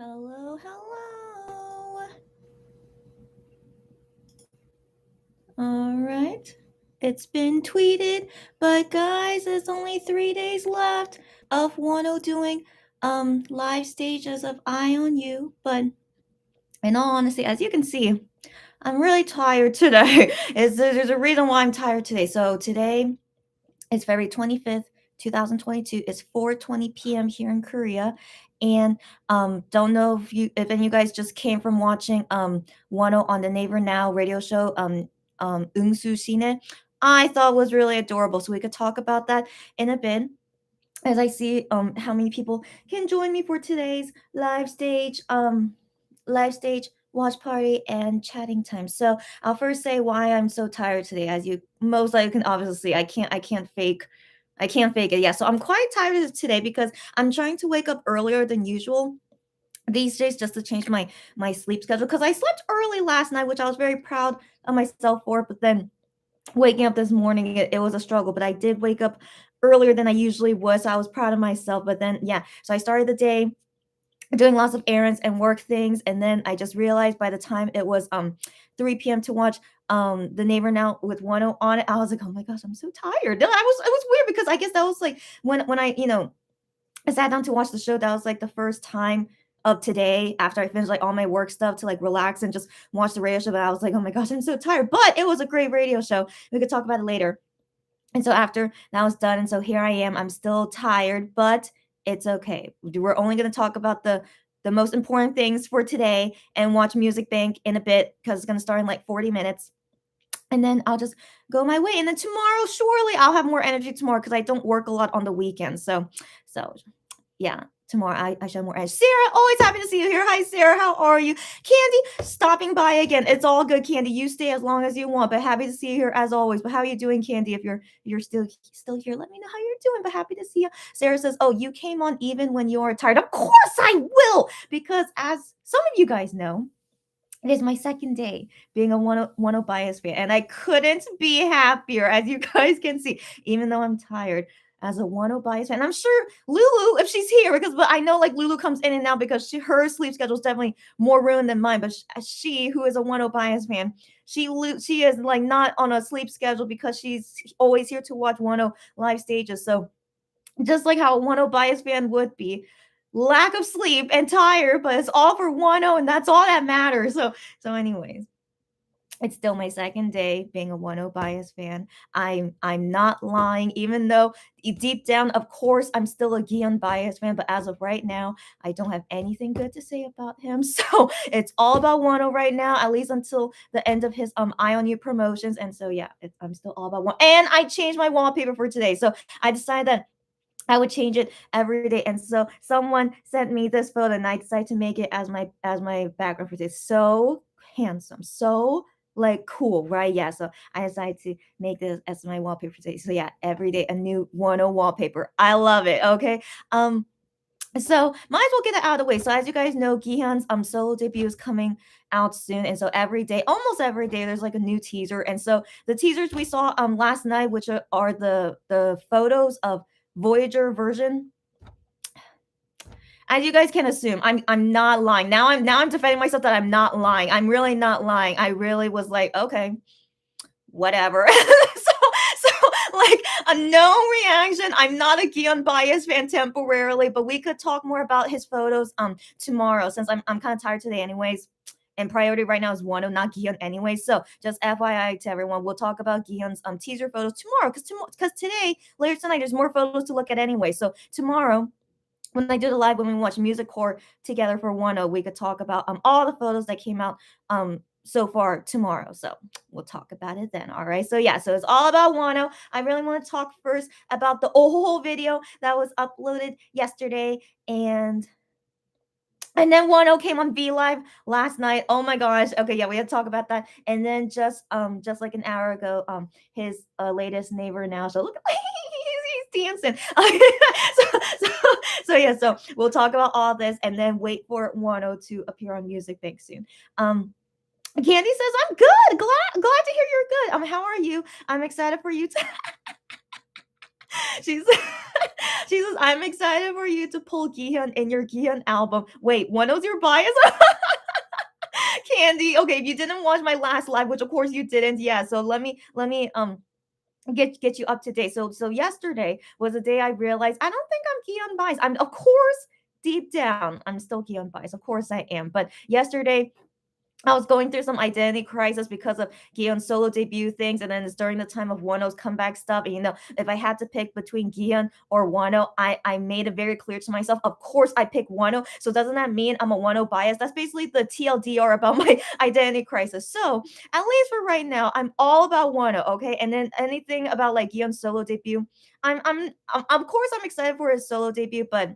Hello, hello. All right. It's been tweeted, but guys, there's only 3 days left of Wonho doing live stages of Eye on You. But in all honesty, as you can see, I'm really tired today. There's a reason why I'm tired today. So today it's February 25th, 2022. It's 4:20 p.m. here in Korea. And don't know if any of you guys just came from watching Wano on the Neighbor Now radio show, Ungsu Shine. I thought was really adorable. So we could talk about that in a bit as I see how many people can join me for today's live stage watch party and chatting time. So I'll first say why I'm so tired today. As you most likely can obviously see, I can't fake it. Yeah, so I'm quite tired today because I'm trying to wake up earlier than usual these days just to change my sleep schedule because I slept early last night, which I was very proud of myself for. But then waking up this morning, it was a struggle. But I did wake up earlier than I usually would, so I was proud of myself. But then yeah, so I started the day doing lots of errands and work things, and then I just realized by the time it was 3 p.m. to watch the Neighbor Now with 10 on it, I was like, oh my gosh, I'm so tired. Then it was weird because I guess that was like when I sat down to watch the show, that was like the first time of today after I finished like all my work stuff to like relax and just watch the radio show. But I was like, oh my gosh, I'm so tired. But it was a great radio show. We could talk about it later. And so after that was done, and so here I am. I'm still tired, but it's okay. We're only going to talk about the most important things for today and watch Music Bank in a bit because it's going to start in like 40 minutes. And then I'll just go my way. And then tomorrow, surely I'll have more energy tomorrow because I don't work a lot on the weekends. So yeah, tomorrow I should have more energy. Sarah, always happy to see you here. Hi, Sarah. How are you? Candy, stopping by again. It's all good, Candy. You stay as long as you want, but happy to see you here as always. But how are you doing, Candy? If you're still here, let me know how you're doing. But happy to see you. Sarah says, "Oh, you came on even when you are tired." Of course I will, because as some of you guys know, it is my second day being a one bias fan, and I couldn't be happier, as you guys can see, even though I'm tired as a one bias fan. I'm sure Lulu, if she's here, but I know like Lulu comes in and out because her sleep schedule is definitely more ruined than mine. But she who is a one bias fan, she is like not on a sleep schedule because she's always here to watch one live stages. So just like how a one bias fan would be, lack of sleep and tired, but it's all for 1-0, and that's all that matters. So anyways, it's still my second day being a 1-0 bias fan. I'm not lying, even though deep down, of course, I'm still a Gion bias fan. But as of right now, I don't have anything good to say about him. So it's all about 1-0 right now, at least until the end of his Eye on You promotions. And so yeah, I'm still all about one. And I changed my wallpaper for today, so I decided that I would change it every day. And so someone sent me this photo and I decided to make it as my background for today. So handsome, so like cool, right? Yeah. So I decided to make this as my wallpaper today. So yeah, every day a new 1-0 wallpaper. I love it. Okay. So might as well get it out of the way. So as you guys know, Gihan's solo debut is coming out soon, and so every day, almost every day, there's like a new teaser. And so the teasers we saw last night, which are the photos of Voyager version, as you guys can assume, I'm not lying. Now I'm defending myself that I'm not lying. I'm really not lying. I really was like, okay, whatever. so like a no reaction. I'm not a Gion bias fan temporarily, but we could talk more about his photos tomorrow, since I'm kind of tired today anyways. And priority right now is Wonho, not Gion anyway. So just FYI to everyone, we'll talk about Gion's teaser photos tomorrow, because today, later tonight, there's more photos to look at anyway. So tomorrow, when I do the live, when we watch Music Core together for Wonho, we could talk about all the photos that came out so far tomorrow. So we'll talk about it then. All right. So yeah, so it's all about Wonho. I really want to talk first about the whole video that was uploaded yesterday, and then Wonho came on V Live last night. Oh my gosh. Okay, yeah, we had to talk about that. And then just like an hour ago, his latest Neighbor Now. So look, he's dancing. So yeah, so we'll talk about all this and then wait for Wonho to appear on Music Bank soon. Candy says, I'm good. Glad to hear you're good. How are you? I'm excited for you to she's She says, "I'm excited for you to pull Gihyun in your Gihyun album." Wait, Wonho's your bias? Candy. Okay, if you didn't watch my last live, which of course you didn't, yeah. So let me get you up to date. So yesterday was the day I realized I don't think I'm Gihyun biased. I'm of course deep down I'm still Gihyun biased. Of course I am. But yesterday I was going through some identity crisis because of Gion's solo debut things, and then it's during the time of Wano's comeback stuff. And if I had to pick between Gion or Wano, I made it very clear to myself. Of course, I pick Wano. So doesn't that mean I'm a Wano bias? That's basically the TLDR about my identity crisis. So at least for right now, I'm all about Wano. Okay, and then anything about like Gion's solo debut, I'm of course I'm excited for his solo debut, but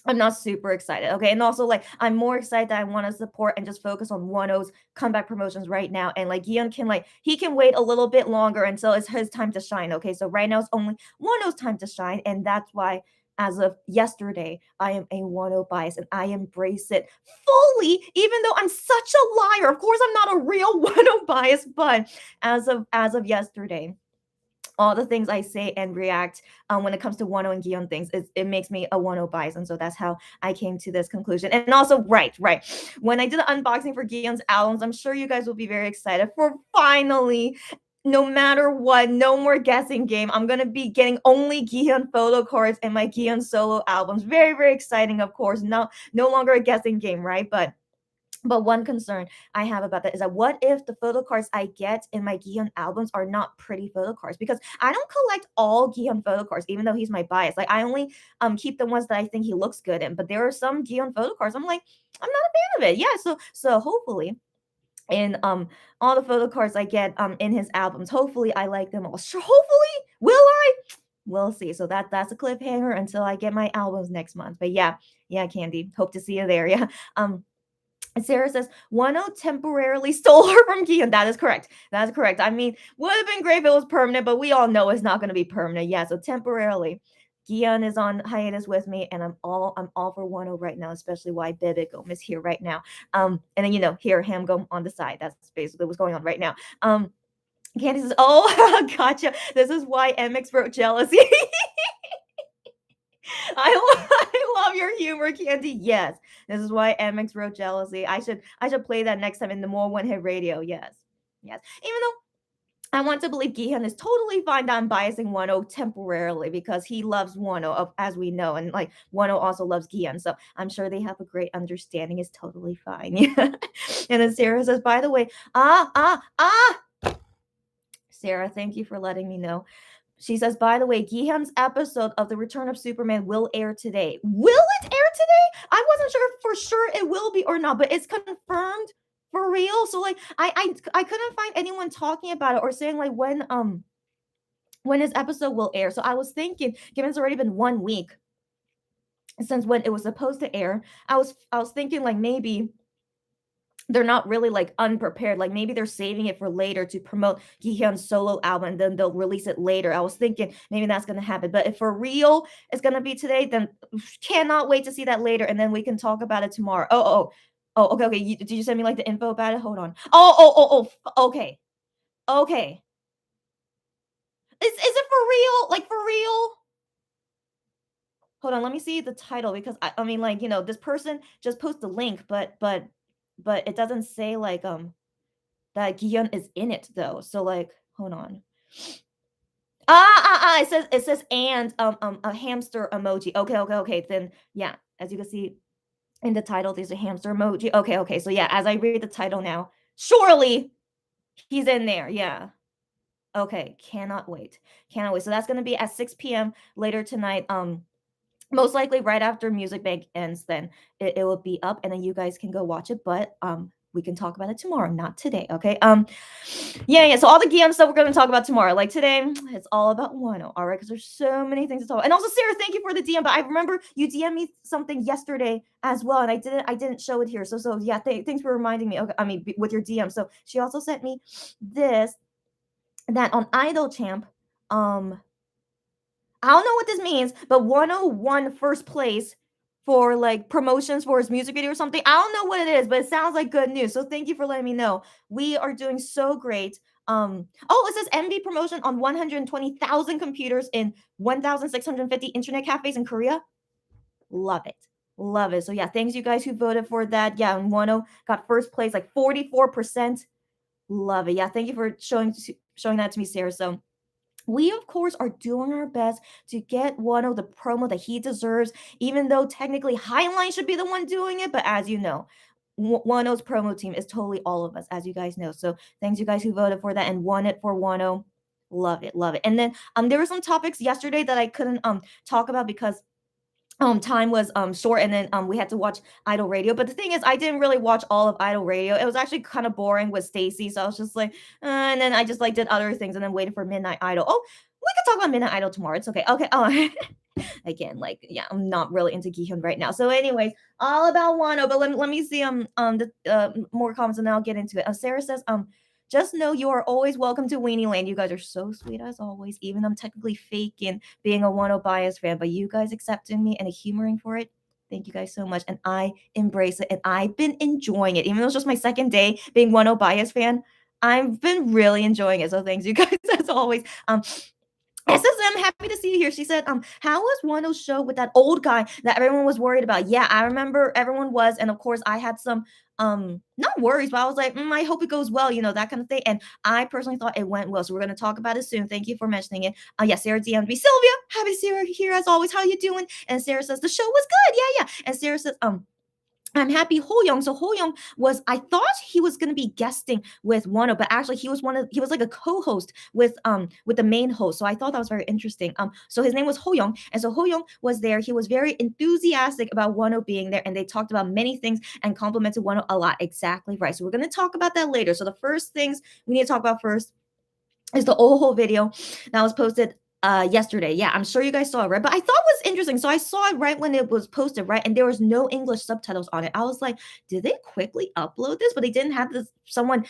I'm not super excited. Okay. And also, like, I'm more excited that I want to support and just focus on Wano's comeback promotions right now. And like, Gion can, like, he can wait a little bit longer until it's his time to shine. Okay. So right now, it's only Wano's time to shine. And that's why, as of yesterday, I am a Wano bias and I embrace it fully, even though I'm such a liar. Of course, I'm not a real Wano bias, but as of yesterday, all the things I say and react when it comes to Wano and Gion things, it makes me a Wano bias. And so that's how I came to this conclusion. And also, right. When I did the unboxing for Gion's albums, I'm sure you guys will be very excited for finally, no matter what, no more guessing game. I'm going to be getting only Gion photo cards and my Gion solo albums. Very, very exciting, of course. No longer a guessing game, right? But one concern I have about that is that what if the photo cards I get in my Gion albums are not pretty photo cards? Because I don't collect all Gion photo cards, even though he's my bias. Like I only keep the ones that I think he looks good in. But there are some Gion photo cards I'm like, I'm not a fan of it. Yeah, so hopefully in all the photo cards I get in his albums, hopefully I like them all. Sure, hopefully, will I? We'll see. So that's a cliffhanger until I get my albums next month. But yeah, Candy. Hope to see you there. Yeah. And Sarah says, Wano temporarily stole her from Gion. That is correct. That's correct. I mean, would have been great if it was permanent, but we all know it's not going to be permanent. Yeah, so temporarily. Gion is on hiatus with me, and I'm all for Wano right now, especially why Bebe Gom is here right now. And then here Ham Gom on the side. That's basically what's going on right now. Candy says, "Oh, gotcha. This is why MX wrote jealousy." I love your humor, Candy. Yes, this is why MX wrote jealousy. I should play that next time in the more one hit radio. Yes. Even though I want to believe Gihan is totally fine that I'm biasing Wano temporarily because he loves Wano, as we know, and like Wano also loves Gihan, so I'm sure they have a great understanding. It's totally fine. Yeah. And then Sarah says, by the way, Sarah, thank you for letting me know. She says, by the way, Gihan's episode of The Return of Superman will air today. Will it air today? I wasn't sure if for sure it will be or not, but it's confirmed for real. So like I couldn't find anyone talking about it or saying like when his episode will air. So I was thinking, given it's already been 1 week since when it was supposed to air, I was thinking like maybe they're not really like unprepared. Like maybe they're saving it for later to promote Gihyun's solo album and then they'll release it later. I was thinking maybe that's gonna happen. But if for real it's gonna be today, then cannot wait to see that later and then we can talk about it tomorrow. Okay. Did you send me like the info about it? Hold on. Okay. Okay. Is it for real? Like for real? Hold on, let me see the title because I mean like this person just posted a link, but it doesn't say like that Gion is in it though. So like, hold on. It says and a hamster emoji. Okay. Then yeah, as you can see in the title, there's a hamster emoji. Okay. So yeah, as I read the title now, surely he's in there. Yeah. Okay. Cannot wait. So that's gonna be at 6 p.m. later tonight. Most likely right after Music Bank ends, then it will be up and then you guys can go watch it. But we can talk about it tomorrow, not today. Okay. Yeah. So all the Gion stuff we're gonna talk about tomorrow. Like today, it's all about Wano. All right, because there's so many things to talk about. And also, Sarah, thank you for the DM. But I remember you DM me something yesterday as well, and I didn't show it here. So yeah, thanks for reminding me. Okay, I mean with your DM. So she also sent me this that on Idol Champ. I don't know what this means, but 101 first place for like promotions for his music video or something. I don't know what it is, but it sounds like good news. So thank you for letting me know. We are doing so great Oh, it says MV promotion on 120,000 computers in 1,650 internet cafes in Korea. Love it. Love it. So yeah, thanks you guys who voted for that. Yeah, and Wonho got first place, like 44%. Love it. Yeah, thank you for showing that to me, Sarah. So we of course are doing our best to get Wano the promo that he deserves, even though technically Highline should be the one doing it. But as you know, Wano's promo team is totally all of us, as you guys know. So thanks you guys who voted for that and won it for Wano. Love it, love it. And then there were some topics yesterday that I couldn't talk about because time was short, and then we had to watch Idol Radio. But the thing is, I didn't really watch all of Idol Radio. It was actually kind of boring with Stacy, so I was just like and then I just like did other things and then waited for Midnight Idol. Oh, we could talk about Midnight Idol tomorrow. It's okay. Okay. Oh, again, like yeah, I'm not really into Gihyun right now. So anyways, all about Wano. But let me see the more comments and then I'll get into it. Sarah says just know you are always welcome to Weenie Land. You guys are so sweet as always. Even I'm technically faking being a Wano bias fan, but you guys accepting me and humoring for it. Thank you guys so much. And I embrace it. And I've been enjoying it. Even though it's just my second day being Wano bias fan, I've been really enjoying it. So thanks you guys as always. SSM, happy to see you here. She said, how was Wano's show with that old guy that everyone was worried about? Yeah, I remember everyone was, and of course I had some not worries, but I was like, I hope it goes well, that kind of thing. And I personally thought it went well. So we're gonna talk about it soon. Thank you for mentioning it. Yes, Sarah DM'd me. Sylvia, happy to see her here as always. How you doing? And Sarah says the show was good. Yeah, yeah. And Sarah says, I'm happy Ho-young. So Ho-young I thought he was gonna be guesting with Wano, but actually he was like a co-host with the main host. So I thought that was very interesting. So his name was Ho-young, and so Ho-young was there. He was very enthusiastic about Wano being there, and they talked about many things and complimented Wano a lot. Exactly right. So we're gonna talk about that later. So the first things we need to talk about first is the Oho video that was posted yesterday. Yeah, I'm sure you guys saw it, right? But I thought it was interesting. So I saw it right when it was posted, right? And there was no English subtitles on it. I was like, did they quickly upload this? But they didn't have someone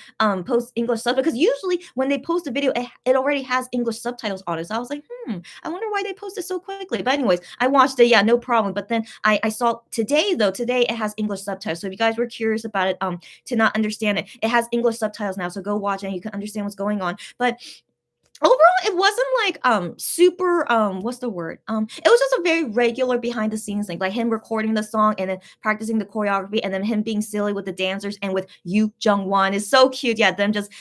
post English subtitles, because usually when they post a video, it already has English subtitles on it. So I was like, I wonder why they posted so quickly. But anyways, I watched it, yeah, no problem. But then I saw today it has English subtitles. So if you guys were curious about it, to not understand it, it has English subtitles now. So go watch it and you can understand what's going on. But overall, it wasn't like super what's the word? It was just a very regular behind the scenes thing, like him recording the song and then practicing the choreography, and then him being silly with the dancers and with Yu Jung Won is so cute. Yeah, them just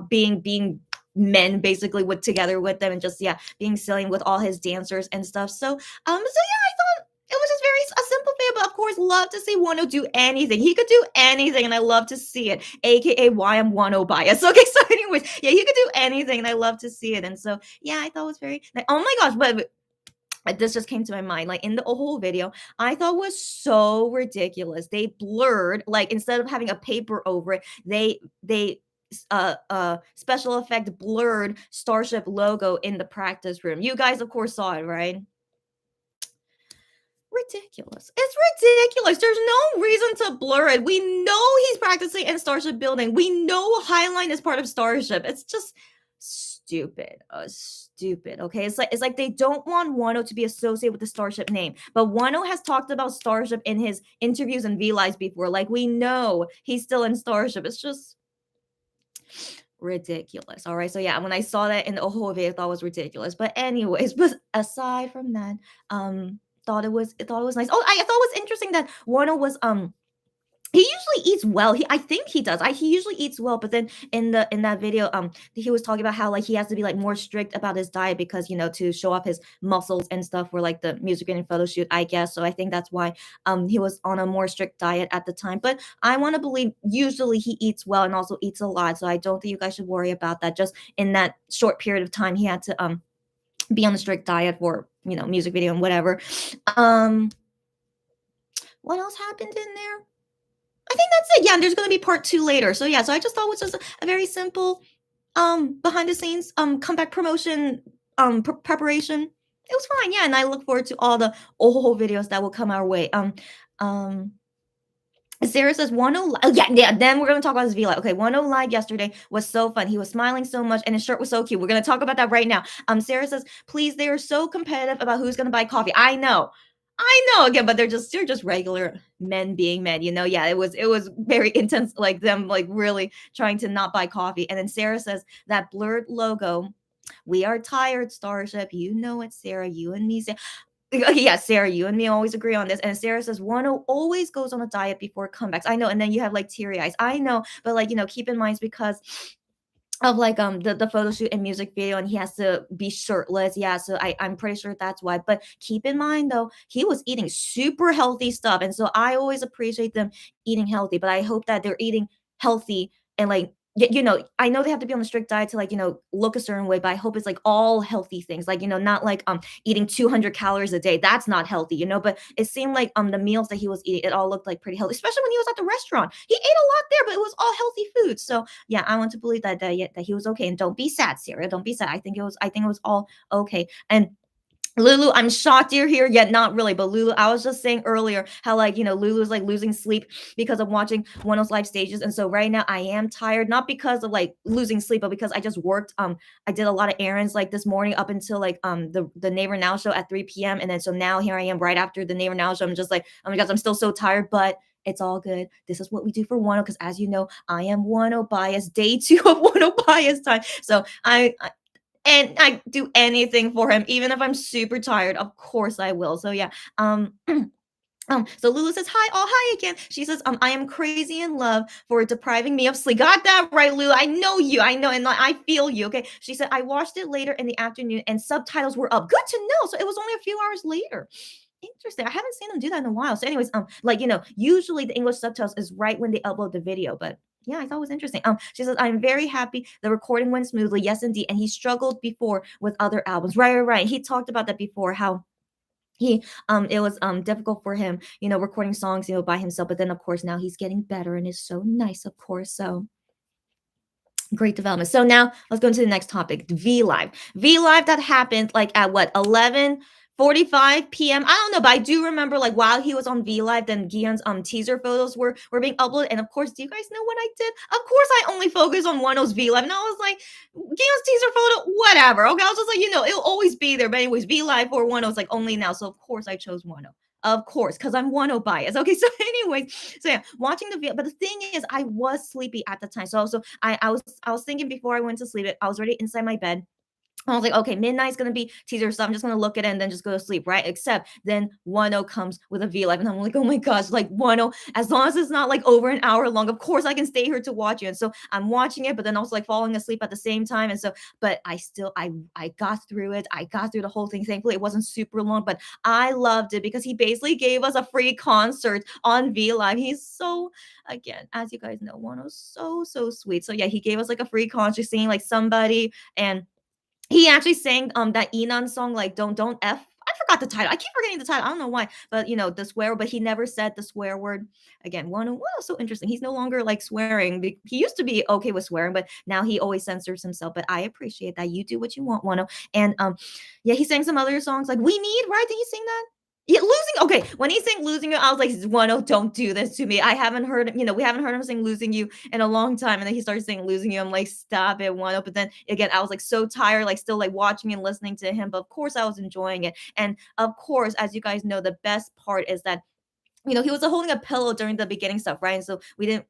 being men basically with together with them and just being silly with all his dancers and stuff. So yeah, I thought it was just very a simple thing, but of course, love to see Wano do anything. He could do anything, and I love to see it. AKA why I'm Wano bias. Okay, so anyways, yeah, he could do anything, and I love to see it. And so yeah, I thought it was very like, oh my gosh, but this just came to my mind. Like in the whole video, I thought was so ridiculous. They blurred, like instead of having a paper over it, they special effect blurred Starship logo in the practice room. You guys, of course, saw it, right? Ridiculous. It's ridiculous. There's no reason to blur it. We know he's practicing in Starship Building. We know Highline is part of Starship. It's just stupid. Stupid. Okay. It's like they don't want Wano to be associated with the Starship name. But Wano has talked about Starship in his interviews and V-Lives before. Like we know he's still in Starship. It's just ridiculous. All right. So yeah, when I saw that in the Oho video, I thought it was ridiculous. But anyways, but aside from that, thought it was nice. Oh, I thought it was interesting that Warner was he usually eats well. I think he does. He usually eats well, but then in that video, he was talking about how like he has to be like more strict about his diet because to show off his muscles and stuff for like the music video photo shoot, I guess. So I think that's why he was on a more strict diet at the time. But I want to believe usually he eats well and also eats a lot. So I don't think you guys should worry about that. Just in that short period of time, he had to be on a strict diet for music video and whatever. What else happened in there? I think that's it. Yeah, and there's going to be part 2 later. So yeah, so I just thought it was just a very simple behind the scenes comeback promotion preparation. It was fine. Yeah, and I look forward to all the Oho videos that will come our way. Sarah says Wano. Yeah. Then we're gonna talk about his V-Live. Okay, Wano live yesterday was so fun. He was smiling so much, and his shirt was so cute. We're gonna talk about that right now. Sarah says, please, they are so competitive about who's gonna buy coffee. I know. I know again, but they're just regular men being men, you know. Yeah, it was very intense, like them like really trying to not buy coffee. And then Sarah says that blurred logo. We are tired, Starship. You know it, Sarah. You and me. Okay, yeah, Sarah, you and me always agree on this. And Sarah says Wano always goes on a diet before comebacks. I know, and then you have like teary eyes. I know, but like keep in mind it's because of like the photo shoot and music video, and he has to be shirtless. Yeah, so I'm pretty sure that's why. But keep in mind though, he was eating super healthy stuff, and so I always appreciate them eating healthy. But I hope that they're eating healthy and like I know they have to be on a strict diet to like look a certain way, but I hope it's like all healthy things, like not like eating 200 calories a day. That's not healthy, but it seemed like the meals that he was eating, it all looked like pretty healthy, especially when he was at the restaurant. He ate a lot there, but it was all healthy food. So yeah, I want to believe that he was okay. And don't be sad, Sarah. Don't be sad. I think it was all okay. And Lulu, I'm shocked you're here, yet not really. But Lulu, I was just saying earlier how like Lulu's like losing sleep because of watching one of those live stages, and so right now I am tired, not because of like losing sleep, but because I just worked. I did a lot of errands like this morning up until like the Neighbor Now show at 3 p.m. and then so now here I am right after the Neighbor Now show. I'm just like, oh my gosh, I'm still so tired, but it's all good. This is what we do for Wano because, as you know, I am Wano bias. Day two of Wano bias time. So and I do anything for him, even if I'm super tired. Of course I will. So yeah. So Lulu says, hi, oh hi again. She says, I am crazy in love for depriving me of sleep. Got that right, Lulu. I know you. I know, and I feel you. Okay. She said, I watched it later in the afternoon and subtitles were up. Good to know. So it was only a few hours later. Interesting. I haven't seen them do that in a while. So, anyways, like usually the English subtitles is right when they upload the video, but yeah, I thought it was interesting. She says, I'm very happy the recording went smoothly. Yes, indeed. And he struggled before with other albums. Right, right, right. He talked about that before, how he it was difficult for him, recording songs, by himself. But then of course now he's getting better and is so nice, of course. So great development. So now let's go into the next topic, V Live. V Live that happened like at what 11:45 p.m. I don't know, but I do remember like while he was on V Live, then Gion's teaser photos were being uploaded. And of course, do you guys know what I did? Of course, I only focused on Wano's V Live, and I was like, Gion's teaser photo, whatever. Okay, I was just like, it'll always be there. But anyways, V Live for Wano's like only now, so of course I chose Wano. Of course, because I'm Wano bias. Okay, so anyways, so yeah, watching the video. But the thing is, I was sleepy at the time. So I was thinking before I went to sleep, I was already inside my bed. I was like, okay, midnight's gonna be teaser, so I'm just gonna look at it and then just go to sleep, right? Except then Wano comes with a V Live, and I'm like, oh my gosh, like Wano, as long as it's not like over an hour long, of course I can stay here to watch it. And so I'm watching it, but then also like falling asleep at the same time. And so, but I got through it. I got through the whole thing. Thankfully, it wasn't super long, but I loved it because he basically gave us a free concert on V Live. He's so, again, as you guys know, Wano's so sweet. So yeah, he gave us like a free concert singing like Somebody, and he actually sang that Enon song, like Don't F. I forgot the title. I keep forgetting the title. I don't know why. But the swear, but he never said the swear word. Again, one so interesting. He's no longer like swearing. He used to be okay with swearing, but now he always censors himself. But I appreciate that. You do what you want, Wano. And yeah, he sang some other songs like We Need, right? Did he sing that? Yeah, losing. Okay, when he sang "Losing You," I was like, "Wano, don't do this to me." I haven't heard, we haven't heard him sing "Losing You" in a long time, and then he started saying "Losing You." I'm like, "Stop it, Wano!" But then again, I was like so tired, like still like watching and listening to him. But of course, I was enjoying it, and of course, as you guys know, the best part is that he was holding a pillow during the beginning stuff, right? And so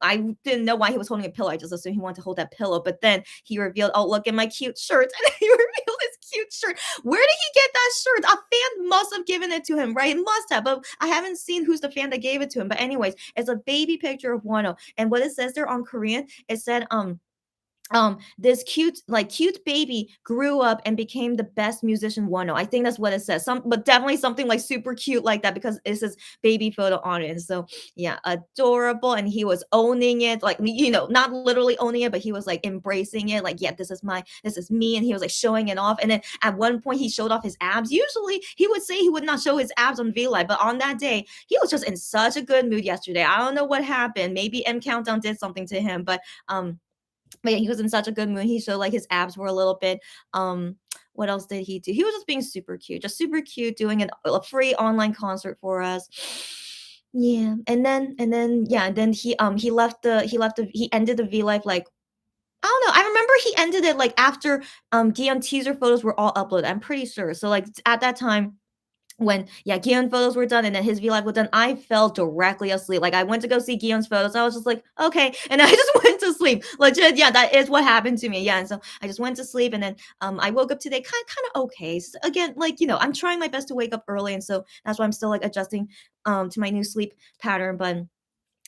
I didn't know why he was holding a pillow. I just assumed he wanted to hold that pillow. But then he revealed, oh, look at my cute shirt. And he revealed his cute shirt. Where did he get that shirt? A fan must have given it to him, right? It must have. But I haven't seen who's the fan that gave it to him. But anyways, it's a baby picture of Wano. And what it says there on Korean, it said, this cute baby grew up and became the best musician Wano. I think that's what it says. But definitely something like super cute like that because it says baby photo on it. And so yeah, adorable. And he was owning it, like not literally owning it, but he was like embracing it, like, yeah, this is me. And he was like showing it off. And then at one point he showed off his abs. Usually he would say he would not show his abs on V Live, but on that day, he was just in such a good mood yesterday. I don't know what happened. Maybe M Countdown did something to him, but yeah, he was in such a good mood. He showed like his abs were a little bit. What else did he do? He was just being super cute, doing a free online concert for us. Yeah, and then he ended the V Live like I don't know. I remember he ended it like after Gion teaser photos were all uploaded. I'm pretty sure. So like at that time when Guillaume photos were done and then his V Live was done, I fell directly asleep. Like I went to go see Guillaume's photos. I was just like, okay. And I just went to sleep. Legit, yeah, that is what happened to me. Yeah. And so I just went to sleep and then I woke up today kind of okay. So again, like, I'm trying my best to wake up early. And so that's why I'm still like adjusting to my new sleep pattern.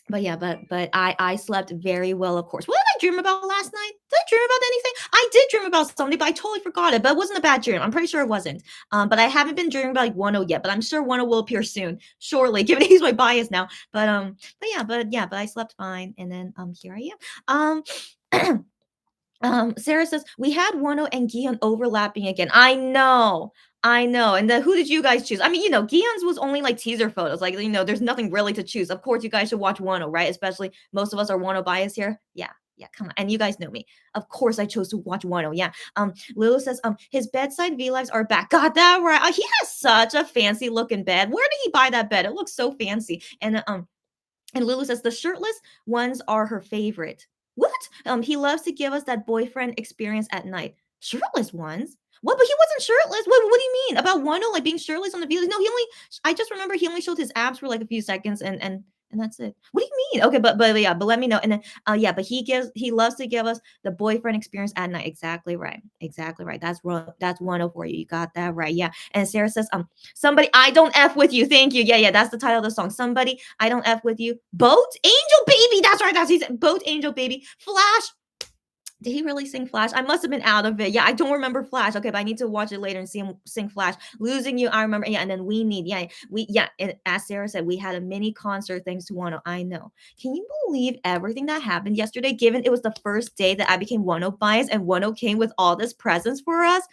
But yeah, but I slept very well, of course. What did I dream about last night? Did I dream about anything? I did dream about something, but I totally forgot it. But it wasn't a bad dream. I'm pretty sure it wasn't. But I haven't been dreaming about like Wonho yet. But I'm sure Wonho will appear soon, surely, given he's my bias now. But I slept fine, and then here I am. Sarah says, "We had Wano and Gion overlapping again." I know. I know. And then who did you guys choose? I mean, Gion's was only like teaser photos. Like, there's nothing really to choose. Of course, you guys should watch Wano, right? Especially most of us are Wano bias here. Yeah. Yeah, come on. And you guys know me. Of course, I chose to watch Wano. Yeah. Lulu says, his bedside V lives are back. Got that right. He has such a fancy looking bed. Where did he buy that bed? It looks so fancy. And Lulu says the shirtless ones are her favorite. What? He loves to give us that boyfriend experience at night. Shirtless ones? What? But he wasn't shirtless. What do you mean about Wano like being shirtless on the video? No, he only. I just remember he only showed his abs for like a few seconds, and that's it. What do you mean? Okay, but yeah, but let me know. And then yeah, but he loves to give us the boyfriend experience at night. Exactly right. Exactly right. That's Wano for you. You got that right. Yeah. And Sarah says somebody I don't f with you. Thank you. Yeah, that's the title of the song. Somebody I don't f with you. Boat Angel Baby. That's right. That's he said. Boat Angel Baby. Flash. Did he really sing Flash? I must have been out of it. Yeah, I don't remember Flash. Okay, but I need to watch it later and see him sing Flash. Losing You, I remember. Yeah, and then We Need. Yeah. And as Sarah said, we had a mini concert thanks to Wano. I know. Can you believe everything that happened yesterday? Given it was the first day that I became Wano bias, and Wano came with all this presents for us.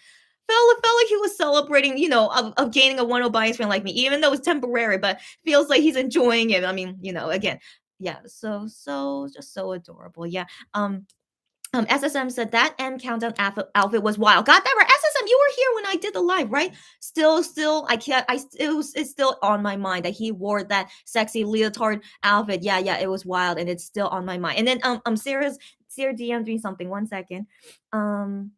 Felt like he was celebrating, of gaining a Wano bias fan like me, even though it's temporary, but feels like he's enjoying it. I mean, again, yeah. So just so adorable. Yeah. SSM said that M countdown outfit was wild. Got that right. SSM, you were here when I did the live, right? Still, I can't. It's still on my mind that he wore that sexy leotard outfit. Yeah, it was wild, and it's still on my mind. And then Sarah DM'd me something. One second. Um,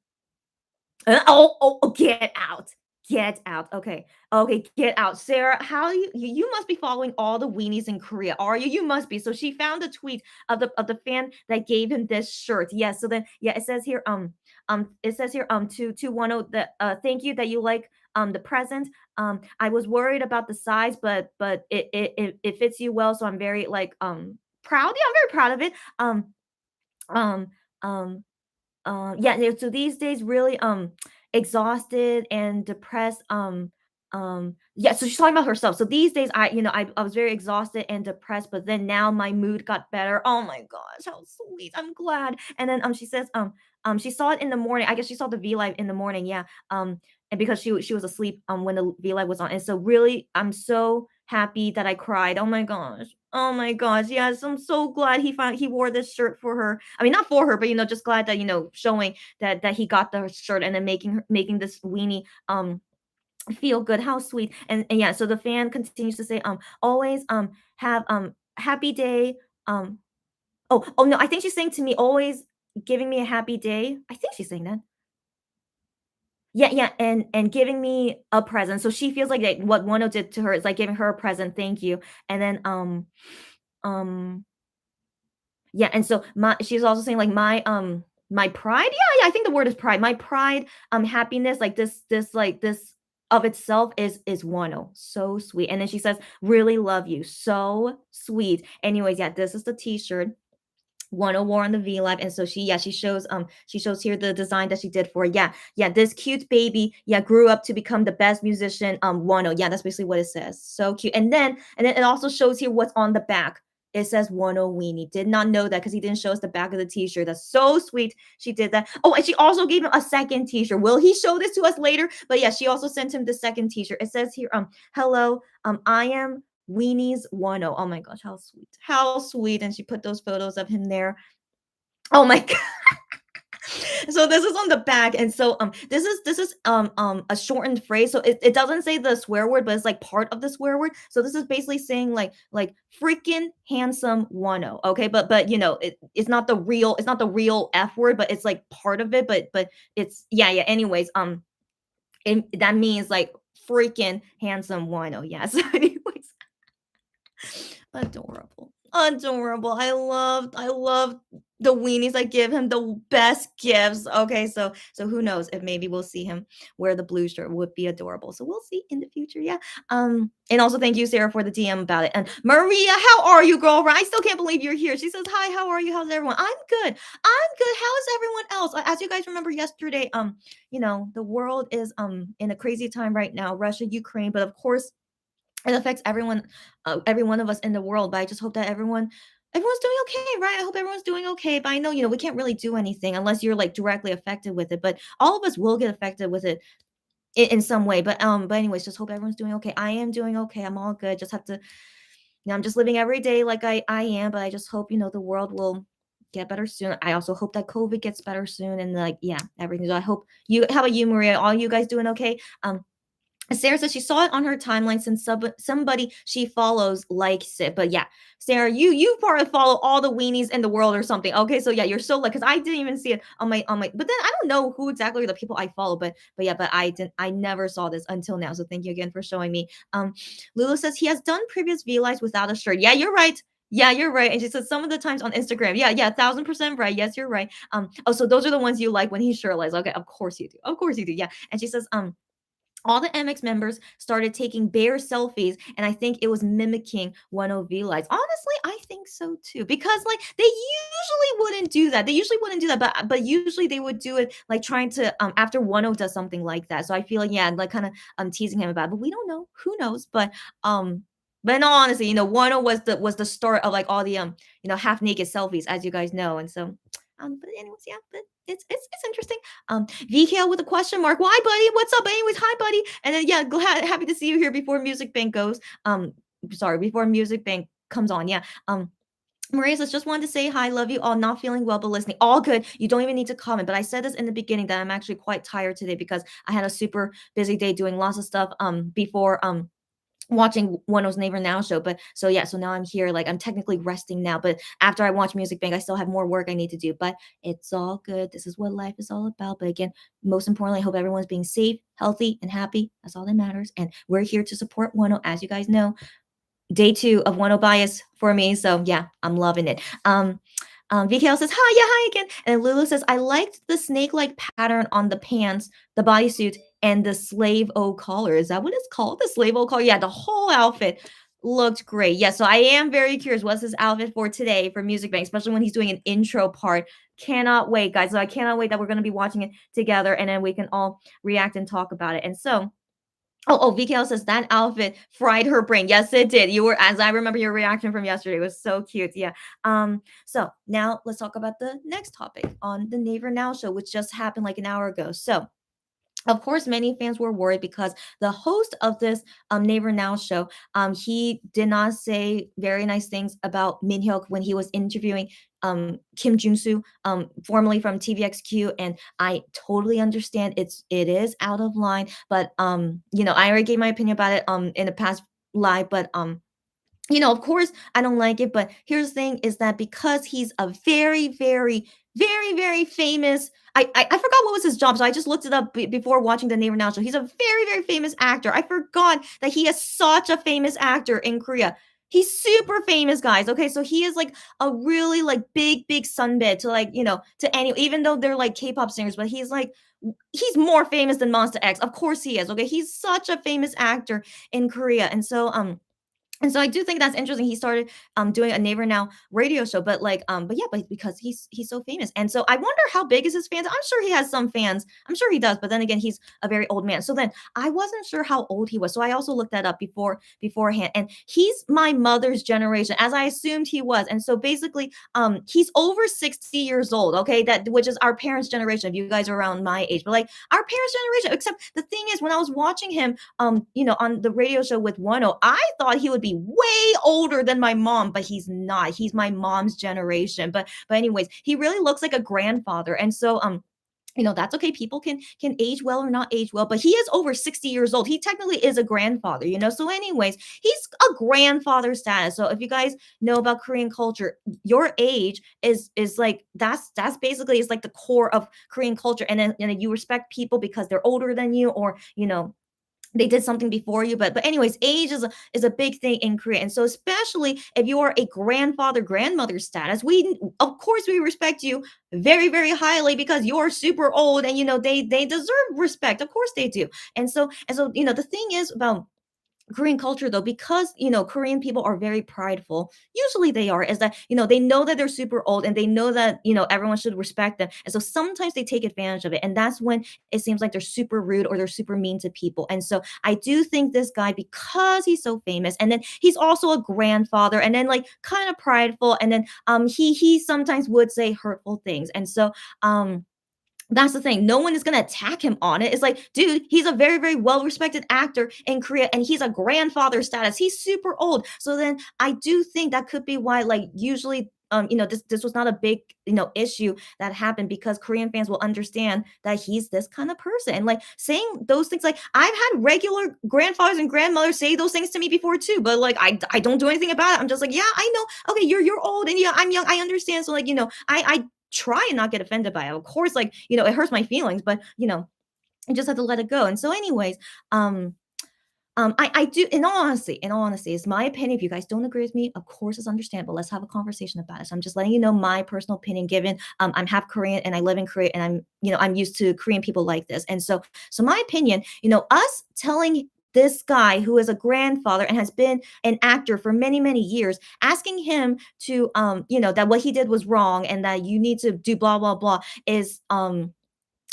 get out. Get out. Okay. Okay, get out. Sarah, how you must be following all the weenies in Korea, are you? You must be. So she found a tweet of the fan that gave him this shirt. Yes. So then it says here to one of the thank you that you like the present. I was worried about the size, but it fits you well, so I'm very like proud. Yeah, I'm very proud of it. Um um so these days really exhausted and depressed. Yeah, so she's talking about herself. So these days I was very exhausted and depressed, but then now my mood got better. Oh my gosh, how sweet. I'm glad. And then she says she saw it in the morning. I guess she saw the V Live in the morning, yeah. And because she was asleep when the V Live was on. And so really I'm so happy that I cried. Oh my gosh. Oh my gosh. Yes, I'm so glad he wore this shirt for her. I mean, not for her, but just glad that showing that he got the shirt and then making this weenie feel good. How sweet. And yeah, so the fan continues to say always have happy day. Oh no, I think she's saying to me always giving me a happy day. I think she's saying that. Yeah, and giving me a present. So she feels like what Wano did to her is like giving her a present. Thank you. And then um yeah, and so she's also saying like my pride. Yeah, I think the word is pride. My pride, happiness, like this of itself is Wano. So sweet. And then she says, really love you. So sweet. Anyways, yeah, this is the t-shirt. 104 on the V Live. And so she shows here the design that she did for this cute baby grew up to become the best musician 10. Yeah, that's basically what it says. So cute. And then it also shows here what's on the back. It says 10 weenie. Did not know that because he didn't show us the back of the t-shirt. That's so sweet. She did that. Oh, and she also gave him a second t-shirt. Will he show this to us later? But yeah, she also sent him the second t-shirt. It says here hello, I am Weenie's 10. Oh my gosh, how sweet. How sweet. And she put those photos of him there. Oh my god. So this is on the back. And so this is a shortened phrase. So it doesn't say the swear word, but it's like part of the swear word. So this is basically saying like freaking handsome 10. Okay. But it's not the real F word, but it's like part of it. But it's yeah. Anyways, that means like freaking handsome Wino. Yes. Anyways, adorable. Adorable. I love the weenies. I give him the best gifts. Okay, so who knows if maybe we'll see him wear the blue shirt would be adorable. So we'll see in the future. Yeah. And also thank you, Sarah, for the DM about it. And Maria, how are you, girl? I still can't believe you're here. She says, "Hi, how are you? How's everyone?" I'm good. I'm good. How is everyone else? As you guys remember yesterday, the world is in a crazy time right now, Russia, Ukraine, but of course it affects everyone, every one of us in the world. But I just hope that everyone's doing okay, right? I hope everyone's doing okay. But I know, we can't really do anything unless you're like directly affected with it. But all of us will get affected with it in some way. But anyways, just hope everyone's doing okay. I am doing okay. I'm all good. Just have to, I'm just living every day like I am. But I just hope, the world will get better soon. I also hope that COVID gets better soon, and like, yeah, everything. So I hope you. How about you, Maria? All you guys doing okay? Sarah says she saw it on her timeline since somebody she follows likes it. But yeah, Sarah, you probably follow all the weenies in the world or something. Okay, so yeah, you're so like because I didn't even see it on my. But then I don't know who exactly are the people I follow. But yeah, but I never saw this until now. So thank you again for showing me. Lulu says he has done previous V lives without a shirt. Yeah, you're right. Yeah, you're right. And she says some of the times on Instagram. Yeah, 1,000% right. Yes, you're right. Oh, so those are the ones you like when he's shirtless. Okay, of course you do. Of course you do. Yeah. And she says, all the MX members started taking bear selfies, and I think it was mimicking 1OV lights. Honestly, I think so too, because like they usually wouldn't do that. They usually wouldn't do that, but usually they would do it like trying to after 10 does something like that. So I feel like yeah, like kind of teasing him about it, but we don't know. Who knows? But in all honesty, 10 was the start of like all the half naked selfies, as you guys know, and so but anyways, yeah, but it's interesting. VKL with a question mark. Why, buddy? What's up? Anyways, hi, buddy. And then yeah, glad happy to see you here before Music Bank goes. Sorry, before Music Bank comes on. Yeah. Maria says, just wanted to say hi, love you all, not feeling well, but listening. All good. You don't even need to comment. But I said this in the beginning that I'm actually quite tired today because I had a super busy day doing lots of stuff before watching One's Neighbor Now show. But so yeah, so now I'm here. Like I'm technically resting now. But after I watch Music Bank, I still have more work I need to do. But it's all good. This is what life is all about. But again, most importantly, I hope everyone's being safe, healthy, and happy. That's all that matters. And we're here to support One, as you guys know. Day 2 of One bias for me. So yeah, I'm loving it. VKL says, hi, yeah, hi again. And Lulu says, I liked the snake-like pattern on the pants, the bodysuit, and the slave O collar. Is that what it's called? The slave O collar? Yeah, the whole outfit looked great. Yeah, so I am very curious. What's his outfit for today for Music Bank, especially when he's doing an intro part. Cannot wait, guys. So I cannot wait that we're going to be watching it together, and then we can all react and talk about it. And so VKL says that outfit fried her brain. Yes, it did. You were, as I remember your reaction from yesterday, it was so cute. Yeah. So now let's talk about the next topic on the Neighbor Now show, which just happened like an hour ago. So of course, many fans were worried because the host of this Neighbor Now show, he did not say very nice things about Min Hyuk when he was interviewing Kim Jung-soo, formerly from TVXQ, and I totally understand it is out of line, but I already gave my opinion about it in the past live, but of course, I don't like it, but here's the thing is that because he's a very, very, very, very famous, I forgot what was his job, so I just looked it up before watching the Neighbor Now show. He's a very, very famous actor. I forgot that he is such a famous actor in Korea. He's super famous, guys. Okay, so he is like a really like big, big sunbed to like to any, even though they're like K-pop singers, but he's more famous than Monster X. Of course he is. Okay, he's such a famous actor in Korea, and so I do think that's interesting. He started doing a Neighbor Now radio show, but because he's so famous. And so I wonder how big is his fans? I'm sure he has some fans. I'm sure he does, but then again, he's a very old man. So then I wasn't sure how old he was. So I also looked that up beforehand. And he's my mother's generation, as I assumed he was. And so basically, he's over 60 years old, okay? Which is our parents' generation, if you guys are around my age. But like our parents' generation, except the thing is when I was watching him on the radio show with Wonho, I thought he would be way older than my mom, but he's not. He's my mom's generation. But anyways, he really looks like a grandfather. And so that's okay. People can age well or not age well, but he is over 60 years old. He technically is a grandfather, So anyways, he's a grandfather status. So if you guys know about Korean culture, your age is like that's basically is like the core of Korean culture. And then you respect people because they're older than you, or they did something before you, but anyways, age is a big thing in Korea. And so especially if you are a grandfather grandmother status, we of course we respect you very very highly because you're super old, and they deserve respect, of course they do. And so the thing is about Korean culture though, because Korean people are very prideful. Usually they are, is that they know that they're super old, and they know that everyone should respect them. And so sometimes they take advantage of it, and that's when it seems like they're super rude or they're super mean to people. And so I do think this guy, because he's so famous, and then he's also a grandfather, and then like kind of prideful, and then he sometimes would say hurtful things. And so that's the thing. No one is gonna attack him on it. It's like, dude, he's a very, very well-respected actor in Korea, and he's a grandfather status. He's super old. So then I do think that could be why, like, usually, this was not a big, issue that happened, because Korean fans will understand that he's this kind of person. And like saying those things, like I've had regular grandfathers and grandmothers say those things to me before too, but like I don't do anything about it. I'm just like, yeah, I know. Okay, you're old, and yeah, I'm young. I understand. So like, I try and not get offended by it. Of course, like, it hurts my feelings, but you just have to let it go. And so, anyways, um, I do, in all honesty, it's my opinion. If you guys don't agree with me, of course it's understandable. Let's have a conversation about it. So I'm just letting you know my personal opinion, given I'm half Korean and I live in Korea, and I'm used to Korean people like this. And so my opinion, us telling this guy who is a grandfather and has been an actor for many many years, asking him to that what he did was wrong, and that you need to do blah blah blah, is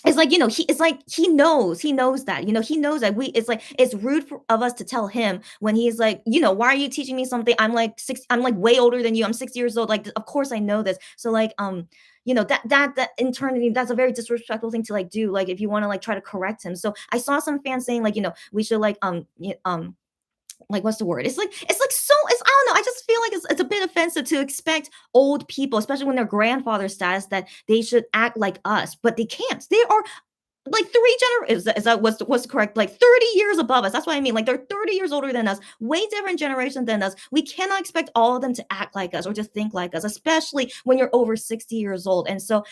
it's like, he knows that. He knows that he knows that it's rude of us to tell him when he's like, why are you teaching me something? I'm like way older than you. I'm 60 years old. Like, of course I know this. So like, that internally, that's a very disrespectful thing to like do. Like, if you want to like try to correct him. So I saw some fans saying like, we should like, what's the word? It's like so it's I don't know. I just feel like it's a bit offensive to expect old people, especially when they're grandfather status, that they should act like us, but they can't. They are like three generations. Is that what's the correct, like 30 years above us? That's what I mean. Like, they're 30 years older than us, way different generation than us. We cannot expect all of them to act like us or to think like us, especially when you're over 60 years old. And so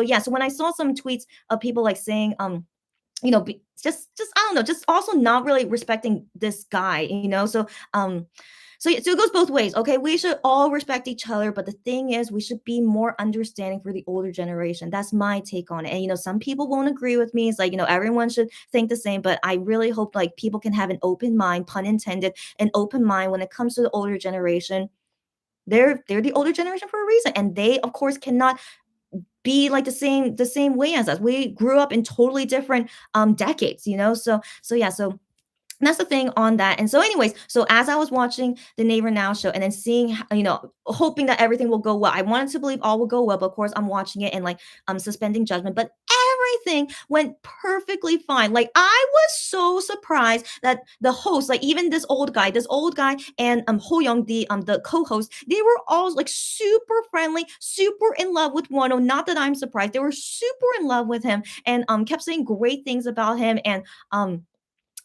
yeah. So when I saw some tweets of people like saying just I don't know, just also not really respecting this guy, so it goes both ways. Okay, we should all respect each other, but the thing is, we should be more understanding for the older generation. That's my take on it. And some people won't agree with me. It's like, everyone should think the same, but I really hope like people can have an open mind, pun intended, an open mind when it comes to the older generation. They're the older generation for a reason, and they of course cannot be like the same way as us. We grew up in totally different decades, so yeah. So that's the thing on that. And so, anyways, so as I was watching the Neighbor Now show, and then seeing, hoping that everything will go well. I wanted to believe all will go well, but of course, I'm watching it and like I'm suspending judgment. But everything went perfectly fine. Like, I was so surprised that the host, like even this old guy, and Ho Young, the co-host, they were all like super friendly, super in love with Wonho. Not that I'm surprised. They were super in love with him, and kept saying great things about him. And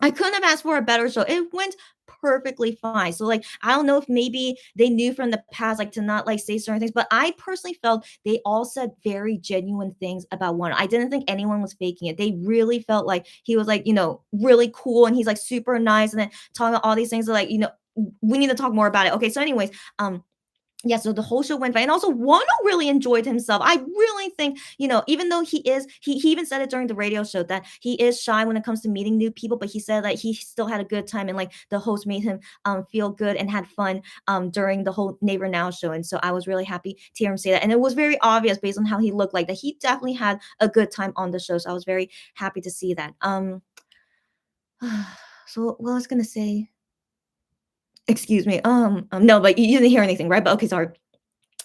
I couldn't have asked for a better show. It went perfectly fine. So like, I don't know if maybe they knew from the past like to not like say certain things, but I personally felt they all said very genuine things about one. I didn't think anyone was faking it. They really felt like he was like, really cool, and he's like super nice, and then talking about all these things, like, we need to talk more about it. Okay, so anyways, yeah, so the whole show went fine. And also Wano really enjoyed himself. I really think, even though he even said it during the radio show that he is shy when it comes to meeting new people, but he said that he still had a good time, and like the host made him feel good and had fun during the whole Neighbor Now show. And so I was really happy to hear him say that. And it was very obvious based on how he looked, like that he definitely had a good time on the show. So I was very happy to see that. So what I was gonna say, excuse me. No, but you didn't hear anything, right? But okay, sorry.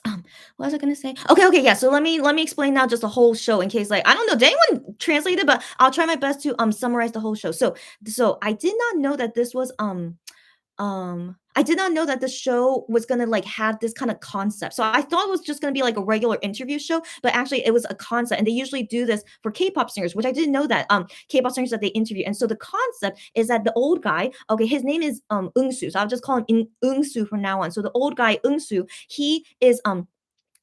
What was I gonna say? Okay, yeah. So let me explain now just the whole show, in case, like, I don't know, did anyone translate it? But I'll try my best to summarize the whole show. So I did not know that this was I did not know that the show was gonna like have this kind of concept. So I thought it was just gonna be like a regular interview show, but actually it was a concept. And they usually do this for K-pop singers, which I didn't know that. K-pop singers that they interview. And so the concept is that the old guy, okay, his name is Eunsu. So I'll just call him Eunsu from now on. So the old guy, Eunsu, he is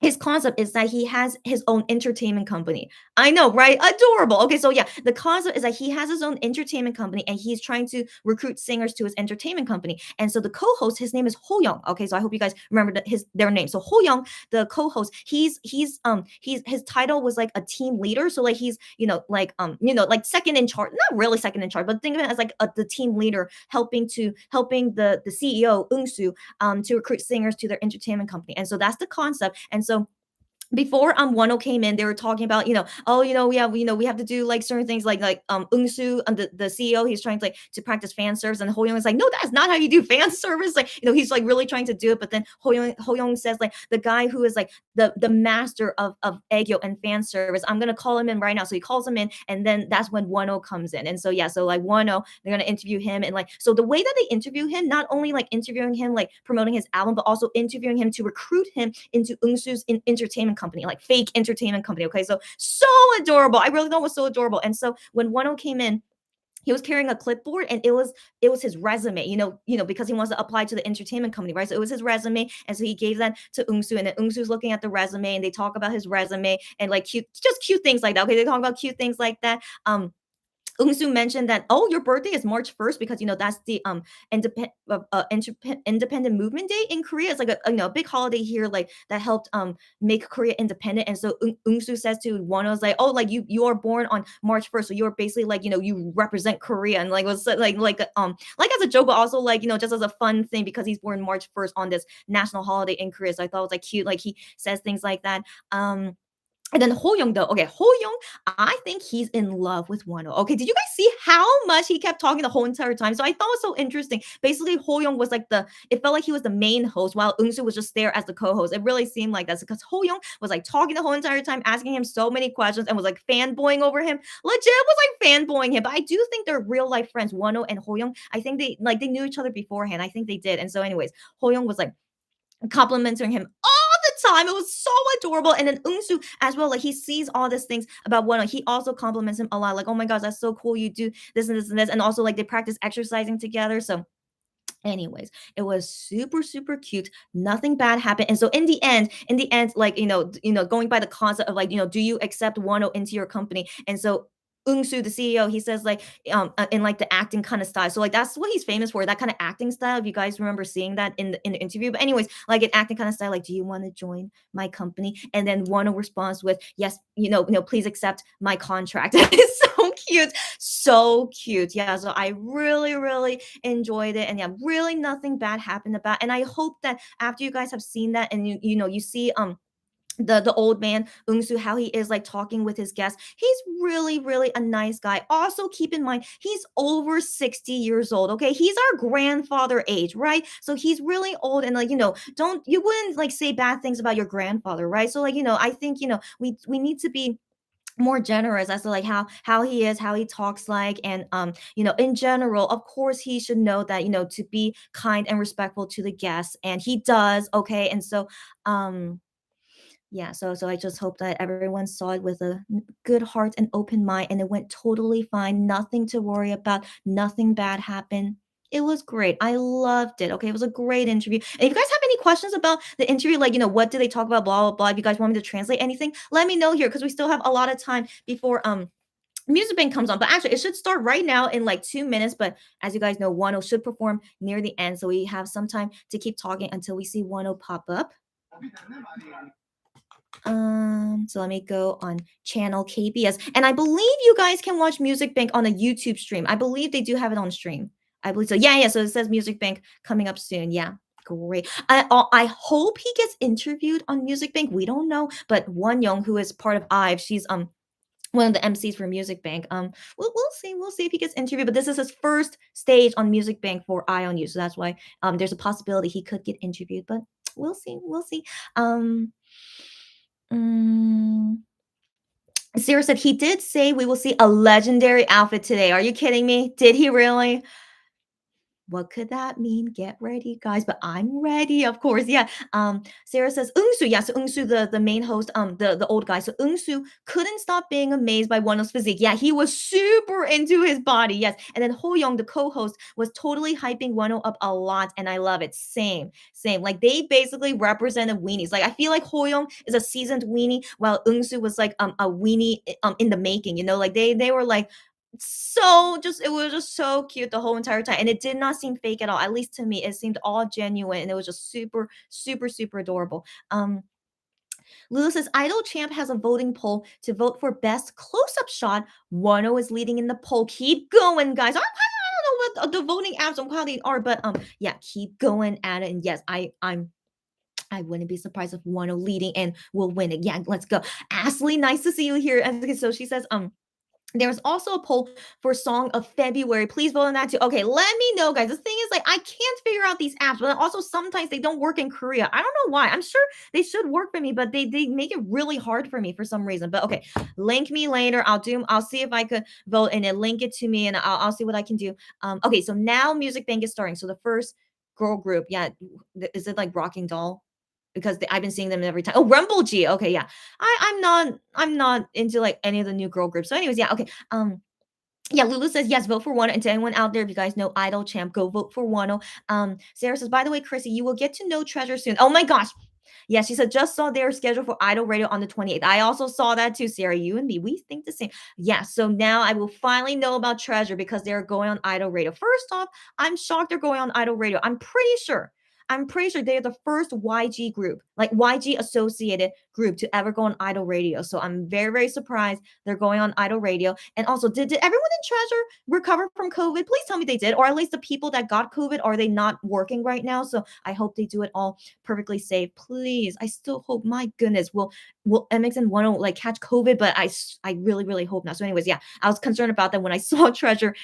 his concept is that he has his own entertainment company. I know, right? Adorable. Okay, so yeah, the concept is that he has his own entertainment company and he's trying to recruit singers to his entertainment company. And so the co-host, his name is Ho Young. Okay, so I hope you guys remember their name. So Ho Young, the co-host, he's his title was like a team leader. So like he's like second in charge, not really second in charge, but think of it as like the team leader helping the CEO Eun to recruit singers to their entertainment company. And so that's the concept. And so before Wonho came in, they were talking about, oh, we have to do like certain things like Eunsu and the CEO, he's trying to practice fan service, and Ho Young is like, no, that's not how you do fan service. Like, he's like really trying to do it, but then Ho Young says like the guy who is like the master of aegyo and fan service, I'm gonna call him in right now. So he calls him in, and then that's when Wonho comes in. And so yeah, so like Wonho, they're gonna interview him, and like so the way that they interview him, not only like interviewing him like promoting his album, but also interviewing him to recruit him into Eunsu's entertainment company, like fake entertainment company. Okay, so adorable. I really thought it was so adorable. And so when Wonho came in, he was carrying a clipboard, and it was his resume, because he wants to apply to the entertainment company, right? So it was his resume, and so he gave that to Eunsu, and then Eunsu's looking at the resume, and they talk about his resume and like cute things like that. Okay, they talk about cute things like that. Eunsu mentioned that, oh, your birthday is March 1st because that's the independent movement day in Korea. It's like a big holiday here, like that helped make Korea independent. And so Eunsu says to Wonho's like, oh, like you are born on March 1st, so you're basically like you represent Korea, and like was like as a joke, but also like just as a fun thing because he's born March 1st on this national holiday in Korea. So I thought it was like cute, like he says things like that. And then Ho Young though, okay, Ho Young, I think he's in love with Wonho. Okay, did you guys see how much he kept talking the whole entire time? So I thought it was so interesting. Basically, Ho Young was like it felt like he was the main host while Eunsu was just there as the co-host. It really seemed like that because Ho Young was like talking the whole entire time, asking him so many questions, and was like fanboying over him. Legit was like fanboying him. But I do think they're real life friends, Wonho and Ho Young. I think they knew each other beforehand. I think they did. And so, anyways, Ho Young was like complimenting him all the time. It was so adorable. And then Eunsu as well, like he sees all these things about Wonho. He also compliments him a lot. Like, oh my gosh, that's so cool. You do this and this and this. And also like they practice exercising together. So anyways, it was super, super cute. Nothing bad happened. And so in the end, like, going by the concept of like, do you accept Wano into your company? And so Eunsu, the CEO, he says like, in like the acting kind of style. So like that's what he's famous for, that kind of acting style. If you guys remember seeing that in the interview. But anyways, like an acting kind of style, like, do you want to join my company? And then Wano responds with, yes, please accept my contract. It's so cute, so cute. Yeah. So I really, really enjoyed it, and yeah, really nothing bad happened about. And I hope that after you guys have seen that, and you see the old man Eunsu, how he is like talking with his guests, he's really, really a nice guy. Also keep in mind he's over 60 years old. Okay, he's our grandfather age, right? So he's really old, and like, don't, you wouldn't like say bad things about your grandfather, right? So like, I think we need to be more generous as to like how he is, how he talks, like, and in general, of course he should know that, to be kind and respectful to the guests, and he does. Okay, and so yeah, so I just hope that everyone saw it with a good heart and open mind, and it went totally fine. Nothing to worry about. Nothing bad happened. It was great. I loved it. Okay, it was a great interview. And if you guys have any questions about the interview, like, what did they talk about, blah blah blah. If you guys want me to translate anything, let me know here because we still have a lot of time before Music Bank comes on. But actually, it should start right now in like 2 minutes. But as you guys know, Wano should perform near the end, so we have some time to keep talking until we see Wano pop up. So let me go on channel KBS. And I believe you guys can watch Music Bank on a YouTube stream. I believe they do have it on stream. I believe so. Yeah, yeah. So it says Music Bank coming up soon. Yeah. Great. I hope he gets interviewed on Music Bank. We don't know, but Won Young, who is part of IVE, she's one of the MCs for Music Bank. We'll see if he gets interviewed. But this is his first stage on Music Bank for Eye on You, so that's why there's a possibility he could get interviewed. But we'll see. Mm, Sarah said he did say we will see a legendary outfit today. Are you kidding me? Did he really? What could that mean? Get ready, guys. But I'm ready, of course. Yeah. Sarah says Eunsu. Yeah, so Eunsu, the main host, the old guy. So Eunsu couldn't stop being amazed by Wonho's physique. Yeah, he was super into his body. Yes. And then Ho Young, the co-host, was totally hyping Wonho up a lot, and I love it. Same, same. Like they basically represented weenies. Like I feel like Ho Young is a seasoned weenie, while Eunsu was like a weenie in the making. You know, like they were like so just it was just so cute the whole entire time, and it did not seem fake at all. At least to me, it seemed all genuine, and it was just super, super, super adorable. Lulu says Idol Champ has a voting poll to vote for best close-up shot. Wano is leading in the poll. Keep going, guys. I don't know what the voting apps on how they are, but yeah, keep going at it. And yes, I wouldn't be surprised if Wano leading and will win it. Yeah, let's go. Ashley, nice to see you here. And so she says, there's also a poll for Song of February. Please vote on that too. Okay, let me know, guys. The thing is, like, I can't figure out these apps, but also sometimes they don't work in Korea. I don't know why. I'm sure they should work for me, but they make it really hard for me for some reason. But okay, link me later. I'll see if I could vote and then link it to me, and I'll see what I can do. Okay, so now Music Bank is starting. So the first girl group, yeah, is it like Rocking Doll? Because I've been seeing them every time. Oh, Rumble G. Okay, yeah. I'm not into like any of the new girl groups. So, anyways, yeah, okay. Yeah, Lulu says yes, vote for one. And to anyone out there, if you guys know Idol Champ, go vote for Wano. Sarah says, by the way, Chrissy, you will get to know Treasure soon. Oh my gosh. Yeah, she said just saw their schedule for Idol Radio on the 28th. I also saw that too, Sarah. You and me, we think the same. Yeah, so now I will finally know about Treasure because they're going on Idol Radio. First off, I'm shocked they're going on Idol Radio. I'm pretty sure they're the first YG group, like YG associated group to ever go on Idol Radio. So I'm very, very surprised they're going on Idol Radio. And also, did everyone in Treasure recover from COVID? Please tell me they did, or at least the people that got COVID, are they not working right now? So I hope they do it all perfectly safe. Please, I still hope. My goodness, will MX and One like catch COVID? But I really, really hope not. So, anyways, yeah, I was concerned about that when I saw Treasure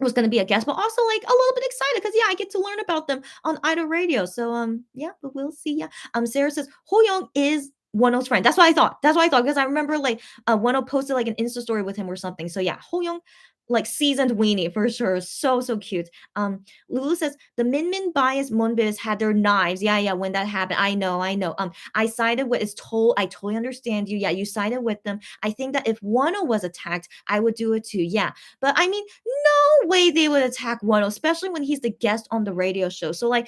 was going to be a guest, but also like a little bit excited because yeah, I get to learn about them on Idol Radio. So yeah, but we'll see. Yeah. Sarah says Ho Young is Wano's friend. That's what I thought. That's what I thought because I remember like Wano posted like an Insta story with him or something. So yeah, Ho Young, like seasoned weenie for sure. So so cute. Lulu says the Min Min bias Monbis had their knives. Yeah, yeah. When that happened, I know. I sided with is told. I totally understand you. Yeah, you sided with them. I think that if Wano was attacked, I would do it too. Yeah, but I mean, no way they would attack Wano, especially when he's the guest on the radio show. So, like,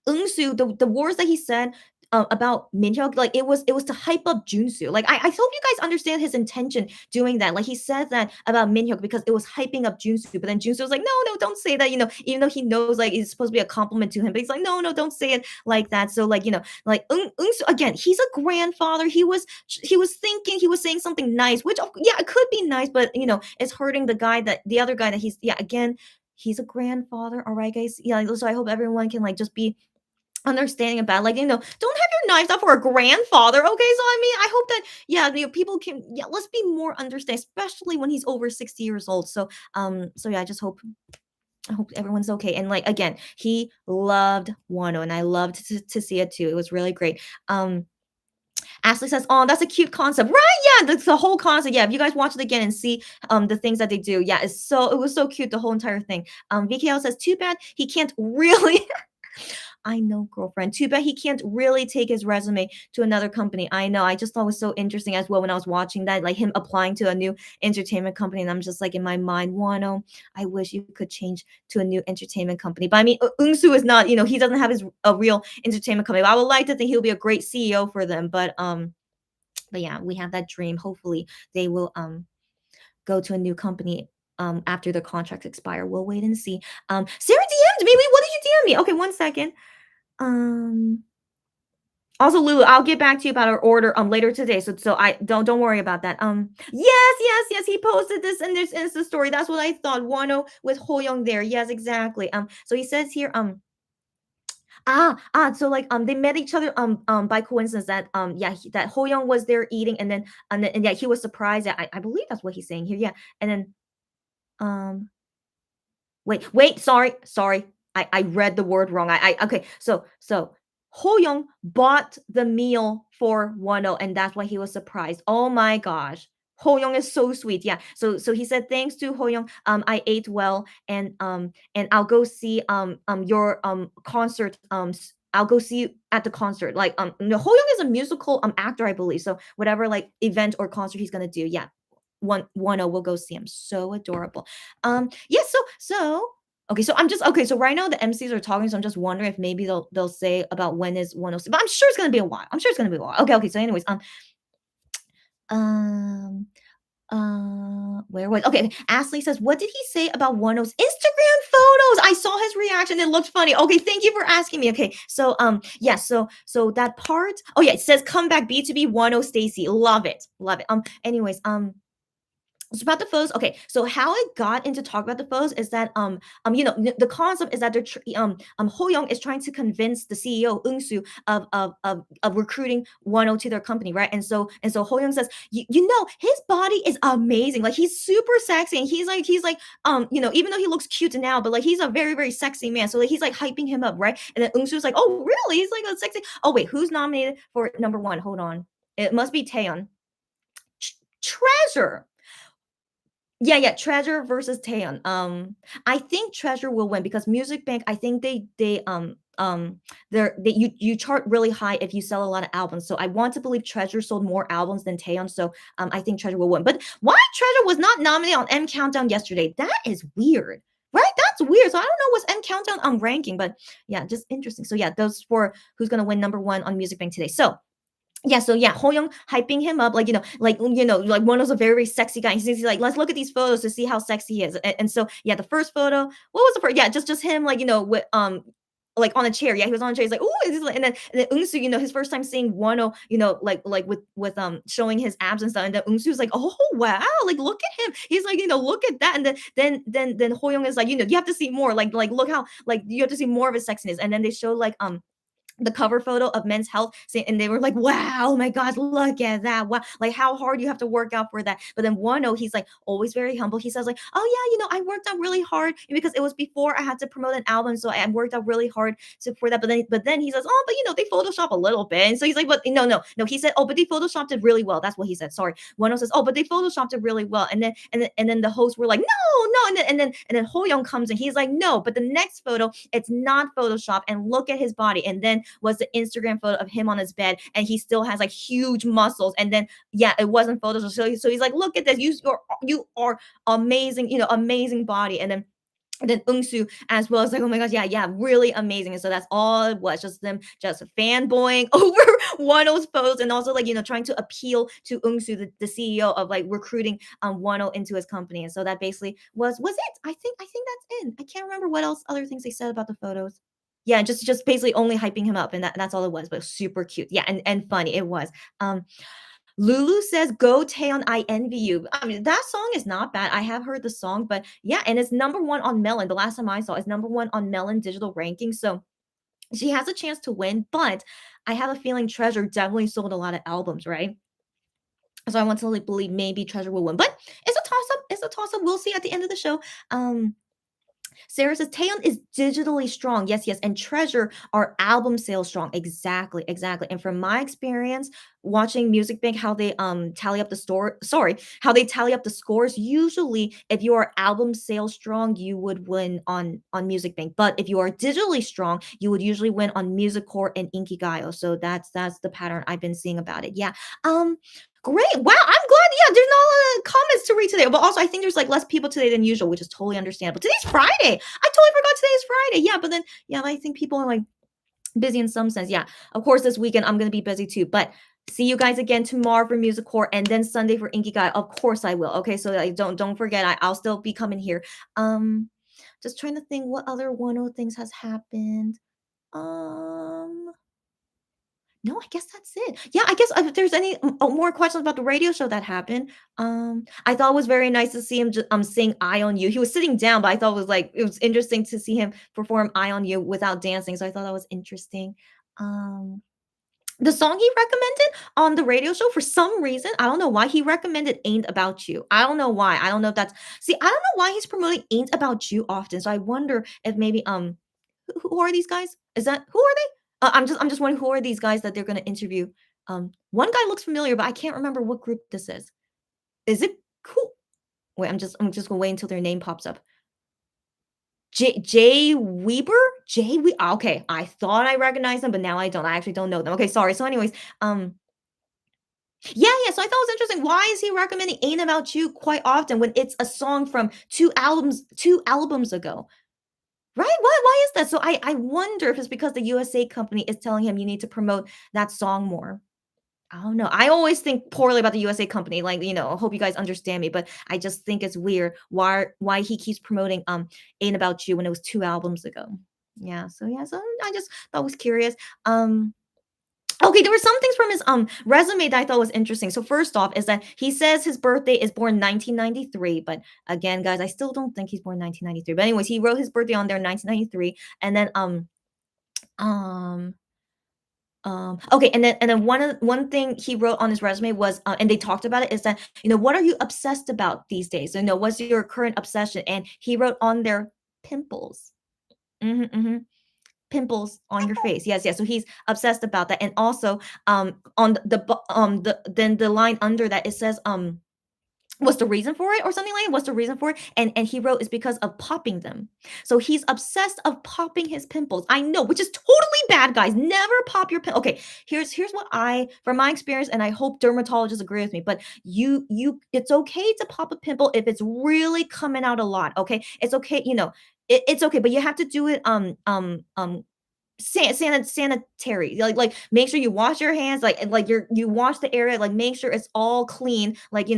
Eunsu, the words that he said about Minhyuk, like it was to hype up Junsu. Like I hope you guys understand his intention doing that. Like he said that about Minhyuk because it was hyping up Junsu, but then Junsu was like, no, no, don't say that. Even though he knows like it's supposed to be a compliment to him, but he's like, no, no, don't say it like that. So like like Eunsu again, he's a grandfather. He was thinking he was saying something nice, which yeah, it could be nice, but it's hurting the other guy that he's yeah again. He's a grandfather, all right, guys. Yeah, so I hope everyone can like just be understanding about like don't have your knives out for a grandfather. Okay, so I mean I hope that yeah people can yeah let's be more understanding, especially when he's over 60 years old. So yeah, I hope everyone's okay. And like again, he loved Wano and I loved to see it too. It was really great. Ashley says, oh, that's a cute concept, right? Yeah, that's the whole concept. Yeah, if you guys watch it again and see the things that they do, yeah, it was so cute, the whole entire thing. VKL says, too bad he can't really I know, girlfriend. Too bad he can't really take his resume to another company. I know. I just thought it was so interesting as well when I was watching that, like him applying to a new entertainment company. And I'm just like in my mind, Wano, I wish you could change to a new entertainment company. But I mean, Eunsu is not, he doesn't have a real entertainment company. But I would like to think he'll be a great CEO for them. But yeah, we have that dream. Hopefully they will go to a new company after their contracts expire. We'll wait and see. Sarah DM'd me. Wait, what did you DM me? Okay, one second. Um, Also, Lulu, I'll get back to you about our order later today. So I don't worry about that. Yes, yes, yes. He posted this in this Insta story. That's what I thought. Wano with Hoyoung there. Yes, exactly. So he says here, so like they met each other by coincidence that yeah that Hoyoung was there eating and yeah he was surprised that I believe that's what he's saying here. Yeah. And then um wait, sorry. I read the word wrong. I okay. So Ho Young bought the meal for Wano, and that's why he was surprised. Oh my gosh. Ho Young is so sweet. Yeah. So he said thanks to Ho Young. I ate well, and I'll go see your concert. I'll go see you at the concert. Like no, Ho Young is a musical actor, I believe. So whatever like event or concert he's gonna do, yeah, one will go see him. So adorable. Yeah. Okay, so I'm just okay. So right now the MCs are talking, so I'm just wondering if maybe they'll say about when is 106. But I'm sure it's gonna be a while. I'm sure it's gonna be a while. Okay, okay. So anyways, um where was okay? Ashley says, "What did he say about Wonho's Instagram photos?" I saw his reaction. It looked funny. Okay, thank you for asking me. Okay, so yeah, so that part. Oh yeah, it says, "Come back B2B Wonho Stacy." Love it, love it. Anyways, it's about the photos. Okay, so how I got into talk about the photos is that the concept is that Ho Young is trying to convince the CEO Eunsu of recruiting 10 to their company, right? And so Ho Young says, his body is amazing, like he's super sexy, and he's like even though he looks cute now, but like he's a very very sexy man, so like he's like hyping him up, right? And then Eunsu's like, oh really? He's like a sexy. Oh wait, who's nominated for number one? Hold on, it must be Taeyeon. Treasure. Yeah, yeah, Treasure versus Taeyeon. I think Treasure will win because Music Bank, I think you chart really high if you sell a lot of albums. So I want to believe Treasure sold more albums than Taeyeon. So I think Treasure will win. But why Treasure was not nominated on M Countdown yesterday? That is weird. Right? That's weird. So I don't know what's M Countdown ranking, but yeah, just interesting. So yeah, those for who's gonna win number one on Music Bank today. So yeah, so yeah, Hoyoung hyping him up, like like one of a very, very sexy guy. He's like, let's look at these photos to see how sexy he is. And so yeah, the first photo, what was the first? Yeah, just him, like with like on a chair. Yeah, he was on a chair. He's like, ooh, and then Eunsu, his first time seeing Wonho, like with showing his abs and stuff. And then Eunsu's like, oh wow, like look at him. He's like, look at that. And then Hoyoung is like, you have to see more. Like look how like you have to see more of his sexiness. And then they show like the cover photo of Men's Health, and they were like, "Wow, oh my gosh, look at that! Wow, like how hard you have to work out for that." But then Wano, he's like always very humble. He says like, "Oh yeah, I worked out really hard because it was before I had to promote an album, so I worked out really hard for that." But then he says, "Oh, but they Photoshop a little bit," and so he's like, "But no, no, no." He said, "Oh, but they Photoshopped it really well." That's what he said. Sorry, Wano says, "Oh, but they Photoshopped it really well," and then the hosts were like, "No, no," and then Ho Young comes and he's like, "No, but the next photo, it's not Photoshop, and look at his body," and then was the Instagram photo of him on his bed, and he still has like huge muscles. And then yeah, it wasn't Photoshop. So he's like, look at this. You are amazing. Amazing body. And then Eunsu as well as like, oh my gosh, yeah, yeah, really amazing. And so that's all it was, just them just fanboying over Wano's post, and also like trying to appeal to Eunsu, the CEO of like recruiting Wano into his company. And so that basically was it. I think that's it. I can't remember what else other things they said about the photos. Yeah, just basically only hyping him up, and that's all it was, but super cute. Yeah, and funny it was. Um, Lulu says, "Go Taeyeon, I envy you." I mean, that song is not bad. I have heard the song, but yeah, and it's number one on Melon. The last time I saw, it's number one on Melon digital ranking. So she has a chance to win, but I have a feeling Treasure definitely sold a lot of albums, right? So I want to like, believe maybe Treasure will win, but it's a toss up. It's a toss up. We'll see at the end of the show. Sarah says Taeyeon is digitally strong. Yes, yes. And Treasure are album sales strong. Exactly, exactly. And from my experience watching Music Bank, how they tally up the how they tally up the scores. Usually, if you are album sales strong, you would win on Music Bank. But if you are digitally strong, you would usually win on Music Core and Inkigayo. So that's the pattern I've been seeing about it. Yeah. Great. Wow. I'm glad. Yeah, there's not a lot of comments to read today. But also, I think there's like less people today than usual, which is totally understandable. Today's Friday. I totally forgot today is Friday. Yeah, but then, yeah, I think people are like busy in some sense. Yeah. Of course, this weekend, I'm going to be busy too. But see you guys again tomorrow for Music Core and then Sunday for Inky Guy. Of course, I will. Okay. So like, don't forget, I'll still be coming here. Just trying to think what other one of things has happened. Um, no, I guess that's it. Yeah, I guess if there's any more questions about the radio show that happened, I thought it was very nice to see him sing "Eye on You." He was sitting down, but I thought it was interesting to see him perform "Eye on You" without dancing. So I thought that was interesting. Um, the song he recommended on the radio show for some reason, I don't know why he recommended "Ain't About You." I don't know why. I don't know if that's I don't know why he's promoting "Ain't About You" often. So I wonder if maybe who are these guys? Is that who are they? I'm just wondering who are these guys that they're gonna interview. One guy looks familiar, but I can't remember what group this is. Is it cool? Wait, I'm just gonna wait until their name pops up. Jay Weber? Okay, I thought I recognized them, but now I don't. I actually don't know them. Okay, sorry. So anyways, um yeah, yeah, so I thought it was interesting. Why is he recommending Ain't About You quite often when it's a song from 2 albums ago? Right? Why is that? So I wonder if it's because the USA company is telling him you need to promote that song more. I don't know. I always think poorly about the USA company. Like, I hope you guys understand me, but I just think it's weird why he keeps promoting Ain't About You when it was 2 albums ago. So I just thought was curious. Um Okay, there were some things from his resume that I thought was interesting. So first off is that he says his birthday is born 1993, but again, guys, I still don't think he's born 1993. But anyways, he wrote his birthday on there 1993, and then um okay, and then one thing he wrote on his resume was, and they talked about it, is that what are you obsessed about these days? What's your current obsession? And he wrote on there pimples. Hmm. Pimples on your face. Yes, yes. So he's obsessed about that. And also, on the line under that, it says, what's the reason for it or something like that? What's the reason for it? And he wrote is because of popping them. So he's obsessed of popping his pimples. I know, which is totally bad, guys. Never pop your pimple. Okay, here's what from my experience, and I hope dermatologists agree with me. But it's okay to pop a pimple if it's really coming out a lot. Okay, it's okay. It's okay, but you have to do it sanitary, like make sure you wash your hands, like, and like you wash the area, like make sure it's all clean, like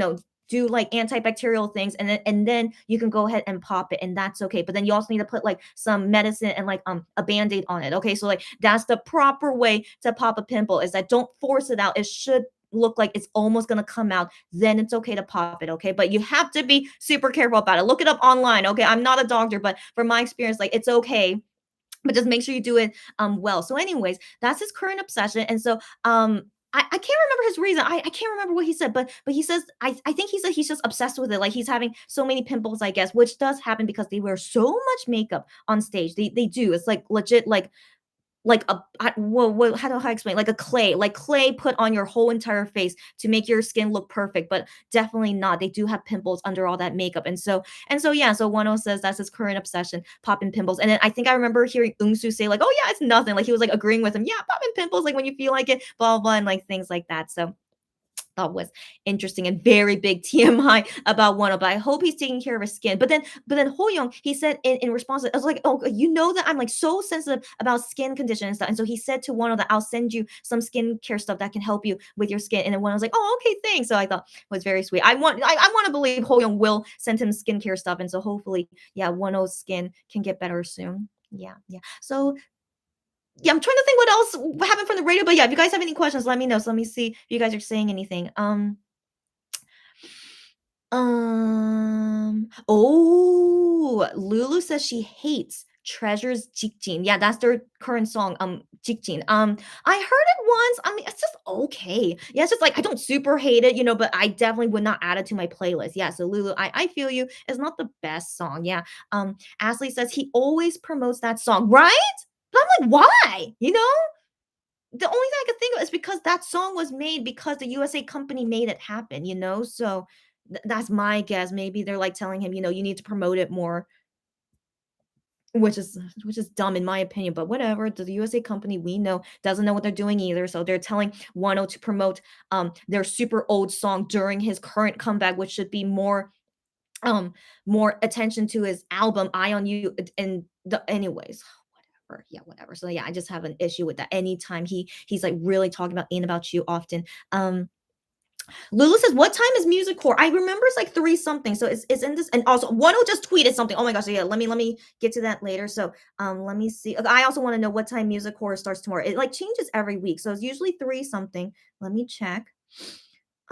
do like antibacterial things, and then you can go ahead and pop it, and that's okay. But then you also need to put like some medicine and like a band-aid on it. Okay, so like that's the proper way to pop a pimple, is that don't force it out. It should look like it's almost going to come out, then it's okay to pop it. Okay, but you have to be super careful about it. Look it up online. Okay, I'm not a doctor, but from my experience, like, it's okay, but just make sure you do it well. So anyways, that's his current obsession. And so I can't remember his reason. I can't remember what he said, but he says, I think he said he's just obsessed with it. Like, he's having so many pimples, I guess, which does happen because they wear so much makeup on stage. They do. It's like legit, like a how do I explain? Like clay put on your whole entire face to make your skin look perfect, but definitely not. They do have pimples under all that makeup, and so yeah. So Wonho says that's his current obsession, popping pimples. And then I think I remember hearing Eunsu say like, "Oh yeah, it's nothing." Like, he was like agreeing with him. Yeah, popping pimples, like when you feel like it, blah blah, blah, and like things like that. So thought was interesting and very big TMI about Wano, but I hope he's taking care of his skin. But then Hoyoung, he said in response, I was like, oh, you know that I'm like so sensitive about skin condition and stuff. And so he said to Wano that I'll send you some skincare stuff that can help you with your skin. And then Wano was like, oh, okay, thanks. So I thought it was very sweet. I want to believe Hoyoung will send him skincare stuff. And so hopefully, yeah, Wano's skin can get better soon. Yeah, yeah. So yeah, I'm trying to think what else happened from the radio. But yeah, if you guys have any questions, let me know. So let me see if you guys are saying anything. Lulu says she hates Treasure's Jikjin. Yeah, that's their current song, Jikjin. I heard it once. I mean, it's just okay. Yeah, it's just like I don't super hate it, but I definitely would not add it to my playlist. Yeah, so Lulu, I feel you. It's not the best song. Yeah. Ashley says he always promotes that song, right? But I'm like, why? The only thing I could think of is because that song was made because the USA company made it happen, So that's my guess. Maybe they're like telling him, you need to promote it more, which is dumb in my opinion, but whatever. The USA company, we know, doesn't know what they're doing either. So they're telling Wano to promote their super old song during his current comeback, which should be more attention to his album Eye on You, and the anyways, whatever. Yeah, whatever. So yeah, I just have an issue with that. Anytime he's like really talking about Ain't About You often. Lulu says, what time is music core? I remember it's like 3 something. So it's in this. And also one who just tweeted something. Oh my gosh. So yeah, let me get to that later. So let me see. Okay, I also want to know what time music core starts tomorrow. It like changes every week. So it's usually 3 something. Let me check.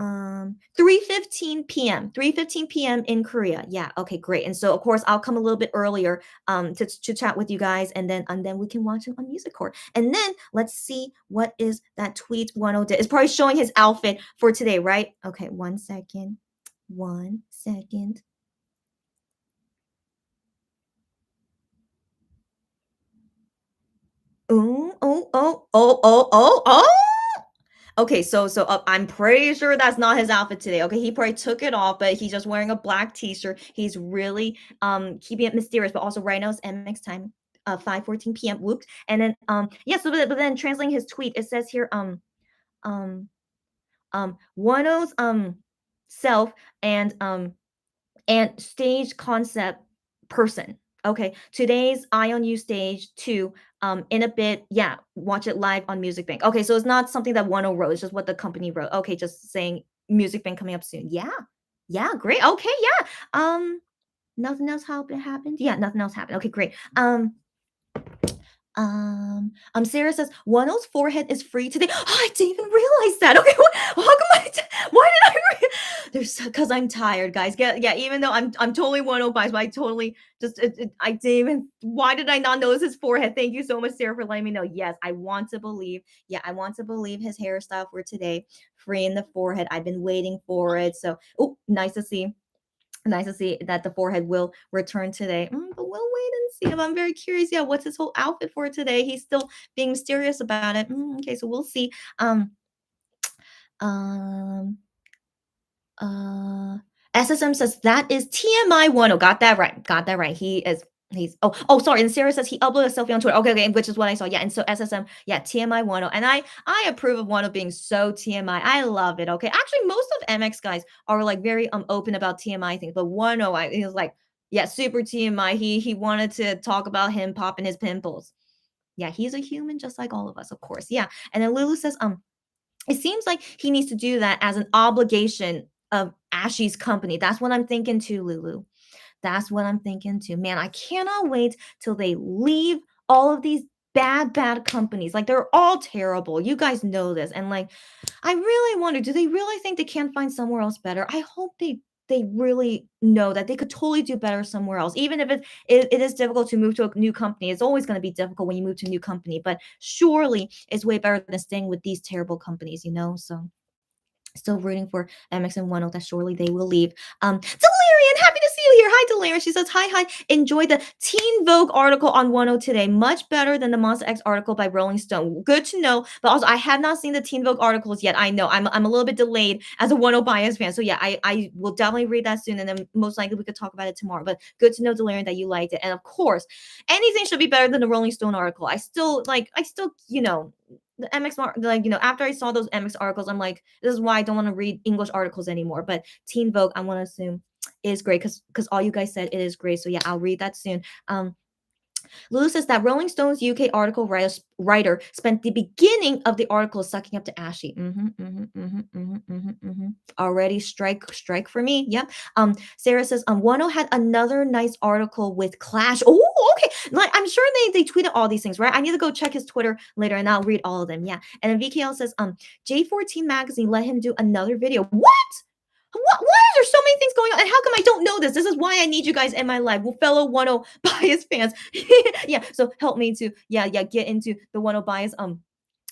3:15 p.m. 3:15 p.m. in Korea. Yeah, okay, great. And so of course I'll come a little bit earlier to chat with you guys, and then we can watch him on Music Core. And then let's see what is that tweet 10 did. It's probably showing his outfit for today, right? Okay, 1 second. 1 second. Oh, oh, oh, oh, oh, oh, oh. Okay, I'm pretty sure that's not his outfit today. Okay, he probably took it off, but he's just wearing a black t-shirt. He's really keeping it mysterious, but also right now it's MX time, 5:14 p.m. Whoops. And then yeah, so but then translating his tweet, it says here um Wano's self and stage concept person. Okay, today's Eye on You stage two. In a bit, yeah, watch it live on Music Bank. Okay, so it's not something that 10 wrote, it's just what the company wrote. Okay, just saying Music Bank coming up soon. Yeah, yeah, great. Okay, yeah. Nothing else happened. Yeah, nothing else happened. Okay, great. Sarah says Wano's forehead is free today. Oh, I didn't even realize that. Okay, how come why did I? There's because I'm tired, guys. Yeah, even though I'm totally Wano biased, but I totally just I didn't even. Why did I not notice his forehead? Thank you so much, Sarah, for letting me know. Yes, I want to believe. Yeah, I want to believe his hairstyle for today, free in the forehead. I've been waiting for it. So, oh, nice to see. Nice to see that the forehead will return today. But we'll wait and see. I'm very curious. Yeah, what's his whole outfit for today? He's still being mysterious about it. Okay, so we'll see. Um, uh, SSM says that is TMI one. Oh, got that right. Got that right. Sorry. And Sarah says he uploaded a selfie on Twitter. Okay, which is what I saw. Yeah, and so SSM, yeah, TMI one. And I approve of one being so TMI. I love it. Okay. Actually, most of MX guys are like very open about TMI things, but one he was like, yeah, super TMI. He wanted to talk about him popping his pimples. Yeah, he's a human just like all of us, of course. Yeah. And then Lulu says, it seems like he needs to do that as an obligation of Ashy's company. That's what I'm thinking too, Lulu. That's what I'm thinking too. Man, I cannot wait till they leave all of these bad companies. Like they're all terrible. You guys know this. And like I really wonder, do they really think they can't find somewhere else better? I hope they really know that they could totally do better somewhere else. Even if it is difficult to move to a new company. It's always going to be difficult when you move to a new company, but surely it's way better than staying with these terrible companies, you know? So still rooting for MX and One that surely they will leave. Delirian, happy to see you here. Hi, Delirian. She says, hi. Enjoy the Teen Vogue article on 10 today. Much better than the Monster X article by Rolling Stone. Good to know. But also, I have not seen the Teen Vogue articles yet. I know I'm a little bit delayed as a 10 bias fan. So yeah, I will definitely read that soon. And then most likely we could talk about it tomorrow. But good to know, Delirian, that you liked it. And of course, anything should be better than the Rolling Stone article. The MX after I saw those MX articles, I'm like, this is why I don't want to read English articles anymore. But Teen Vogue, I want to assume is great because all you guys said it is great. So yeah, I'll read that soon. Lulu says that Rolling Stone's UK article writer spent the beginning of the article sucking up to Ashy. Already strike for me. Yep. Sarah says, Wano had another nice article with Clash. Oh, okay. Like I'm sure they tweeted all these things, right? I need to go check his Twitter later and I'll read all of them. Yeah. And then VKL says, J14 magazine let him do another video. What? What? Why are there so many things going on? And how come I don't know this? This is why I need you guys in my life, well, fellow 10 bias fans. Yeah, so help me to get into the 10 bias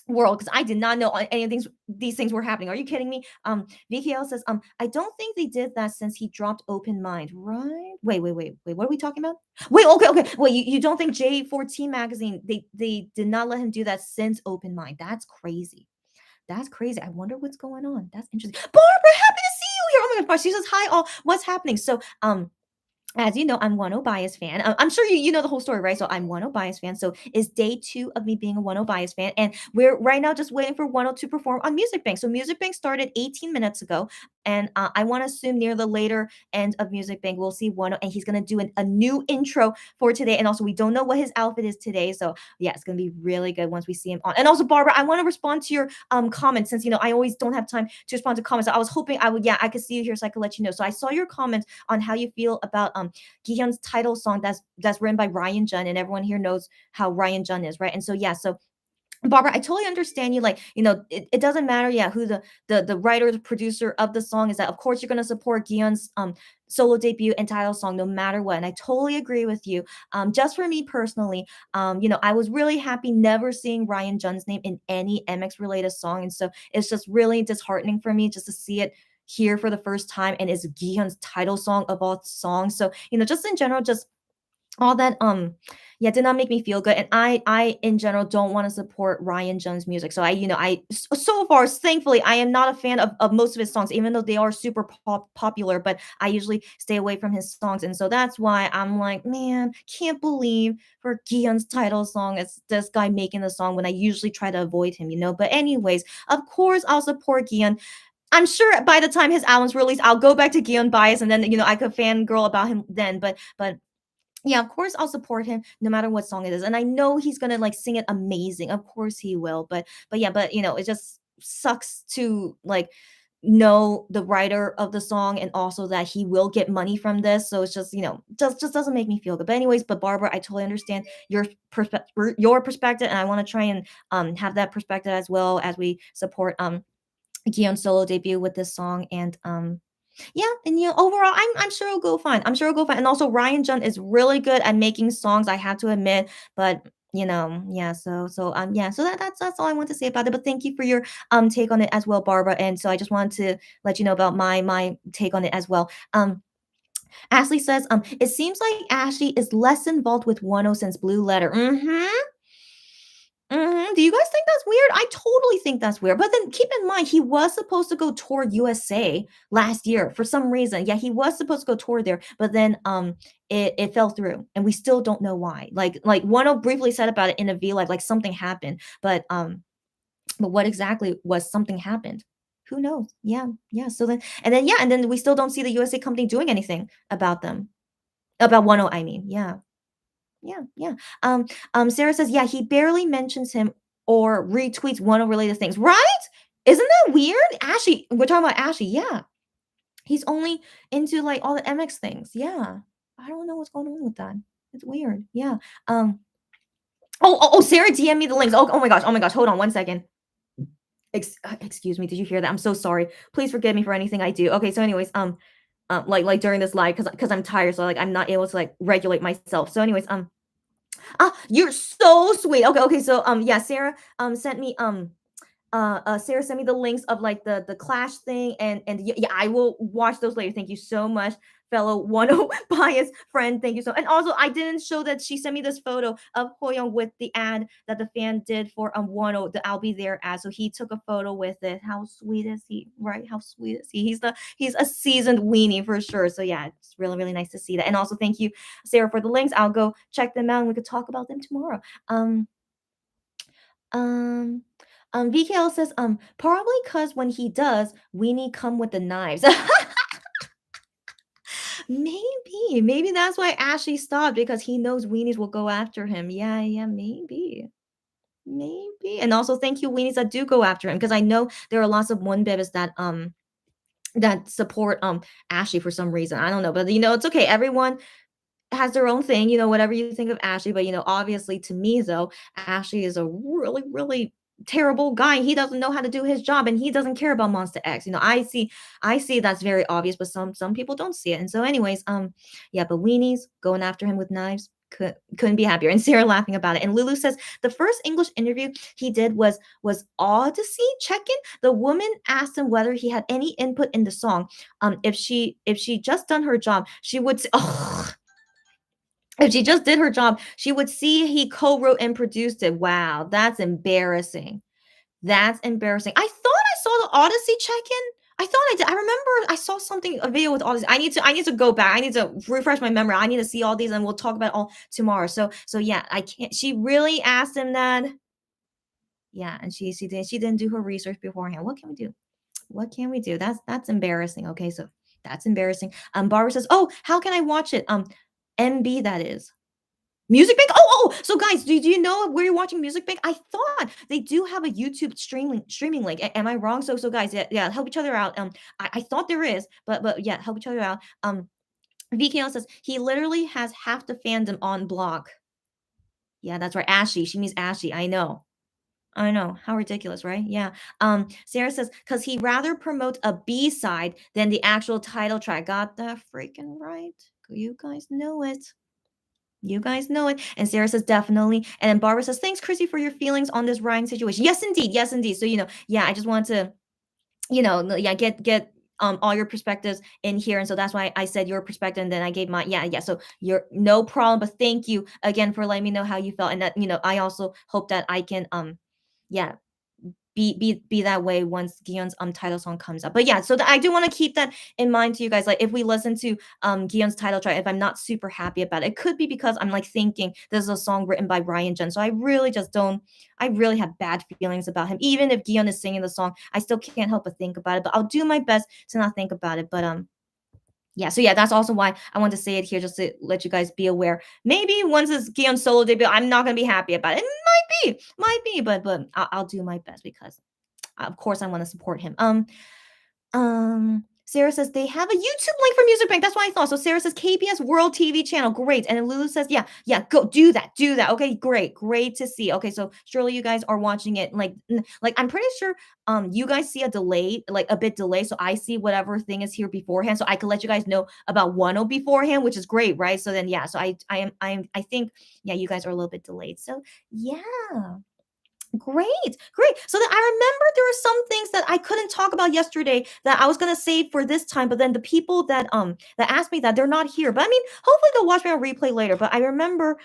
world because I did not know any of these things were happening. Are you kidding me? VKL says I don't think they did that since he dropped Open Mind, right? Wait, what are we talking about? Wait, okay. Wait, you don't think J14 magazine they did not let him do that since Open Mind? That's crazy. That's crazy. I wonder what's going on. That's interesting. Barbara, happy to see you here. Oh my gosh, she says hi all. What's happening? So as you know, I'm 10 Bias fan. I'm sure you know the whole story, right? So I'm 10 Bias fan. So it's day 2 of me being a 10 Bias fan. And we're right now just waiting for 10 to perform on Music Bank. So Music Bank started 18 minutes ago. And I want to assume near the later end of Music Bank, we'll see 10. And he's going to do a new intro for today. And also, we don't know what his outfit is today. So yeah, it's going to be really good once we see him on. And also, Barbara, I want to respond to your comments since, I always don't have time to respond to comments. So I was hoping I could see you here so I could let you know. So I saw your comments on how you feel about Gihyun's title song that's written by Ryan Jun, and everyone here knows how Ryan Jun is, right? And so yeah, so Barbara, I totally understand you. Like, it doesn't matter, who the writer, the producer of the song is. That of course you're gonna support Gihyun's solo debut and title song no matter what. And I totally agree with you. Just for me personally, I was really happy never seeing Ryan Jun's name in any MX related song, and so it's just really disheartening for me just to see it here for the first time and is Gihyun's title song of all songs. So just in general, just all that yeah, did not make me feel good, and I in general don't want to support Ryan Jones music. So so far, thankfully, I am not a fan of most of his songs, even though they are super popular, but I usually stay away from his songs. And so that's why I'm like, man, can't believe for Gion's title song it's this guy making the song when I usually try to avoid him. But anyways, of course I'll support Gion. I'm sure by the time his album's released, I'll go back to Gion Bias, and then I could fangirl about him then. But yeah, of course I'll support him no matter what song it is. And I know he's gonna like sing it amazing. Of course he will. But yeah, but it just sucks to like know the writer of the song and also that he will get money from this. So it's just doesn't make me feel good. But anyways, but Barbara, I totally understand your perspective, and I want to try and have that perspective as well as we support Gion's solo debut with this song. And yeah, and overall, I'm sure it'll go fine. I'm sure it'll go fine. And also, Ryan Jun is really good at making songs. I have to admit, but yeah. Yeah. So that's all I want to say about it. But thank you for your take on it as well, Barbara. And so I just wanted to let you know about my take on it as well. Ashley says, it seems like Ashley is less involved with Wonho since Blue Letter. Do you guys think that's weird? I totally think that's weird. But then keep in mind, he was supposed to go tour USA last year for some reason. Yeah, he was supposed to go tour there, but then it fell through, and we still don't know why. Like Wano briefly said about it in a V, like something happened, but what exactly was something happened? Who knows? Yeah, yeah. So then and then we still don't see the USA company doing anything about them. About Wano, I mean. Yeah. Yeah, yeah. Sarah says, yeah, he barely mentions him or retweets one of related things, right? Isn't that weird? Ashley, we're talking about Ashley. Yeah, he's only into like all the MX things. Yeah, I don't know what's going on with that. It's weird. Yeah. Um. Oh. Sarah DM me the links. Oh. Oh my gosh. Oh my gosh. Hold on 1 second. Excuse me. Did you hear that? I'm so sorry. Please forgive me for anything I do. Okay. So, anyways, like during this live, because I'm tired, so like I'm not able to like regulate myself. So, anyways, ah, you're so sweet. Okay, okay. So yeah, Sarah sent me Sarah sent me the links of like the Clash thing, and yeah, I will watch those later. Thank you so much, fellow one bias friend. Thank you so. And also, I didn't show that she sent me this photo of Hoyoung with the ad that the fan did for Wano, the I'll Be There ad. So he took a photo with it. How sweet is he? Right? How sweet is he? He's a seasoned weenie for sure. So yeah, it's really nice to see that. And also, thank you, Sarah, for the links. I'll go check them out, and we could talk about them tomorrow. Um, VKL says, probably because when he does, Weenie come with the knives. Maybe that's why Ashley stopped because he knows weenies will go after him. Yeah, yeah, maybe. And also, thank you, weenies that do go after him because I know there are lots of one bebas that support Ashley for some reason. I don't know, but it's okay. Everyone has their own thing, whatever you think of Ashley. But obviously to me though, Ashley is a really terrible guy. He doesn't know how to do his job and he doesn't care about Monster X. I see that's very obvious, but some people don't see it. And so, anyways, yeah, but weenies going after him with knives. Couldn't be happier. And Sarah laughing about it. And Lulu says the first English interview he did was Odyssey check-in. The woman asked him whether he had any input in the song. If she just done her job, she would say, oh, if she just did her job, she would see he co-wrote and produced it. Wow, that's embarrassing. That's embarrassing. I thought I saw the Odyssey check-in. I thought I did. I remember I saw a video with Odyssey. I need to go back. I need to refresh my memory. I need to see all these and we'll talk about it all tomorrow. So yeah, I can't. She really asked him that. Yeah, and she didn't do her research beforehand. What can we do? What can we do? That's embarrassing. Okay, so that's embarrassing. Barbara says, "Oh, how can I watch it?" MB that is. Music Bank? So guys, do you know where you're watching Music Bank? I thought they do have a YouTube streaming link. Am I wrong? So guys, yeah, help each other out. I thought there is, but yeah, help each other out. VKL says he literally has half the fandom on block. Yeah, that's right. Ashley. She means Ashley. I know. I know. How ridiculous, right? Yeah. Sarah says, because he rather promotes a B side than the actual title track. Got that freaking right. You guys know it. You guys know it. And Sarah says, definitely. And then Barbara says, thanks, Chrissy, for your feelings on this Ryan situation. Yes, indeed. Yes, indeed. So, yeah, I just want to, yeah, get all your perspectives in here, and so that's why I said your perspective, and then I gave my yeah. So you're no problem, but thank you again for letting me know how you felt, and that I also hope that I can yeah be that way once Gion's title song comes up. But yeah, so I do want to keep that in mind to you guys. Like if we listen to Gion's title track, if I'm not super happy about it, it could be because I'm like thinking this is a song written by Ryan Jen. So I really just don't I really have bad feelings about him. Even if Gion is singing the song, I still can't help but think about it. But I'll do my best to not think about it. But yeah, so yeah, that's also why I want to say it here, just to let you guys be aware. Maybe once it's Gion's solo debut, I'm not gonna be happy about it. It might be, but I'll do my best because of course I want to support him. Sarah says they have a YouTube link for Music Bank. That's what I thought. So Sarah says KBS World TV channel. Great. And then Lulu says, yeah, go do that. Do that. Okay, great to see. Okay, so surely you guys are watching it like I'm pretty sure you guys see a delay, like a bit delay. So I see whatever thing is here beforehand. So I could let you guys know about Wonho beforehand, which is great, right? So then yeah, so I think yeah, you guys are a little bit delayed. So yeah. Great. So then I remember there were some things that I couldn't talk about yesterday that I was gonna save for this time, but then the people that asked me that they're not here. But I mean, hopefully they'll watch me on replay later. But I remember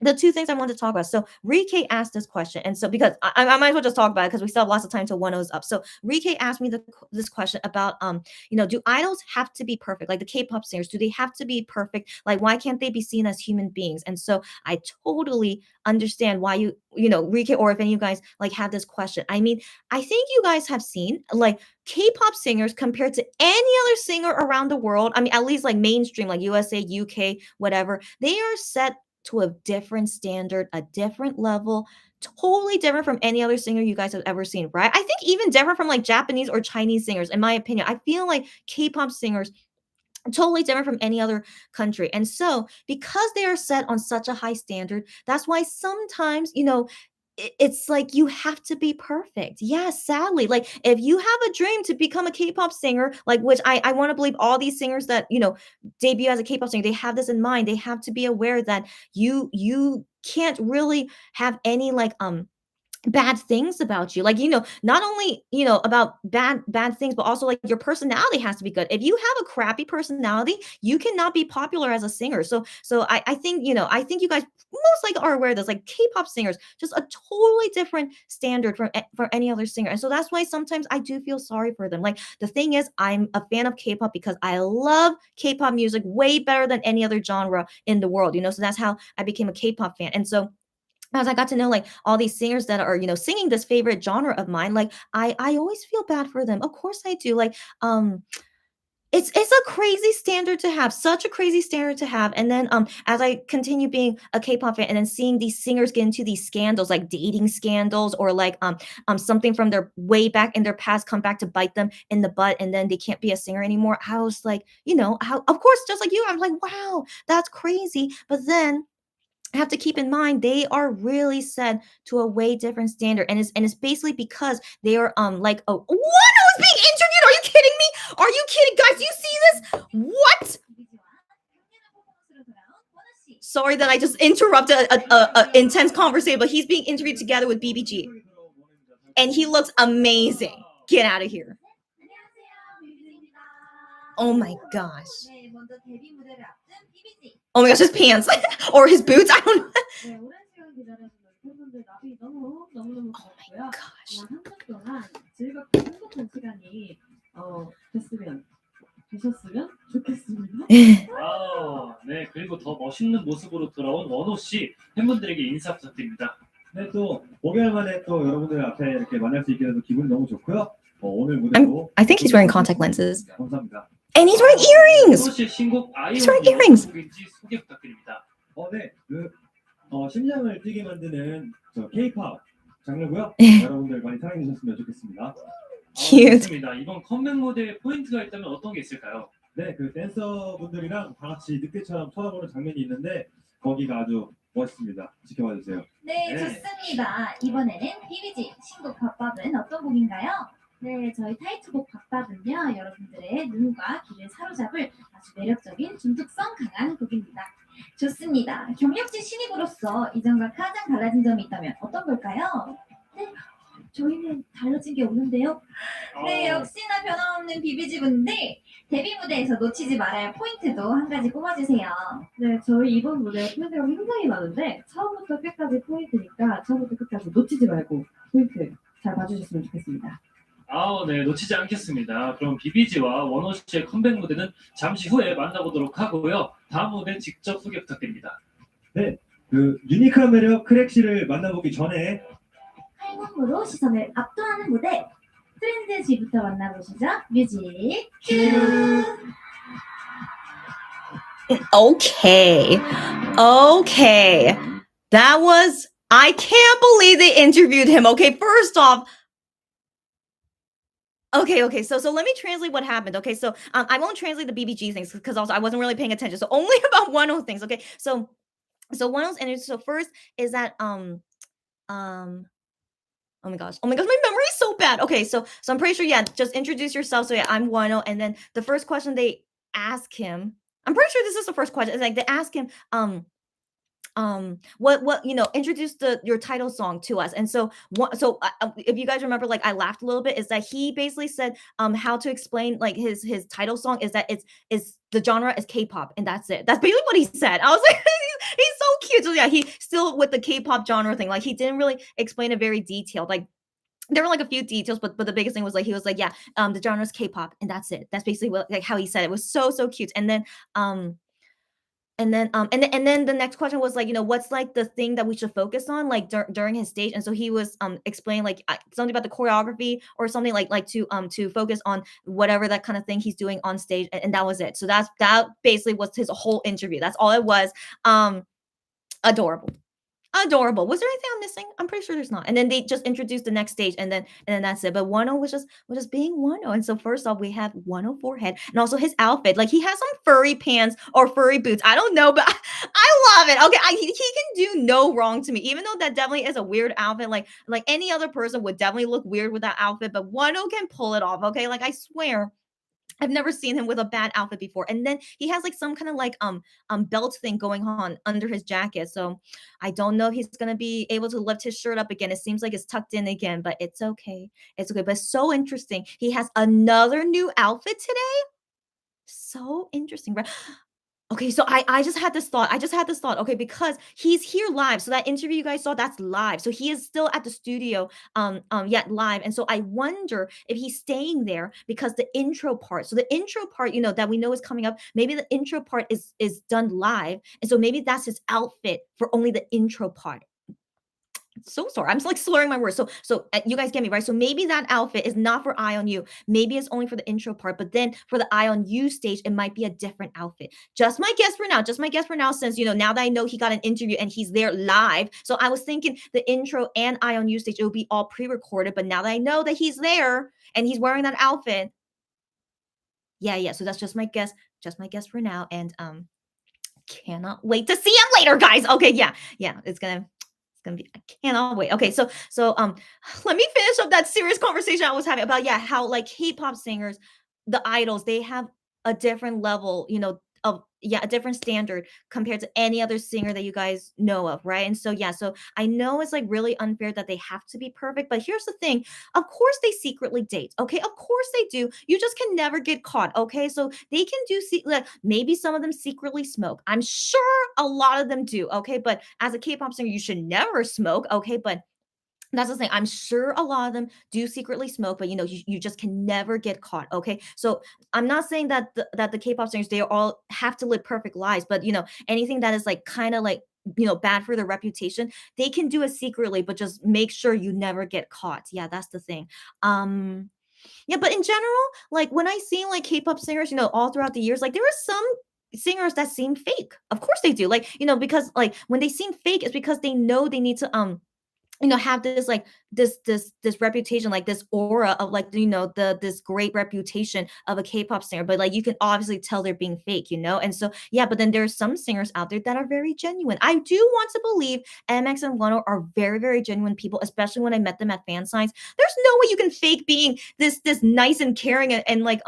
the two things I wanted to talk about. So Rike asked this question, and so because I might as well just talk about it because we still have lots of time till 1:0 is up. So Rike asked me this question about do idols have to be perfect? Like the K-pop singers, do they have to be perfect? Like why can't they be seen as human beings? And so I totally understand why Rike, or if any of you guys like have this question. I mean, I think you guys have seen like K-pop singers compared to any other singer around the world. I mean, at least like mainstream, like USA, UK, whatever. They are set to a different standard, a different level, totally different from any other singer you guys have ever seen, right? I think even different from like Japanese or Chinese singers, in my opinion. I feel like K-pop singers totally different from any other country. And so, because they are set on such a high standard, that's why sometimes, it's like you have to be perfect. Yeah, sadly. Like if you have a dream to become a K-pop singer, like which I want to believe all these singers that, debut as a K-pop singer, they have this in mind. They have to be aware that you can't really have any like bad things about you, like not only about bad things, but also like your personality has to be good. If you have a crappy personality, you cannot be popular as a singer. So I think I think you guys most likely are aware of this. Like K-pop singers, just a totally different standard for any other singer. And so that's why sometimes I do feel sorry for them. Like the thing is, I'm a fan of K-pop because I love K-pop music way better than any other genre in the world, so that's how I became a K-pop fan. And so as I got to know like all these singers that are singing this favorite genre of mine, like I always feel bad for them. Of course I do. Like it's a crazy standard to have, such a crazy standard to have. And then as I continue being a K-pop fan and then seeing these singers get into these scandals, like dating scandals, or like something from their way back in their past come back to bite them in the butt, and then they can't be a singer anymore. I was like, how, of course, just like you, I'm like, wow, that's crazy. But then have to keep in mind they are really set to a way different standard, and it's basically because they are like what is being interviewed? Are you kidding me? Are you kidding, guys? Do you see this? What? Sorry that I just interrupted a intense conversation, but he's being interviewed together with BBG, and he looks amazing. Get out of here. Oh my gosh. Oh my gosh, his pants or his boots. I don't know. 네, 그리고 더 멋있는 모습으로 돌아온 원호 씨 팬분들에게 인사 부탁드립니다. 네, 또 목요일 만에 또 여러분들 앞에 이렇게 만날 수 있게 돼서 기분이 너무 좋고요. 오늘 무대도 I think he's wearing contact lenses. 감사합니다. And he's wearing earrings. 원호 씨의 신곡 He's wearing earrings. 곡인지 소개 부탁드립니다. 네, 심장을 뛰게 만드는 저 K-pop 장르고요. 여러분들 많이 사랑해 주셨으면 좋겠습니다. Cute. 좋습니다. 이번 컴백 무대에 포인트가 있다면 어떤 게 있을까요? 네, 그 댄서분들이랑 다 같이 늑대처럼 쳐다보는 장면이 있는데 거기가 아주 멋있습니다. 지켜봐 주세요. 네, 좋습니다. 이번에는 비비지 신곡 밥밥은 어떤 곡인가요? 네, 저희 타이틀곡 밥밥은요, 여러분들의 눈과 귀를 사로잡을 아주 매력적인 중독성 강한 곡입니다. 좋습니다. 경력진 신입으로서 이전과 가장 달라진 점이 있다면 어떤 걸까요? 네, 저희는 달라진 게 없는데요. 네, 역시나 변함없는 비비지분들 데뷔 무대에서 놓치지 말아야 할 포인트도 한 가지 꼽아주세요. 네, 저희 이번 무대 포인트가 굉장히 많은데 처음부터 끝까지 포인트니까 처음부터 끝까지 놓치지 말고 포인트 잘 봐주셨으면 좋겠습니다. 네, 놓치지 않겠습니다. 그럼 비비지와 원호 씨의 컴백 무대는 잠시 후에 만나보도록 하고요. 다음 무대 직접 소개 부탁드립니다. 네, 그 유니크한 매력 크랙 씨를 만나보기 전에 활동으로 시선을 압도하는 무대 트렌드 G부터 만나보시죠. 뮤직 큐! Okay. Okay. That was, I can't believe they interviewed him. Okay, first off, okay. So let me translate what happened. Okay, so I won't translate the BBG things because also I wasn't really paying attention. So only about Wonho things. Okay, so Wonho's energy. So first is that oh my gosh, my memory is so bad. Okay, so I'm pretty sure, yeah, just introduce yourself. So yeah, I'm Wonho, and then the first question they ask him, I'm pretty sure this is the first question. It's like they ask him, what introduce your title song to us. And so if you guys remember, like I laughed a little bit, is that he basically said how to explain like his title song is that it's the genre is K-pop, and that's it. That's basically what he said. I was like, he's so cute. So yeah, he still with the K-pop genre thing, like he didn't really explain it very detailed. Like there were like a few details, but the biggest thing was like he was like, yeah, the genre is K-pop, and that's it. That's basically what, like how he said it. It was so cute. And then the next question was like, what's like the thing that we should focus on like during his stage. And so he was explaining like something about the choreography or something like to focus on whatever that kind of thing he's doing on stage, and that was it. So that basically was his whole interview. That's all it was. Adorable. Was there anything I'm missing? I'm pretty sure there's not. And then they just introduced the next stage, and then that's it. But Wonho was just being Wonho. And so first off, we have Wonho forehead, and also his outfit. Like he has some furry pants or furry boots. I don't know, but I love it. Okay, he can do no wrong to me, even though that definitely is a weird outfit. Like any other person would definitely look weird with that outfit, but Wonho can pull it off. Okay, like I swear. I've never seen him with a bad outfit before. And then he has like some kind of like belt thing going on under his jacket. So I don't know if he's gonna be able to lift his shirt up again. It seems like it's tucked in again, but it's okay. It's okay. But it's so interesting. He has another new outfit today. So interesting, right? Okay, so I just had this thought. Okay, because he's here live. So that interview you guys saw, that's live. So he is still at the studio, yet live. And so I wonder if he's staying there because the intro part. So the intro part, that we know is coming up. Maybe the intro part is done live, and so maybe that's his outfit for only the intro part. So sorry, I'm like slurring my words. So you guys get me right. So maybe that outfit is not for Eye on You. Maybe it's only for the intro part, but then for the Eye on You stage, it might be a different outfit. Just my guess for now. Since now that I know he got an interview and he's there live, so I was thinking the intro and Eye on You stage it will be all pre-recorded. But now that I know that he's there and he's wearing that outfit, yeah. So that's just my guess. Just my guess for now, and cannot wait to see him later, guys. Okay, yeah. It's gonna be, I cannot wait. Okay, so let me finish up that serious conversation I was having about how like K-pop singers, the idols, they have a different level, of a different standard compared to any other singer that you guys know of, right? And so so I know it's like really unfair that they have to be perfect, but here's the thing. Of course they secretly date, okay? Of course they do. You just can never get caught, okay? So they can do like maybe some of them secretly smoke. I'm sure a lot of them do, okay? But as a K-pop singer, you should never smoke, okay? But that's the thing. I'm sure a lot of them do secretly smoke, but you just can never get caught. Okay. So I'm not saying that the K-pop singers, they all have to live perfect lives, but anything that is like kind of like bad for their reputation, they can do it secretly, but just make sure you never get caught. Yeah, that's the thing. Yeah, but in general, like when I see like K-pop singers, all throughout the years, like there are some singers that seem fake. Of course they do. Like, because like when they seem fake, it's because they know they need to have this like this reputation, like this aura of like this great reputation of a K-pop singer, but like you can obviously tell they're being fake, and so but then there's some singers out there that are very genuine. I do want to believe MX and Wonho are very, very genuine people, especially when I met them at fan signs. There's no way you can fake being this nice and caring and like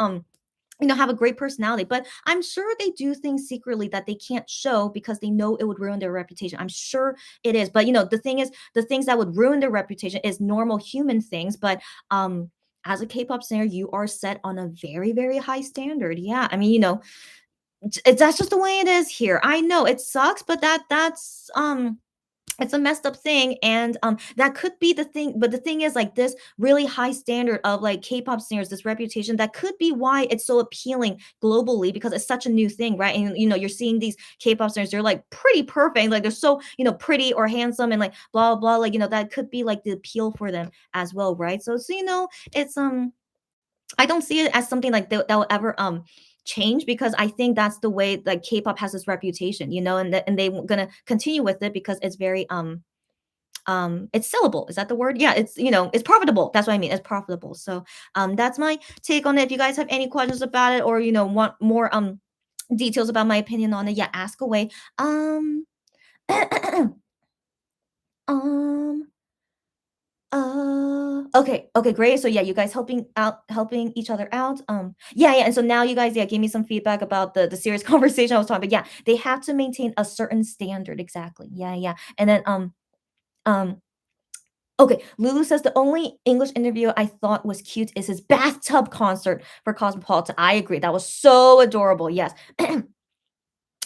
have a great personality, but I'm sure they do things secretly that they can't show because they know it would ruin their reputation. I'm sure it is. But the thing is, the things that would ruin their reputation is normal human things. But as a K-pop singer, you are set on a very, very high standard. Yeah. I mean, that's just the way it is here. I know it sucks, but that's it's a messed up thing, and that could be the thing. But the thing is, like, this really high standard of like K-pop singers, this reputation, that could be why it's so appealing globally, because it's such a new thing, right? And you're seeing these K-pop singers, they're like pretty perfect, like they're so pretty or handsome, and like blah blah, like that could be like the appeal for them as well, right? So it's I don't see it as something like that will ever change, because I think that's the way like K-pop has this reputation, and they gonna continue with it because it's very it's sellable. Is that the word? Yeah, it's profitable. That's what I mean. It's profitable. So that's my take on it. If you guys have any questions about it, or want more details about my opinion on it, yeah, ask away. Um okay, great. So yeah, you guys helping each other out. Yeah, and so now you guys, yeah, gave me some feedback about the serious conversation I was talking. But yeah, they have to maintain a certain standard. Exactly. Yeah. And then um okay, Lulu says the only English interview I thought was cute is his bathtub concert for Cosmopolitan. I agree. That was so adorable. Yes.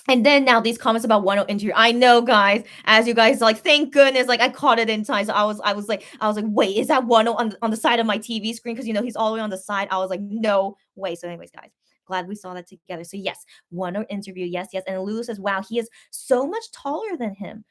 And then now these comments about 1 interview. I know, guys, as you guys like, thank goodness, like I caught it in time. So I was like, wait, is that 1 on the side of my TV screen? Because he's all the way on the side. I was like, no way. So, anyways, guys, glad we saw that together. So yes, 1 interview. Yes. And Lulu says, wow, he is so much taller than him.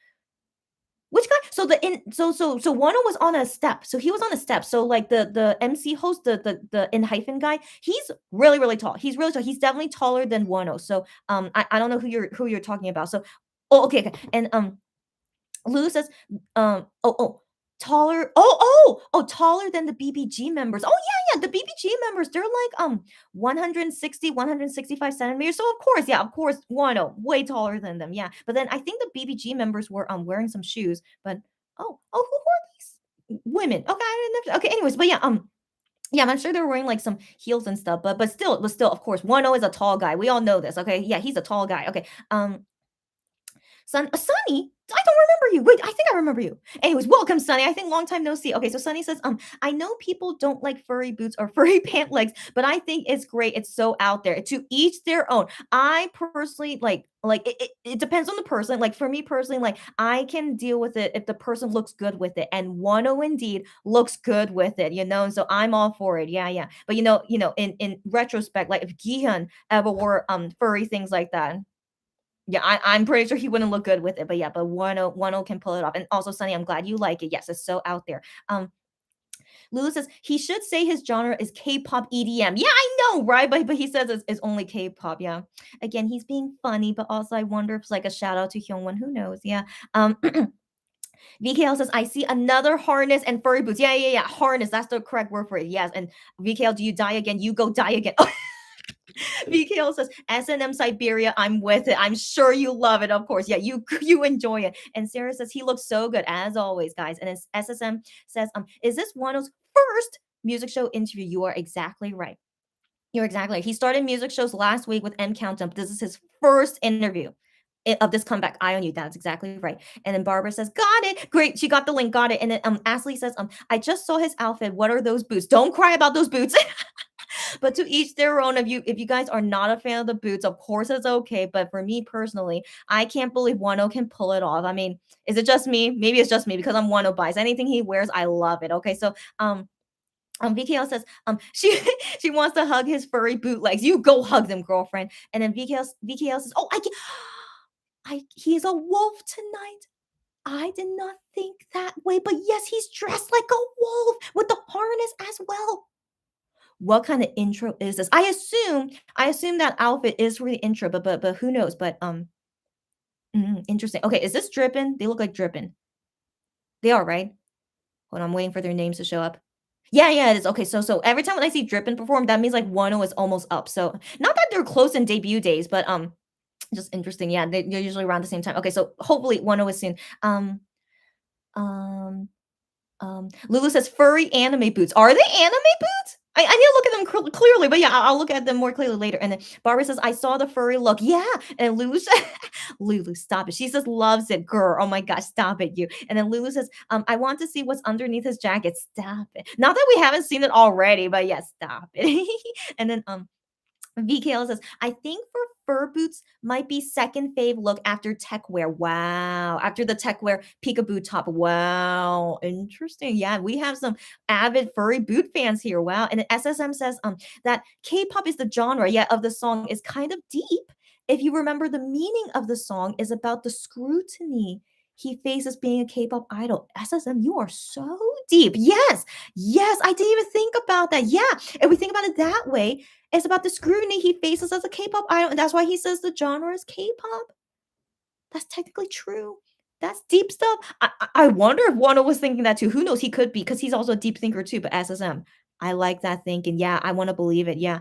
Which guy? So Wano was on a step. So he was on a step. So like the MC host, the in hyphen guy, he's really really tall. He's really tall. He's definitely taller than Wano. So I don't know who you're talking about. So okay. And Lou says taller. Taller than the BBG members. Oh yeah, the BBG members, they're like 160 165 centimeters. So of course Wano way taller than them. Yeah, but then I think the BBG members were wearing some shoes. But who are these women? Okay, I didn't know. Okay, anyways, but yeah, I'm sure they're wearing like some heels and stuff. But still, of course, Wano is a tall guy. We all know this. Okay, yeah, he's a tall guy. Okay, Sunny, I don't remember you. Wait, I think I remember you. Anyways, welcome, Sunny. I think long time no see. Okay, so Sunny says, I know people don't like furry boots or furry pant legs, but I think it's great. It's so out there. To each their own. I personally like it depends on the person. Like for me personally, like I can deal with it if the person looks good with it. And Wano indeed looks good with it, And so I'm all for it. Yeah. But in retrospect, like if Gihan ever wore furry things like that. Yeah, I'm pretty sure he wouldn't look good with it, but yeah, but Wano can pull it off. And also, Sunny, I'm glad you like it. Yes, it's so out there. Lulu says he should say his genre is K-pop EDM. Yeah, I know, right? But he says it's only K-pop. Yeah. Again, he's being funny, but also I wonder if it's like a shout out to Hyungwon. Who knows? Yeah. VKL says, I see another harness and furry boots. Yeah. Harness. That's the correct word for it. Yes. And VKL, do you die again? You go die again. VKL says S&M Siberia. I'm with it. I'm sure you love it. Of course. Yeah, you enjoy it. And Sarah says he looks so good as always, guys. And SSM says, is this Wano's first music show interview? You are exactly right. You're exactly right. He started music shows last week with M Countdown. This is his first interview of this comeback. Eye on you. That's exactly right. And then Barbara says, got it. Great. She got the link. Got it. And then Ashley says, I just saw his outfit. What are those boots? Don't cry about those boots. But to each their own. If you guys are not a fan of the boots, of course it's okay. But for me personally, I can't believe Wano can pull it off. I mean, is it just me? Maybe it's just me because I'm Wano biased. Anything he wears, I love it. Okay, so VKL says she she wants to hug his furry bootlegs. You go hug them, girlfriend. And then VKL says, oh, he's a wolf tonight. I did not think that way, but yes, he's dressed like a wolf with the harness as well. What kind of intro is this? I assume that outfit is for the intro, but who knows? But interesting. Okay, is this Drippin'? They look like Drippin'. They are, right? Hold on, I'm waiting for their names to show up. Yeah, it is. Okay, so every time when I see Drippin' perform, that means like Wano is almost up. So not that they're close in debut days, but just interesting. Yeah, they're usually around the same time. Okay, so hopefully Wano is soon. Lulu says furry anime boots. Are they anime boots? I need to look at them clearly, but yeah, I'll look at them more clearly later. And then Barbara says, I saw the furry look. Yeah. And Lulu says, Lulu, stop it. She says, loves it, girl. Oh my gosh, stop it, you. And then Lulu says, I want to see what's underneath his jacket. Stop it. Not that we haven't seen it already, but yeah, stop it. And then VKL says, I think for fur boots might be second fave look after tech wear. Wow. After the tech wear peekaboo top. Wow. Interesting. Yeah, we have some avid furry boot fans here. Wow. And then SSM says that K-pop is the genre, yeah, of the song is kind of deep. If you remember, the meaning of the song is about the scrutiny he faces being a K-pop idol. SSM, you are so deep. Yes. Yes, I didn't even think about that. Yeah. If we think about it that way, it's about the scrutiny he faces as a K-pop idol, and that's why he says the genre is K-pop. That's technically true. That's deep stuff. I wonder if Wonho was thinking that too. Who knows? He could be because he's also a deep thinker too. But SSM, I like that thinking. Yeah, I want to believe it. Yeah.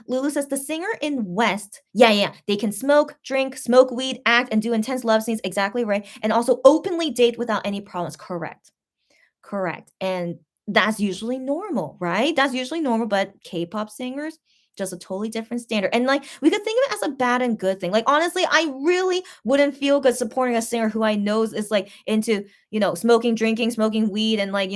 Lulu says the singer in West. Yeah, yeah. They can smoke, drink, smoke weed, act, and do intense love scenes. Exactly right. And also openly date without any problems. Correct. Correct. And that's usually normal, right? That's usually normal, but K-pop singers, just a totally different standard. And like we could think of it as a bad and good thing. Like honestly, I really wouldn't feel good supporting a singer who I know is like into, smoking, drinking, smoking weed and like,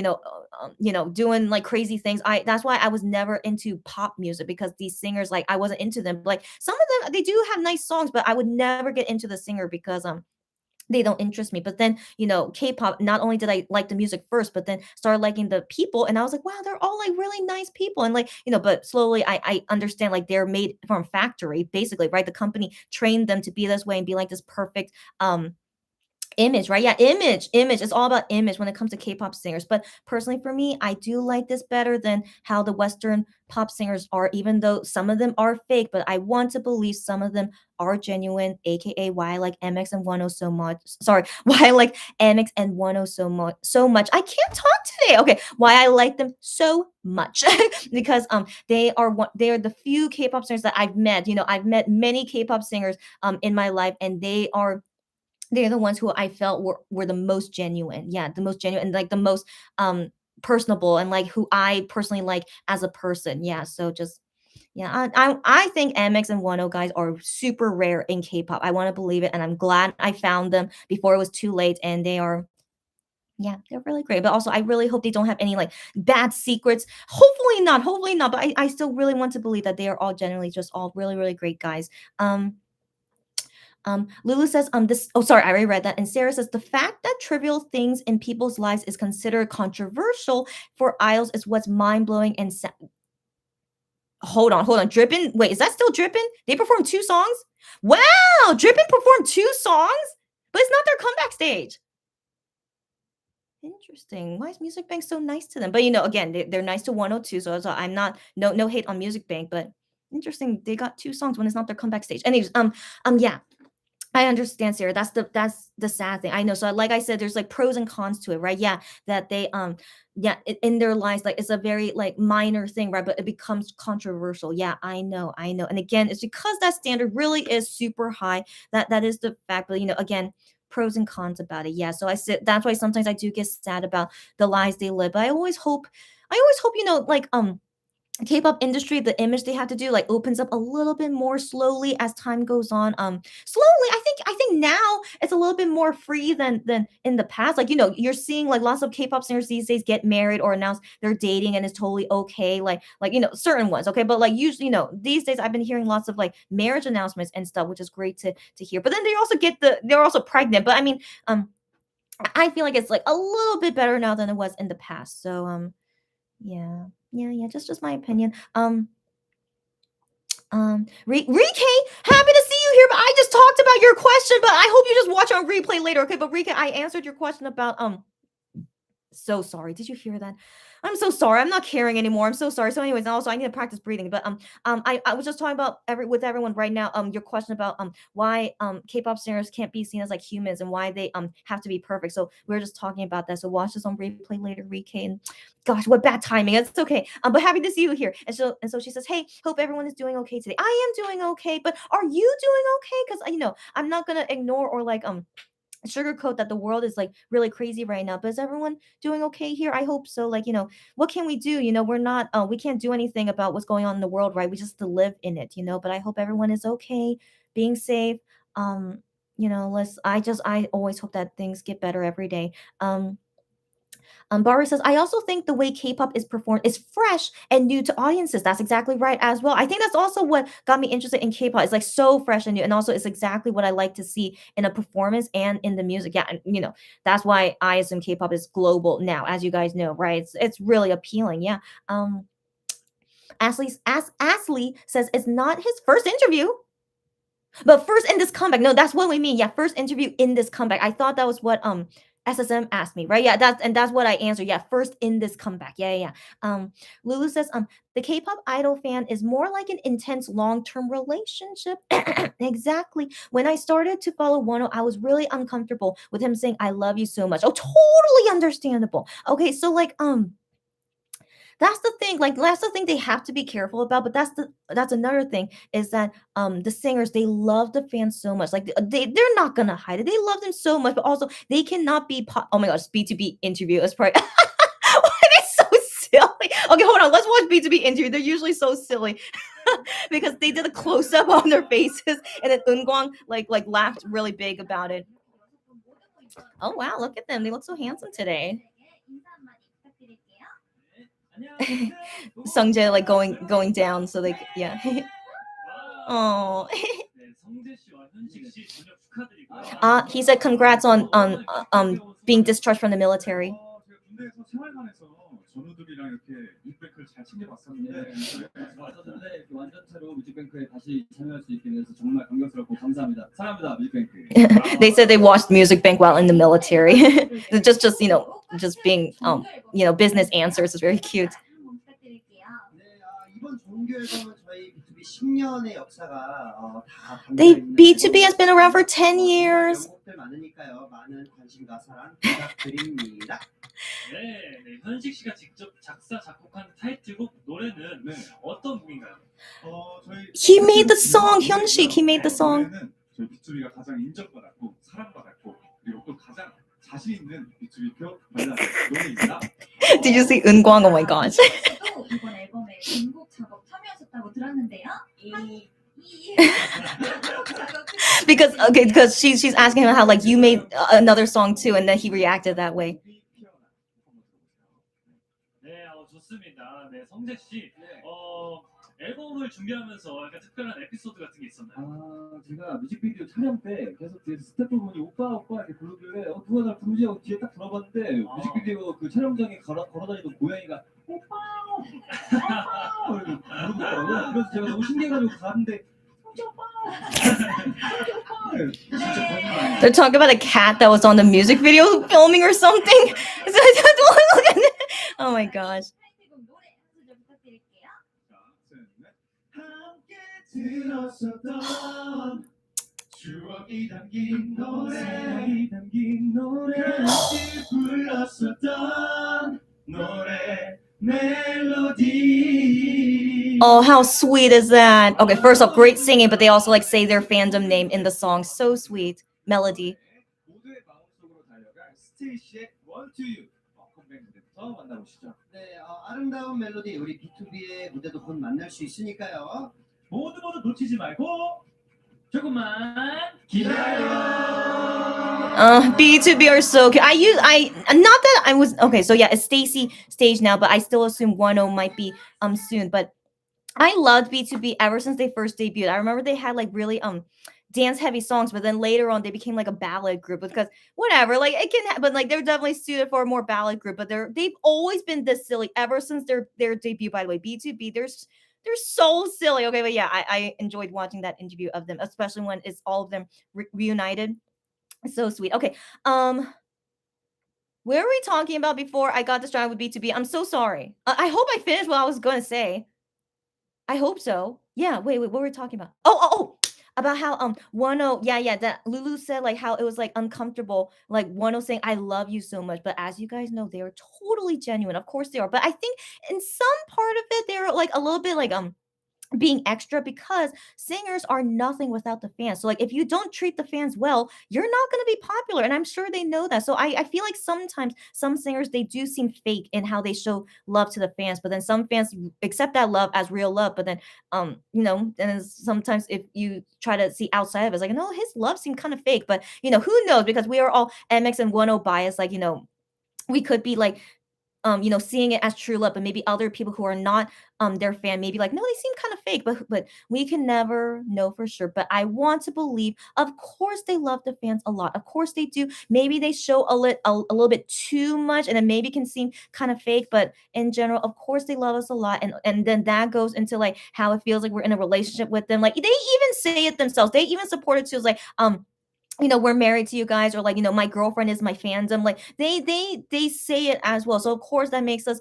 doing like crazy things. That's why I was never into pop music because these singers like I wasn't into them. Like some of them they do have nice songs, but I would never get into the singer because they don't interest me. But then, K-pop, not only did I like the music first, but then started liking the people. And I was like, wow, they're all like really nice people. And like, but slowly I understand like they're made from factory, basically, right? The company trained them to be this way and be like this perfect image, right? Yeah, image. It's all about image when it comes to K-pop singers. But personally, for me, I do like this better than how the Western pop singers are, even though some of them are fake. But I want to believe some of them are genuine, aka why I like MX and 10 so much. Sorry, why I like MX and 10 so much. I can't talk today. Okay, why I like them so much because they are the few K-pop singers that I've met. I've met many K-pop singers in my life, and they're the ones who I felt were the most genuine. Yeah, the most genuine and like the most personable and like who I personally like as a person. Yeah, so just yeah, I think MX and 10 guys are super rare in K-pop. I want to believe it, and I'm glad I found them before it was too late. And they are, yeah, they're really great. But also, I really hope they don't have any like bad secrets. Hopefully not. Hopefully not. But I still really want to believe that they are all generally just all really really great guys. Lulu says, this, oh, sorry, I already read that. And Sarah says, the fact that trivial things in people's lives is considered controversial for idols is what's mind blowing and hold on. Drippin', wait, is that still Drippin'? They performed 2 songs? Wow, Drippin' performed 2 songs, but it's not their comeback stage. Interesting. Why is Music Bank so nice to them? But again, they're nice to 102, so I'm not no hate on Music Bank, but interesting. They got 2 songs when it's not their comeback stage. Anyways, yeah. I understand, Sarah. That's the sad thing. I know. So like I said, there's like pros and cons to it, right? Yeah, that they yeah, in their lives, like it's a very like minor thing, right? But it becomes controversial. Yeah, I know. And again, it's because that standard really is super high. That is the fact. But again, pros and cons about it. Yeah. So I said that's why sometimes I do get sad about the lives they live. But I always hope, like K-pop industry, the image they have to do like opens up a little bit more slowly as time goes on. Slowly, I think now it's a little bit more free than in the past. Like, you're seeing like lots of K-pop singers these days get married or announce they're dating and it's totally okay. Like certain ones, okay. But like usually, these days I've been hearing lots of like marriage announcements and stuff, which is great to hear. But then they're also pregnant. But I mean, I feel like it's like a little bit better now than it was in the past. So yeah. Yeah, just my opinion. Rike, happy to see you here, but I just talked about your question, but I hope you just watch on replay later, okay? But Rike, I answered your question about so sorry. Did you hear that? I'm so sorry. I'm not caring anymore. I'm so sorry. So, anyways, and also I need to practice breathing. But I was just talking about with everyone right now. Your question about why K-pop singers can't be seen as like humans and why they have to be perfect. So we are just talking about that. So watch this on replay later, Rike. And gosh, what bad timing. It's okay. But happy to see you here. And so she says, hey, hope everyone is doing okay today. I am doing okay, but are you doing okay? Because I'm not gonna ignore or like sugarcoat that the world is like really crazy right now. But is everyone doing okay here? I hope so. Like, what can we do? We're not we can't do anything about what's going on in the world, right? We just have to live in it, but I hope everyone is okay, being safe. Let's I always hope that things get better every day. Bari says, I also think the way K-pop is performed is fresh and new to audiences. That's exactly right as well. I think that's also what got me interested in K-pop. It's like so fresh and new, and also it's exactly what I like to see in a performance and in the music. Yeah, and that's why I assume K-pop is global now, as you guys know, right? It's really appealing. Yeah. Ashley says it's not his first interview. But first in this comeback. No, that's what we mean. Yeah, first interview in this comeback. I thought that was what SSM asked me, right? Yeah, that's what I answered. Yeah, first in this comeback. Yeah. Lulu says the K-pop idol fan is more like an intense long-term relationship. Exactly. When I started to follow Wonho, I was really uncomfortable with him saying I love you so much. Oh, totally understandable. Okay, so like that's the thing, like that's the thing they have to be careful about. But that's another thing, is that the singers, they love the fans so much, like they're not gonna hide it, they love them so much, but also they cannot be oh my gosh, B2B interview is probably why are they so silly. Okay, hold on, let's watch B2B interview. They're usually so silly because they did a close-up on their faces, and then Eunkwang like laughed really big about it. Oh wow, look at them, they look so handsome today. Sungjae like going down, so like yeah. Oh. He said congrats on being discharged from the military. 군대에서 생활관에서 전우들이랑 이렇게 뮤직뱅크를 잘 챙겨봤었는데 좋았었는데 완전체로 뮤직뱅크에 다시 참여할 수 있게 돼서 정말 감격스럽고 감사합니다. 사랑합니다, 뮤직뱅크. They said they watched Music Bank while in the military. just just being business answers is very cute. 이번 정규 앨범은 저희 B2B 10년의 역사가 다 B2B has been around for 10 years. 명곡들 많으니까요. 많은 관심과 사랑 부탁드립니다. 네, 현식 씨가 직접 작사 작곡한 타이틀곡 노래는 어떤 곡인가요? He made the song, Hyunshik. He made the song. 저희 B2B가 가장 인정받았고 사랑받았고 그리고 또 가장 자신 있는 B2B 표 발라드 노래입니다. Did you see Eunkwang? Oh my gosh. 이번 앨범에 전곡 작업 참여하셨다고 들었는데요. because she's asking him how like you made another song too, and then he reacted that way. 네, 좋습니다. 네, 성재 씨, 앨범을 준비하면서 약간 특별한 에피소드 같은 게 있었나요? 제가 뮤직비디오 촬영 때 계속 뒤에서 스태프분이 오빠 이렇게 부르길래 누가 날 부르지 하고 뒤에 딱 들어봤는데 뮤직비디오 그 촬영장에 걸어다니던 고양이가 오빠 이렇게 부르고 있더라고요. 그래서 제가 너무 신기해가지고 갔는데 They're talking about a cat that was on the music video filming or something. Oh my gosh. 추억이 담긴 노래 불렀었던 노래 멜로디. Oh, how sweet is that? Okay, first off, great singing, but they also like say their fandom name in the song. So sweet. Melody. 모두의 마음속으로 달려갈 스테이시의 Want to You 컴백 무대부터 만나보시죠. 네, 아름다운 멜로디 우리 B2B의 무대도 곧 만날 수 있으니까요. 모두 놓치지 말고 조금만 기다려. B2B are so cute. Not that I was okay. So yeah, it's Stacy stage now, but I still assume Wonho might be soon. But I loved B2B ever since they first debuted. I remember they had like really dance heavy songs, but then later on they became like a ballad group because whatever, like it can but like they're definitely suited for a more ballad group. But they've always been this silly ever since their debut. By the way, B2B, they're so silly. Okay, but yeah, I enjoyed watching that interview of them, especially when it's all of them reunited. It's so sweet. Okay, where were we talking about before I got distracted with B2B? I'm so sorry. I hope I finished what I was gonna say. I hope so. Yeah. Wait. What were we talking about? Oh. About how Wonho, yeah, that Lulu said like how it was like uncomfortable, like Wonho saying I love you so much. But as you guys know, they are totally genuine. Of course they are. But I think in some part of it, they're like a little bit like being extra because singers are nothing without the fans. So like if you don't treat the fans well, you're not going to be popular. And I'm sure they know that. So I feel like sometimes some singers they do seem fake in how they show love to the fans, but then some fans accept that love as real love. But then and sometimes if you try to see outside of it, it's like, no, his love seemed kind of fake. But who knows? Because we are all MX and 10 biased, like, we could be like seeing it as true love, but maybe other people who are not their fan maybe like, no, they seem kind of fake, but we can never know for sure. But I want to believe, of course, they love the fans a lot. Of course they do. Maybe they show a little bit too much, and it maybe can seem kind of fake. But in general, of course, they love us a lot, and then that goes into like how it feels like we're in a relationship with them. Like they even say it themselves. They even support it too. It's like we're married to you guys, or like, my girlfriend is my fandom. Like they say it as well. So of course that makes us,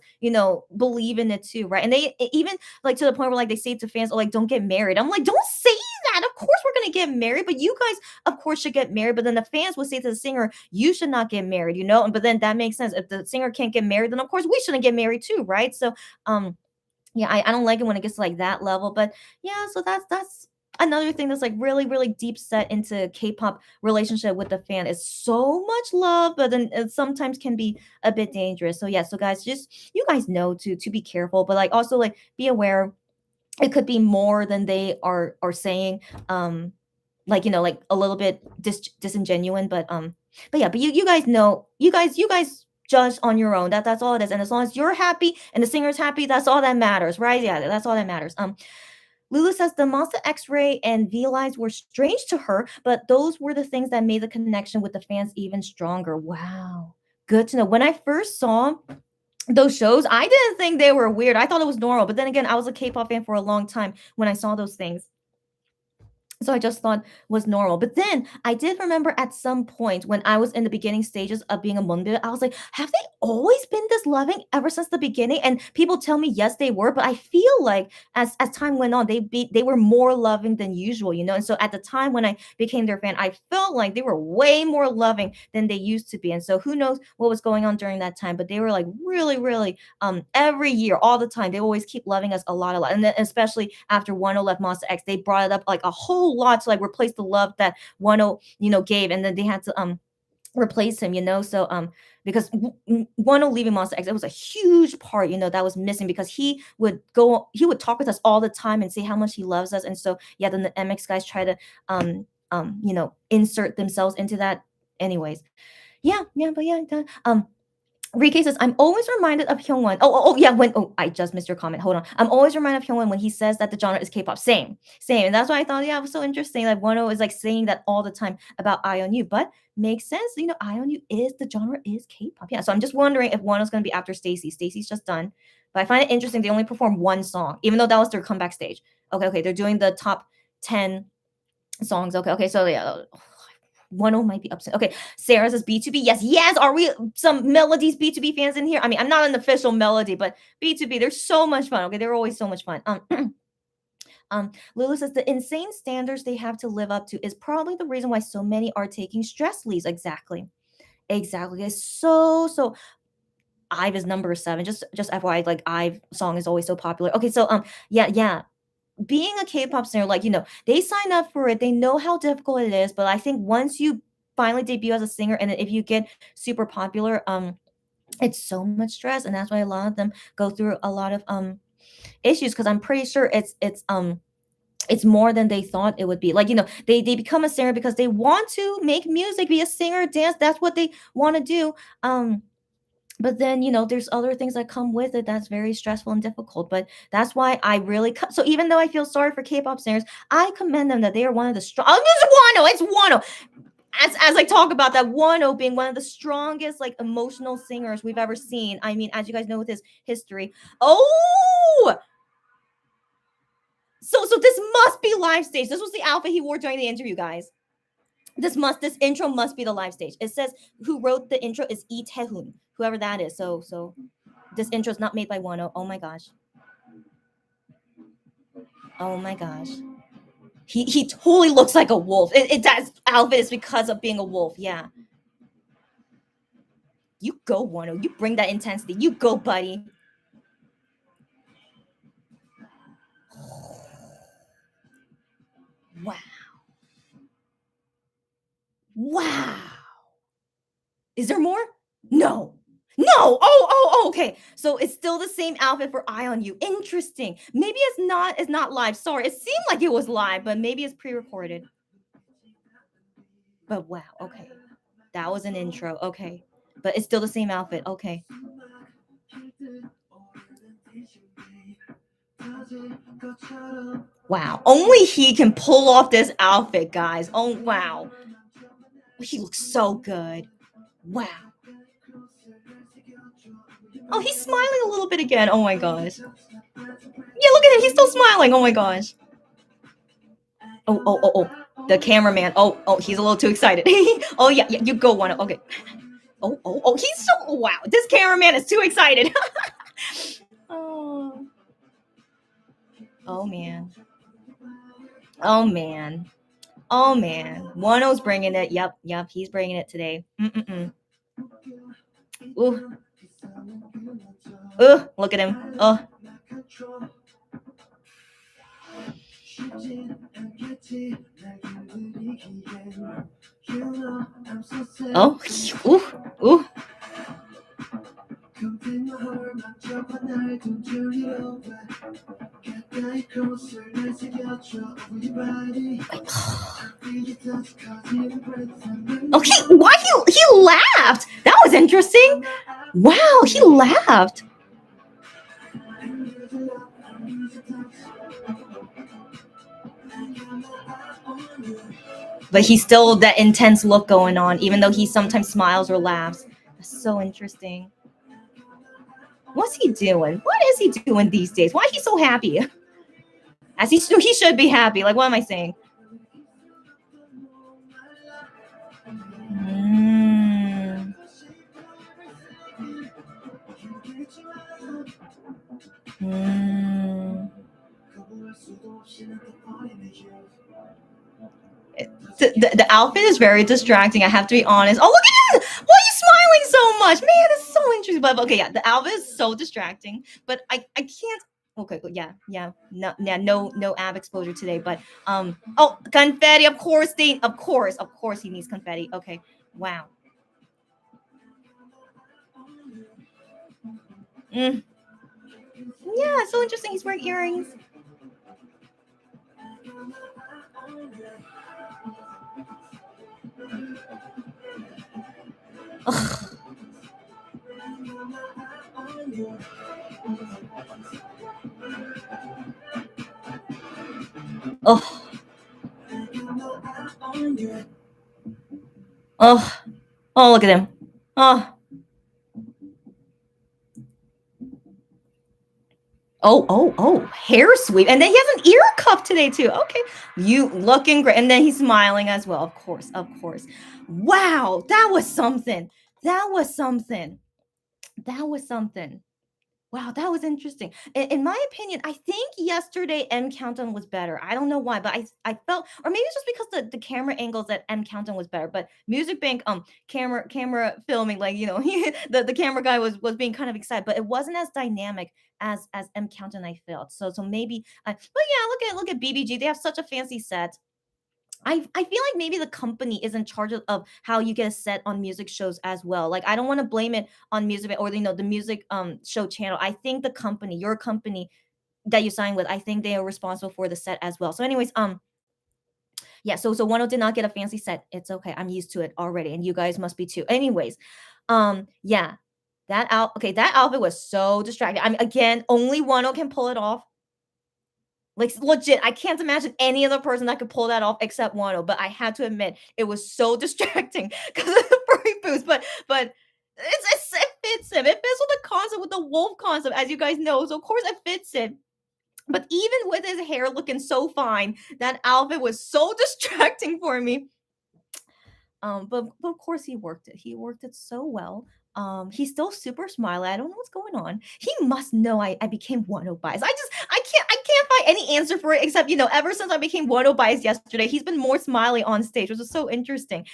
believe in it too, right? And they even like to the point where like they say to fans, oh, like, don't get married. I'm like, don't say that. Of course we're gonna get married, but you guys, of course, should get married. But then the fans will say to the singer, you should not get married, But then that makes sense. If the singer can't get married, then of course we shouldn't get married too, right? So yeah, I don't like it when it gets to like that level. But yeah, so that's another thing that's like really, really deep set into K-pop relationship with the fan. Is so much love, but then it sometimes can be a bit dangerous. So yeah, so guys, just you guys know to be careful, but like also like be aware it could be more than they are saying. Like like a little bit disingenuine, but yeah, but you guys know, you guys judge on your own. That's all it is. And as long as you're happy and the singer's happy, that's all that matters, right? Yeah, that's all that matters. Lulu says the Monster X-ray and V-Lives were strange to her, but those were the things that made the connection with the fans even stronger. Wow. Good to know. When I first saw those shows, I didn't think they were weird. I thought it was normal. But then again, I was a K-pop fan for a long time when I saw those things. So I just thought was normal. But then I did remember at some point when I was in the beginning stages of being a Moonbit, I was like, have they always been this loving ever since the beginning? And people tell me yes, they were, but I feel like as time went on, they were more loving than usual, And so at the time when I became their fan, I felt like they were way more loving than they used to be. And so who knows what was going on during that time, but they were like really, really every year, all the time, they always keep loving us a lot. And then especially after Wonho left Monster X, they brought it up like a whole lot to like replace the love that Wonho, gave, and then they had to replace him, so because Wonho leaving Monster X, it was a huge part, that was missing, because he would talk with us all the time and say how much he loves us. And so yeah, then the MX guys try to insert themselves into that anyways. But yeah, Rike says, I'm always reminded of Hyungwon. Yeah. I just missed your comment. Hold on. I'm always reminded of Hyungwon when he says that the genre is K-pop. Same. And that's why I thought, yeah, it was so interesting. Like Wonho is like saying that all the time about IONU, but makes sense. IONU is the genre is K-pop. Yeah. So I'm just wondering if Wonho's going to be after Stacy. Stacy's just done, but I find it interesting. They only performed one song, even though that was their comeback stage. Okay. They're doing the top 10 songs. Okay. So yeah. Wonho might be upset. Okay, Sarah says B2B. Yes. Are we some Melodies B2B fans in here? I mean, I'm not an official Melody, but B2B, they're so much fun. Okay, they're always so much fun. Lulu says the insane standards they have to live up to is probably the reason why so many are taking stress leaves. Exactly. It's so. IVE is number 7. Just FYI, like IVE song is always so popular. Okay, so yeah. Being a K-pop singer, like, they sign up for it. They know how difficult it is. But I think once you finally debut as a singer, and if you get super popular, it's so much stress. And that's why a lot of them go through a lot of issues, because I'm pretty sure it's more than they thought it would be. Like, they become a singer because they want to make music, be a singer, dance. That's what they want to do. But then, there's other things that come with it that's very stressful and difficult. But that's why I really so even though I feel sorry for K-pop singers, I commend them that they are one of the strong. Oh, it's Wonho. As I talk about that, Wonho being one of the strongest, like, emotional singers we've ever seen. I mean, as you guys know with his history. Oh, so this must be live stage. This was the outfit he wore during the interview, guys. This intro must be the live stage. It says who wrote the intro is Lee Tae-hoon, whoever that is. So this intro is not made by Wonho. Oh my gosh. Oh my gosh. He totally looks like a wolf. That outfit is because of being a wolf. Yeah. You go, Wonho. You bring that intensity. You go, buddy. Wow. Wow. Is there more? No. No. Oh, okay. So it's still the same outfit for Eye on You. Interesting. Maybe it's not live. Sorry. It seemed like it was live, but maybe it's pre-recorded. But wow, okay. That was an intro. Okay. But it's still the same outfit. Okay. Wow. Only he can pull off this outfit, guys. Oh, wow. He looks so good. Wow. Oh, he's smiling a little bit again. Oh my gosh. Yeah, look at him. He's still smiling. Oh my gosh. Oh. The cameraman. Oh, he's a little too excited. Oh, yeah, you go, one. Okay. Oh, he's so, wow. This cameraman is too excited. Oh. Oh, man. Oh, man. Oh, man. Wonho's bringing it. Yep, he's bringing it today. Ooh. Ooh, look at him. Oh. Oh, ooh. Okay, why he laughed? That was interesting. Wow, he laughed. But he's still that intense look going on, even though he sometimes smiles or laughs. That's so interesting. What's he doing? What is he doing these days? Why is he so happy? As he should be happy. Like, what am I saying? The outfit is very distracting. I have to be honest. Oh, look at him! Why are you smiling so much? Man, it's so interesting. But okay, yeah, the outfit is so distracting. But I can't. Okay, yeah. No ab exposure today. But oh, confetti. Of course he needs confetti. Okay, wow. Yeah, it's so interesting. He's wearing earrings. Ugh. Oh, look at him. Oh, hair sweep. And then he has an ear cuff today too. Okay. You looking great. And then he's smiling as well. Of course. Wow. That was something. Wow, that was interesting. In my opinion, I think yesterday M Countdown was better. I don't know why, but I felt, or maybe it's just because the camera angles at M Countdown was better. But Music Bank, camera filming, like the camera guy was being kind of excited, but it wasn't as dynamic as M Countdown. I felt so maybe. But yeah, look at BBG. They have such a fancy set. I feel like maybe the company is in charge of how you get a set on music shows as well. Like I don't want to blame it on music or the music show channel. I think the company, your company that you sign with, I think they are responsible for the set as well. So anyways, yeah, so Wonho did not get a fancy set. It's okay. I'm used to it already, and you guys must be too. Anyways, yeah. That outfit was so distracting. I mean, again, only Wonho can pull it off. Like legit, I can't imagine any other person that could pull that off except Wano. But I had to admit, it was so distracting because of the furry boots. But it fits him. It fits with the concept, with the wolf concept, as you guys know. So of course it fits him. But even with his hair looking so fine, that outfit was so distracting for me. But of course he worked it. He worked it so well. He's still super smiley. I don't know what's going on. He must know I became Wonho biased. I can't find any answer for it except ever since I became Wonho biased yesterday, he's been more smiley on stage, which is so interesting.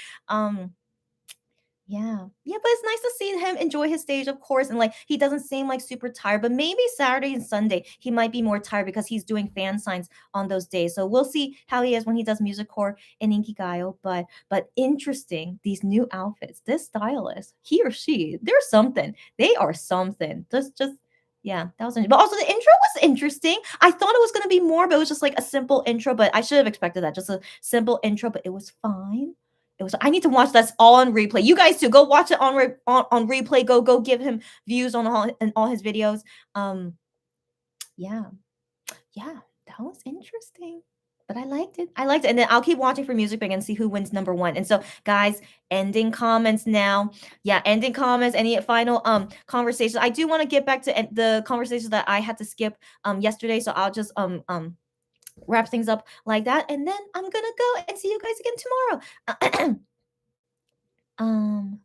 Yeah. Yeah, but it's nice to see him enjoy his stage, of course, and, like, he doesn't seem, like, super tired, but maybe Saturday and Sunday, he might be more tired because he's doing fan signs on those days, so we'll see how he is when he does music core in Inkigayo, but interesting, these new outfits, this stylist, he or she, they're something. They are something. Just yeah, that was but also the intro was interesting. I thought it was gonna be more, but it was just, like, a simple intro, but I should have expected that, just a simple intro, but it was fine. It was I need to watch that's all on replay. You guys too, go watch it on replay. Go give him views on all his videos. Um, yeah, yeah, that was interesting. But I liked it. I liked it. And then I'll keep watching for Music Bank and see who wins number one. And so, guys, ending comments now. Yeah, ending comments. Any final conversations? I do want to get back to the conversations that I had to skip yesterday. So I'll just wrap things up like that. And then I'm gonna go and see you guys again tomorrow. um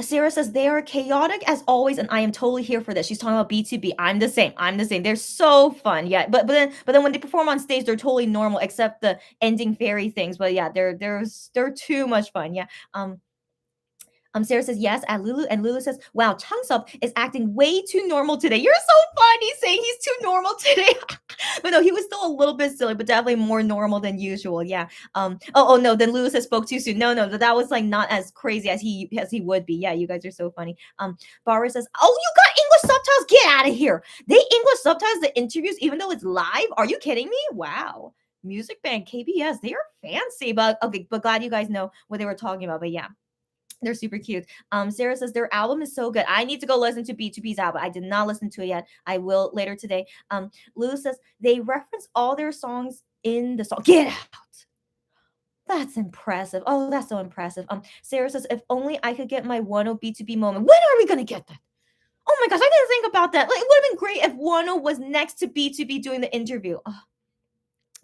Sarah says they are chaotic as always, and I am totally here for this. She's talking about B2B. I'm the same. I'm the same. They're so fun. Yeah, but then when they perform on stage, they're totally normal except the ending fairy things. But yeah, they're too much fun. Yeah. Sarah says yes at Lulu, and Lulu says, "Wow, Changsup is acting way too normal today. You're so funny saying he's too normal today." But no, he was still a little bit silly, but definitely more normal than usual. Yeah. Oh no, then Lulu says spoke too soon. No, that was like not as crazy as he would be. Yeah, you guys are so funny. Barbara says, "Oh, you got English subtitles? Get out of here! They English subtitles the interviews even though it's live. Are you kidding me? Wow." Music Bank KBS, they are fancy, but okay, but glad you guys know what they were talking about. But yeah, they're super cute. Sarah says their album is so good. I need to go listen to B2B's album. I did not listen to it yet. I will later today. Lulu says they reference all their songs in the song. Get out. That's impressive. Oh, that's so impressive. Sarah says if only I could get my Wonho B2B moment. When are we gonna get that? Oh my gosh, I didn't think about that. Like, it would have been great if Wonho was next to B2B doing the interview. Oh,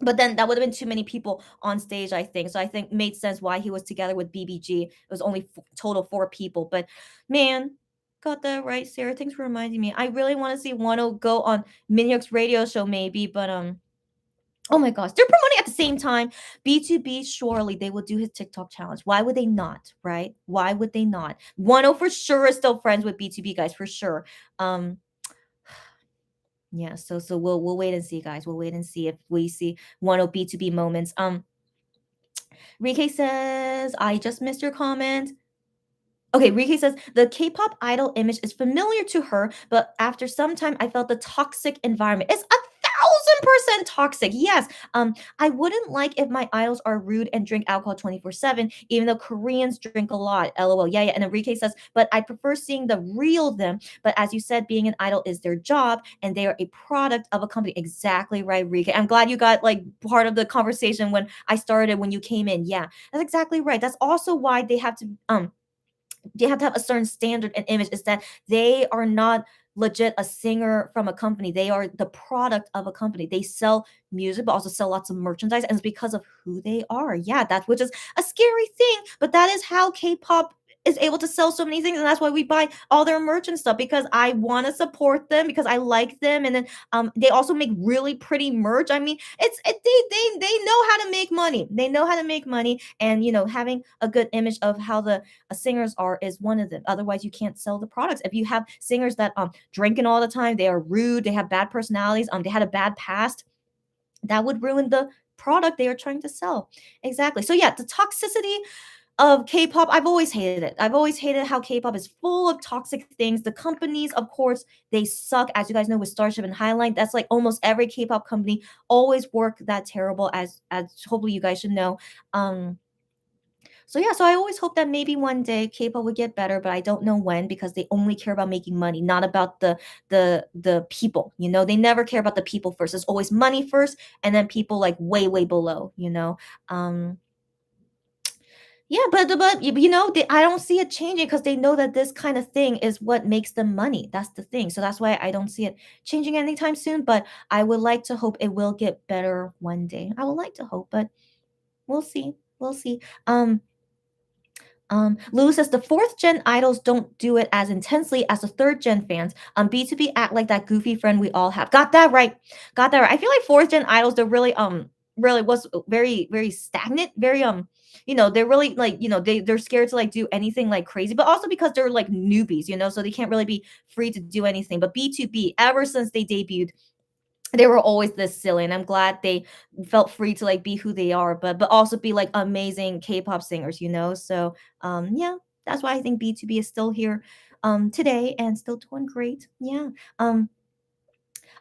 but then that would have been too many people on stage, I think. So I think made sense why he was together with BBG. It was only total 4 people. But man, got that right, Sarah. Thanks for reminding me. I really want to see Wano go on Minhyuk's radio show, maybe. But oh my gosh, they're promoting at the same time. B2B, surely they will do his TikTok challenge. Why would they not? Right? Why would they not? Wano for sure is still friends with B2B guys for sure. Yeah, so we'll wait and see, guys. We'll wait and see if we see one of B2B moments. Rike says, I just missed your comment. Okay, Rike says the K-pop idol image is familiar to her, but after some time, I felt the toxic environment. It's 1,000% toxic. Yes. I wouldn't like if my idols are rude and drink alcohol 24/7, even though Koreans drink a lot. LOL. Yeah. And Enrique says, but I prefer seeing the real them. But as you said, being an idol is their job, and they are a product of a company. Exactly right, Rike. I'm glad you got like part of the conversation when I started when you came in. Yeah, that's exactly right. That's also why they have to have a certain standard and image is that they are not legit a singer from a company. They are the product of a company. They sell music, but also sell lots of merchandise. And it's because of who they are. Yeah, that which is a scary thing. But that is how K-pop is able to sell so many things. And that's why we buy all their merch and stuff because I want to support them because I like them. And then they also make really pretty merch. I mean, they know how to make money. They know how to make money. And having a good image of how the singers are is one of them. Otherwise, you can't sell the products. If you have singers that drinking all the time, they are rude, they have bad personalities, they had a bad past, that would ruin the product they are trying to sell. Exactly. So yeah, the toxicity of K-pop, I've always hated it. I've always hated how K-pop is full of toxic things. The companies, of course, they suck. As you guys know, with Starship and Highline, that's like almost every K-pop company always work that terrible. As hopefully you guys should know. So yeah, so I always hope that maybe one day K-pop would get better, but I don't know when because they only care about making money, not about the people. They never care about the people first. It's always money first, and then people like way below. Yeah, but I don't see it changing because they know that this kind of thing is what makes them money. That's the thing. So that's why I don't see it changing anytime soon. But I would like to hope it will get better one day. I would like to hope, but we'll see. We'll see. Lulu says the fourth gen idols don't do it as intensely as the third gen fans. B2B act like that goofy friend we all have. Got that right. I feel like fourth gen idols, they're really really was very very stagnant, very they're really like, they're scared to like do anything like crazy, but also because they're like newbies, so they can't really be free to do anything. But B2B, ever since they debuted, they were always this silly, and I'm glad they felt free to like be who they are, but also be like amazing K-pop singers, so yeah, that's why I think B2B is still here today and still doing great. Yeah.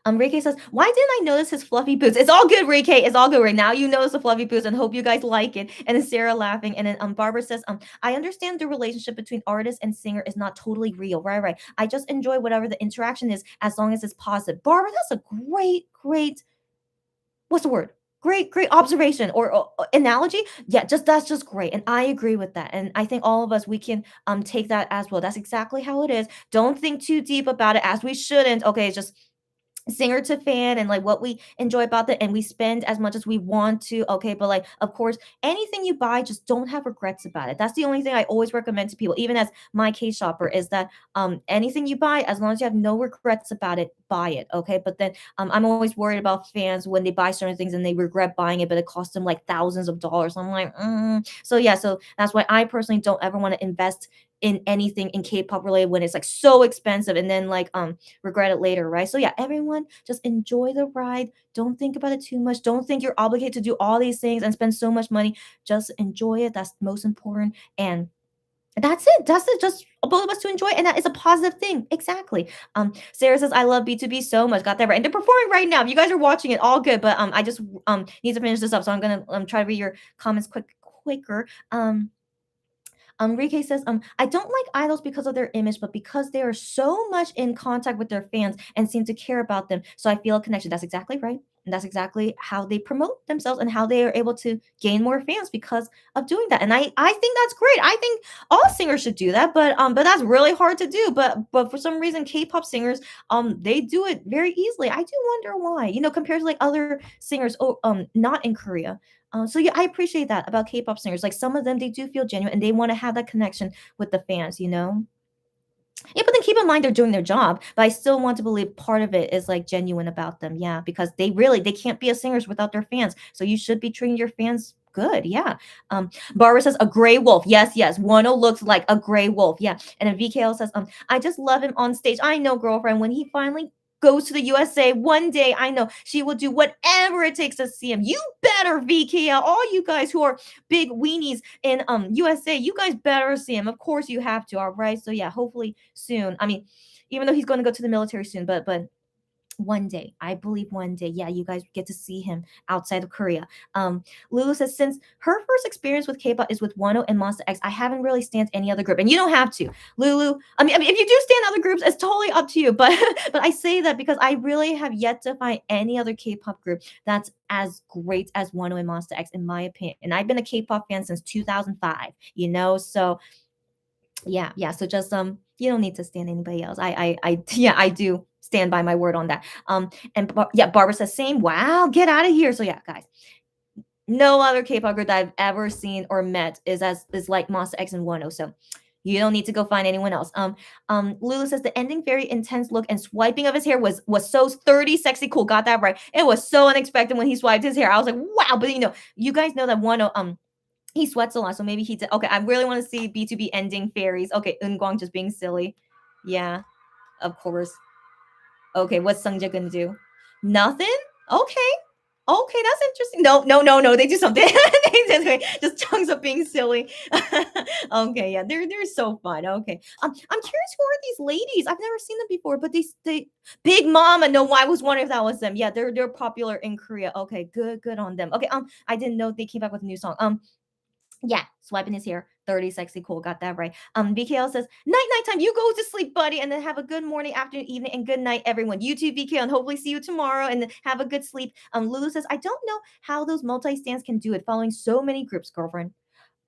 Ray K says, "Why didn't I notice his fluffy boots?" It's all good, Ray K. It's all good right now. You notice the fluffy boots, and hope you guys like it. And then Sarah laughing, and then Barbara says, "I understand the relationship between artist and singer is not totally real, right? Right. I just enjoy whatever the interaction is, as long as it's positive." Barbara, that's a great, what's the word? Great observation or analogy. Yeah, that's just great, and I agree with that. And I think all of us, we can take that as well. That's exactly how it is. Don't think too deep about it, as we shouldn't. Okay, it's just singer to fan and like what we enjoy about it, and we spend as much as we want to. Okay, but like, of course, anything you buy, just don't have regrets about it. That's the only thing I always recommend to people, even as my case shopper, is that anything you buy, as long as you have no regrets about it, buy it. Okay, but then I'm always worried about fans when they buy certain things and they regret buying it, but it costs them like thousands of dollars. I'm like, so yeah, so that's why I personally don't ever want to invest in anything in K-pop related when it's like so expensive and then like regret it later, right? So yeah, everyone just enjoy the ride. Don't think about it too much. Don't think you're obligated to do all these things and spend so much money. Just enjoy it. That's most important. And that's it. That's it. Just both of us to enjoy, and that is a positive thing. Exactly. Sarah says, "I love B2B so much." Got that right. And they're performing right now. If you guys are watching it, all good. But I just need to finish this up, so I'm gonna try to read your comments quicker. Rike says, "I don't like idols because of their image, but because they are so much in contact with their fans and seem to care about them. So I feel a connection." That's exactly right. And that's exactly how they promote themselves and how they are able to gain more fans because of doing that. And I think that's great. I think all singers should do that, but that's really hard to do. But for some reason, K-pop singers, they do it very easily. I do wonder why, compared to like other singers, not in Korea. So yeah, I appreciate that about K-pop singers. Like some of them, they do feel genuine and they want to have that connection with the fans. Yeah, but then keep in mind they're doing their job. But I still want to believe part of it is like genuine about them. Yeah, because they can't be a singers without their fans. So you should be treating your fans good. Yeah. Barbara says a gray wolf. Yes, yes. Wonho looks like a gray wolf. Yeah. And then VKL says, I just love him on stage. I know, girlfriend, when he finally goes to the USA one day, I know she will do whatever it takes to see him. You better, VKL. All you guys who are big weenies in USA, you guys better see him. Of course you have to. All right. So yeah, hopefully soon. I mean, even though he's going to go to the military soon, but one day, I believe one day, yeah, you guys get to see him outside of Korea. Lulu says, since her first experience with K-pop is with Wonho and Monsta X, I haven't really stand any other group, and you don't have to, Lulu. I mean, if you do stand other groups, it's totally up to you. But but I say that because I really have yet to find any other K-pop group that's as great as Wonho and Monsta X, in my opinion. And I've been a K-pop fan since 2005. So yeah. So just you don't need to stand anybody else. Yeah, I do stand by my word on that. Yeah, Barbara says same. Wow, get out of here. So yeah, guys, no other K-pop group that I've ever seen or met is like Monsta X and Wonho. So you don't need to go find anyone else. Lulu says the ending very intense look and swiping of his hair was so 30 sexy cool. Got that right. It was so unexpected when he swiped his hair. I was like, wow. But you guys know that Wonho he sweats a lot, so maybe he did. Okay, I really want to see B2B ending fairies. Okay, Eunkwang just being silly. Yeah, of course. Okay, what's Sungja gonna do? Nothing? Okay. Okay, that's interesting. No. They do something. Just chunks of being silly. Okay, yeah, they're so fun. Okay, I'm curious, who are these ladies? I've never seen them before, but they Big Mama. No, I was wondering if that was them. Yeah, they're popular in Korea. Okay, good on them. Okay, I didn't know they came back with a new song. Yeah, swiping his hair. 30 sexy cool. Got that right. VKL says, night time. You go to sleep, buddy, and then have a good morning, afternoon, evening, and good night, everyone. You too, VKL, and hopefully see you tomorrow and then have a good sleep. Lulu says, I don't know how those multi-stands can do it following so many groups, girlfriend.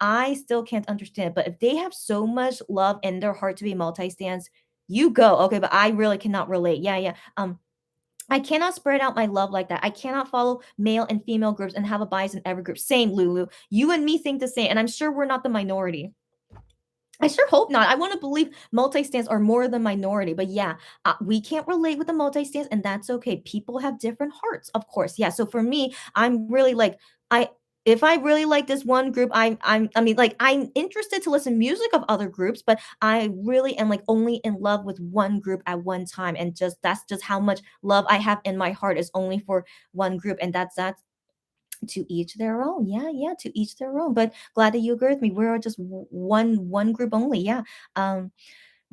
I still can't understand it, but if they have so much love in their heart to be multi-stands, you go. Okay, but I really cannot relate. Yeah. I cannot spread out my love like that. I cannot follow male and female groups and have a bias in every group. Same, Lulu. You and me think the same, and I'm sure we're not the minority. I sure hope not. I want to believe multi-stans are more the minority, but yeah, we can't relate with the multi-stans, and that's okay. People have different hearts, of course. Yeah. So for me, I'm really like I. If I really like this one group, I mean, like I'm interested to listen music of other groups, but I really am like only in love with one group at one time, and just that's just how much love I have in my heart is only for one group, and that's to each their own. Yeah, yeah, to each their own. But glad that you agree with me. We're just one group only. Yeah.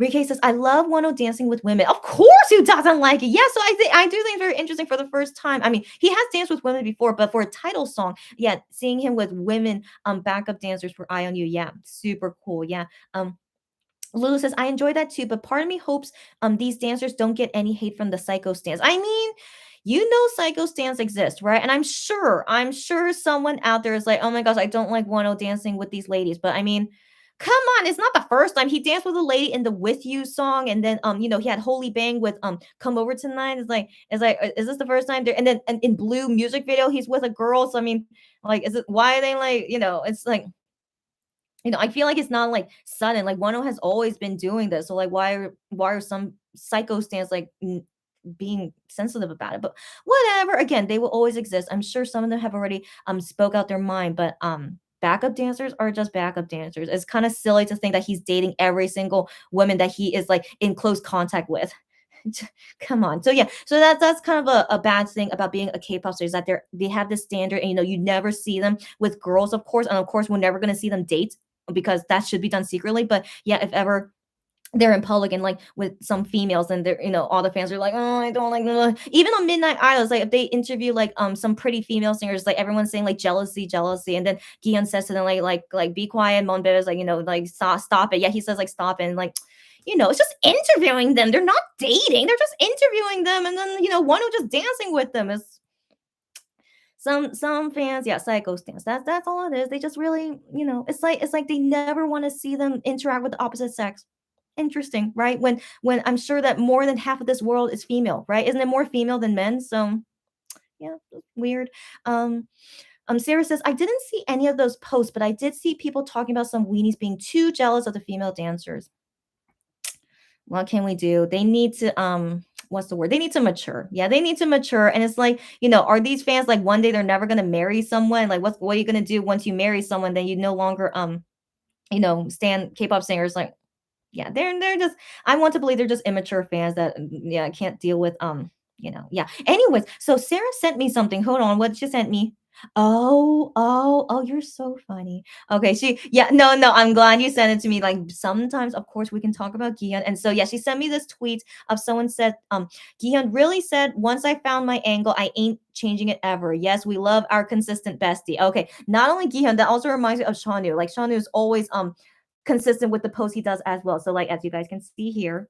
Rike says, I love Wonho dancing with women. Of course, who doesn't like it? Yeah, so I do think it's very interesting for the first time. I mean, he has danced with women before, but for a title song, yeah, seeing him with women backup dancers for Eye on You, yeah, super cool. Yeah. Um Lulu says, I enjoy that too, but part of me hopes these dancers don't get any hate from the psycho stans. I mean, you know psycho stans exist, right? And I'm sure someone out there is like, oh my gosh, I don't like Wano dancing with these ladies. But I mean, come on, it's not the first time. He danced with a lady in the With You song, and then he had Holy Bang with Come Over Tonight. It's like, is this the first time there? And then in Blue music video, he's with a girl. So I mean, like, is it why are they like, it's like I feel like it's not like sudden. Like Wano has always been doing this. So like why are some psycho stans like being sensitive about it? But whatever. Again, they will always exist. I'm sure some of them have already spoke out their mind, but backup dancers are just backup dancers. It's kind of silly to think that he's dating every single woman that he is like in close contact with. Come on. So yeah, so that's kind of a bad thing about being a K-pop star is that they have this standard, and you never see them with girls, of course, and of course we're never gonna see them date because that should be done secretly. But yeah, if ever they're in public and like with some females, and they're all the fans are like, oh, I don't like even on Midnight Idols, like if they interview like some pretty female singers, like everyone's saying like jealousy, jealousy, and then Gion says to them like be quiet. Monbet is like like stop it. Yeah, he says like stop it, and like it's just interviewing them. They're not dating. They're just interviewing them, and then one who just dancing with them is some fans, yeah, psycho stans. That's all it is. They just really, it's like they never want to see them interact with the opposite sex. Interesting, right? When I'm sure that more than half of this world is female, right? Isn't it more female than men? So yeah, weird. Sarah says, I didn't see any of those posts, but I did see people talking about some weenies being too jealous of the female dancers. What can we do? They need to what's the word? They need to mature. Yeah, they need to mature. And it's like, are these fans like one day they're never gonna marry someone? Like what are you gonna do once you marry someone? Then you no longer stand K-pop singers like yeah, they're just I want to believe they're just immature fans that yeah, can't deal with yeah. Anyways, so Sarah sent me something. Hold on, what she sent me? Oh, you're so funny. Okay, no, I'm glad you sent it to me. Like sometimes, of course, we can talk about Gion. And so yeah, she sent me this tweet of someone said, Gion really said, once I found my angle, I ain't changing it ever. Yes, we love our consistent bestie. Okay, not only Gion, that also reminds me of Shanu. Like Shanu is always consistent with the post he does as well. So like as you guys can see here,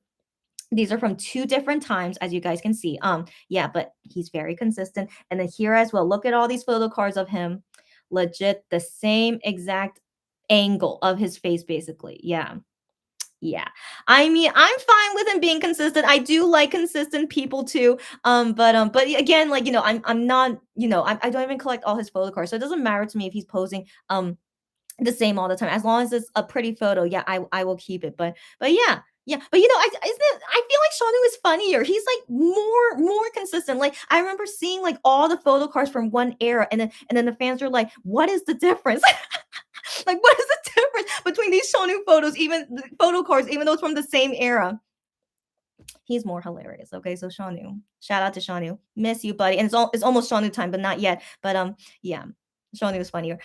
these are from 2 different times, as you guys can see. Yeah, but he's very consistent. And then here as well, look at all these photo cards of him. Legit the same exact angle of his face, basically. Yeah. Yeah. I mean, I'm fine with him being consistent. I do like consistent people too. But again, like, I'm not, I don't even collect all his photo cards. So it doesn't matter to me if he's posing the same all the time. As long as it's a pretty photo, yeah, I will keep it. But yeah. Yeah, but I feel like Shanu is funnier. He's like more consistent. Like I remember seeing like all the photo cards from one era, and then the fans are like, "What is the difference? Like, what is the difference between these Shanu photos, even the photo cards, even though it's from the same era?" He's more hilarious. Okay, so Shanu, shout out to Shanu, miss you, buddy. And it's almost Shanu time, but not yet. But yeah, Shanu is funnier.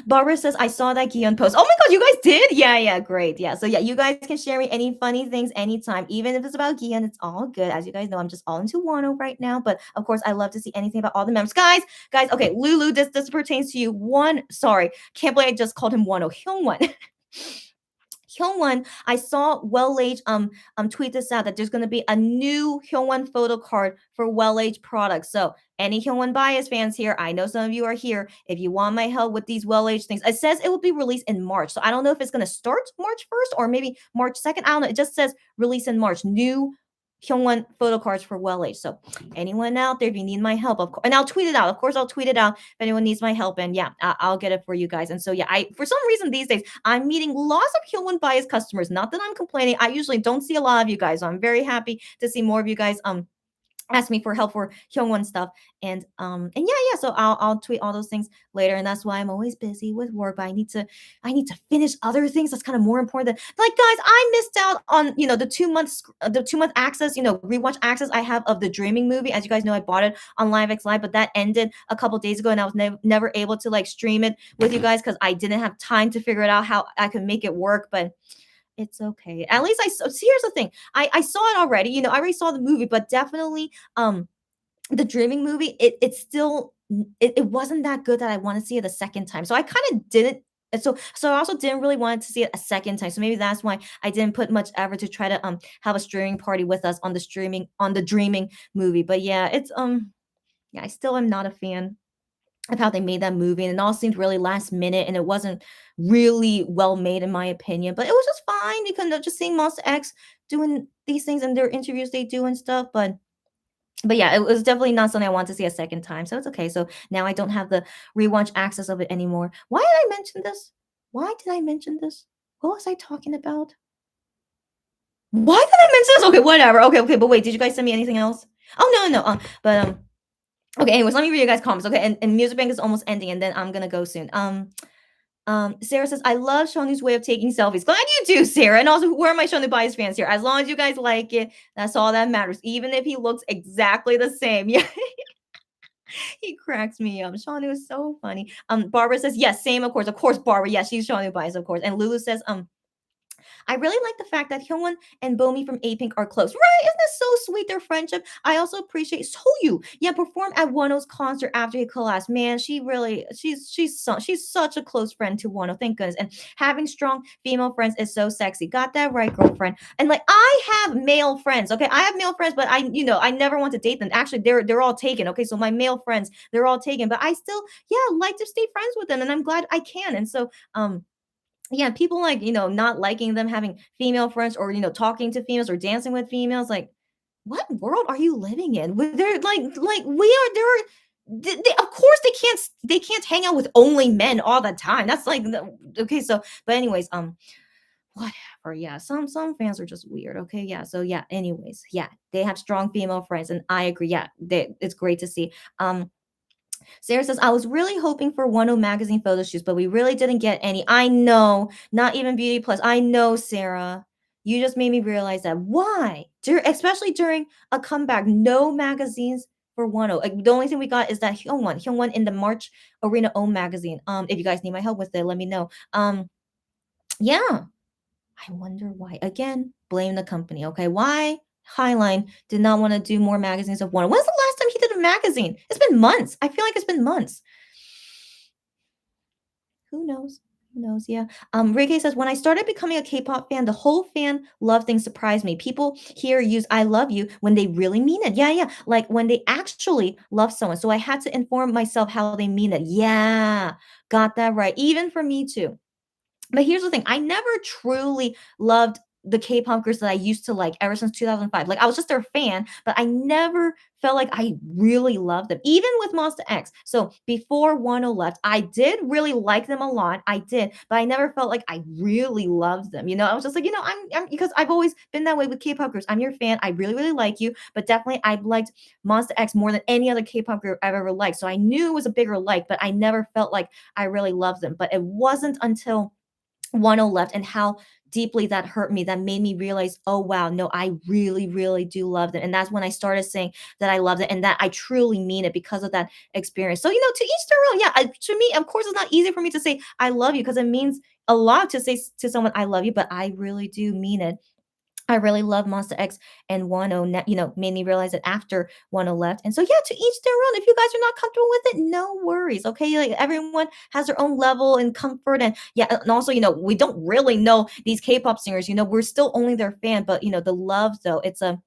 Barbara says, I saw that Gion post. Oh my god, you guys did? Yeah, great. Yeah. So yeah, you guys can share me any funny things anytime. Even if it's about Gion, it's all good. As you guys know, I'm just all into Wano right now. But of course, I love to see anything about all the members. Guys, okay, Lulu, this pertains to you. Sorry, can't believe I just called him Wano. Hyungwon. Hyungwon, I saw Well Age tweet this out that there's going to be a new Hyungwon photo card for Well Age products. So any Hyungwon bias fans here, I know some of you are here. If you want my help with these Well Age things, it says it will be released in March. So I don't know if it's going to start March 1st or maybe March 2nd. I don't know. It just says release in March. New Hyungwon photo cards for well age. So anyone out there, if you need my help, of course, and I'll tweet it out. Of course, I'll tweet it out if anyone needs my help. And yeah, I'll get it for you guys. And so yeah, I for some reason these days I'm meeting lots of Hyungwon bias customers. Not that I'm complaining. I usually don't see a lot of you guys. So I'm very happy to see more of you guys. Ask me for help for Hyungwon stuff. And yeah, so I'll tweet all those things later. And that's why I'm always busy with work. But I need to finish other things that's kind of more important than, like, guys, I missed out on the 2 month access, rewatch access I have of the Dreaming movie. As you guys know, I bought it on LiveX Live, but that ended a couple days ago, and I was never able to like stream it with you guys because I didn't have time to figure it out how I could make it work. But it's okay. At least see, here's the thing. I saw it already. I already saw the movie, but definitely the Dreaming movie, it still it wasn't that good that I want to see it a second time. So I kind of didn't so I also didn't really want to see it a second time. So maybe that's why I didn't put much effort to try to have a streaming party with us on the Dreaming movie. But yeah, it's yeah, I still am not a fan of how they made that movie, and it all seemed really last minute, and it wasn't really well made in my opinion. But it was just fine because of just seeing Monster X doing these things in their interviews they do and stuff. But yeah, it was definitely not something I want to see a second time. So it's okay. So now I don't have the rewatch access of it anymore. Why did I mention this? Why did I mention this? What was I talking about? Why did I mention this? Okay, whatever. Okay, but wait, did you guys send me anything else? Oh no. But okay, anyways, let me read you guys' comments. Okay, and Music Bank is almost ending, and then I'm gonna go soon. Sarah says, I love Shonu's way of taking selfies. Glad you do, Sarah. And also, who are my Shonu bias fans here? As long as you guys like it, that's all that matters. Even if he looks exactly the same. Yeah. He cracks me up. Shonu is so funny. Barbara says, yes, same, of course. Of course, Barbara. Yes, she's Shonu bias, of course. And Lulu says, I really like the fact that Hyungwon and Bomi from A-Pink are close. Right? Isn't that so sweet, their friendship? I also appreciate Soyu. Yeah, performed at Wonho's concert after he collapsed. Man, she's such a close friend to Wonho. Thank goodness. And having strong female friends is so sexy. Got that right, girlfriend. And like, I have male friends. Okay, I have male friends, but I never want to date them. Actually, they're all taken. Okay, so my male friends, they're all taken. But I still, yeah, like to stay friends with them, and I'm glad I can. And so, yeah, people like, not liking them having female friends or, talking to females or dancing with females. Like, what world are you living in? Where they're like we are there. Of course they can't hang out with only men all the time. That's like okay. So, but anyways, whatever. Yeah, some fans are just weird. Okay, yeah. So yeah. Anyways, yeah, they have strong female friends, and I agree. Yeah, it's great to see. Sarah says, I was really hoping for Wonho magazine photo shoots, but we really didn't get any. I know, not even Beauty Plus. I know, Sarah. You just made me realize that. Why? Especially during a comeback, no magazines for Wonho. Like, the only thing we got is that Hyungwon in the March Arena Own magazine. If you guys need my help with it, let me know. Yeah. I wonder why. Again, blame the company. Okay, why Highline did not want to do more magazines of Wonho? When's the last time he did a magazine? It's been months. I feel like it's been months. Who knows? Who knows? Yeah. Ricky says, when I started becoming a K-pop fan, the whole fan love thing surprised me. People here use "I love you" when they really mean it. Yeah. Like when they actually love someone. So I had to inform myself how they mean it. Yeah, got that right. Even for me too. But here's the thing, I never truly loved the K-pop girls that I used to like ever since 2005. Like, I was just their fan, but I never felt like I really loved them, even with Monsta X. So before Wonho left, I did really like them a lot. I did, but I never felt like I really loved them. I was just like, I'm because I've always been that way with K-pop girls. I'm your fan. I really, really like you, but definitely I've liked Monsta X more than any other K-pop group I've ever liked. So I knew it was a bigger like, but I never felt like I really loved them. But it wasn't until Wonho left and how deeply that hurt me, that made me realize, oh wow, no, I really, really do love them. And that's when I started saying that I loved it and that I truly mean it because of that experience. So, to each their own. Yeah, to me, of course, it's not easy for me to say I love you because it means a lot to say to someone I love you, but I really do mean it. I really love Monsta X and Wonho, made me realize it after Wonho left. And so, yeah, to each their own. If you guys are not comfortable with it, no worries. Okay. Like, everyone has their own level and comfort. And yeah, and also, we don't really know these K-pop singers, we're still only their fan, but the love though, it's a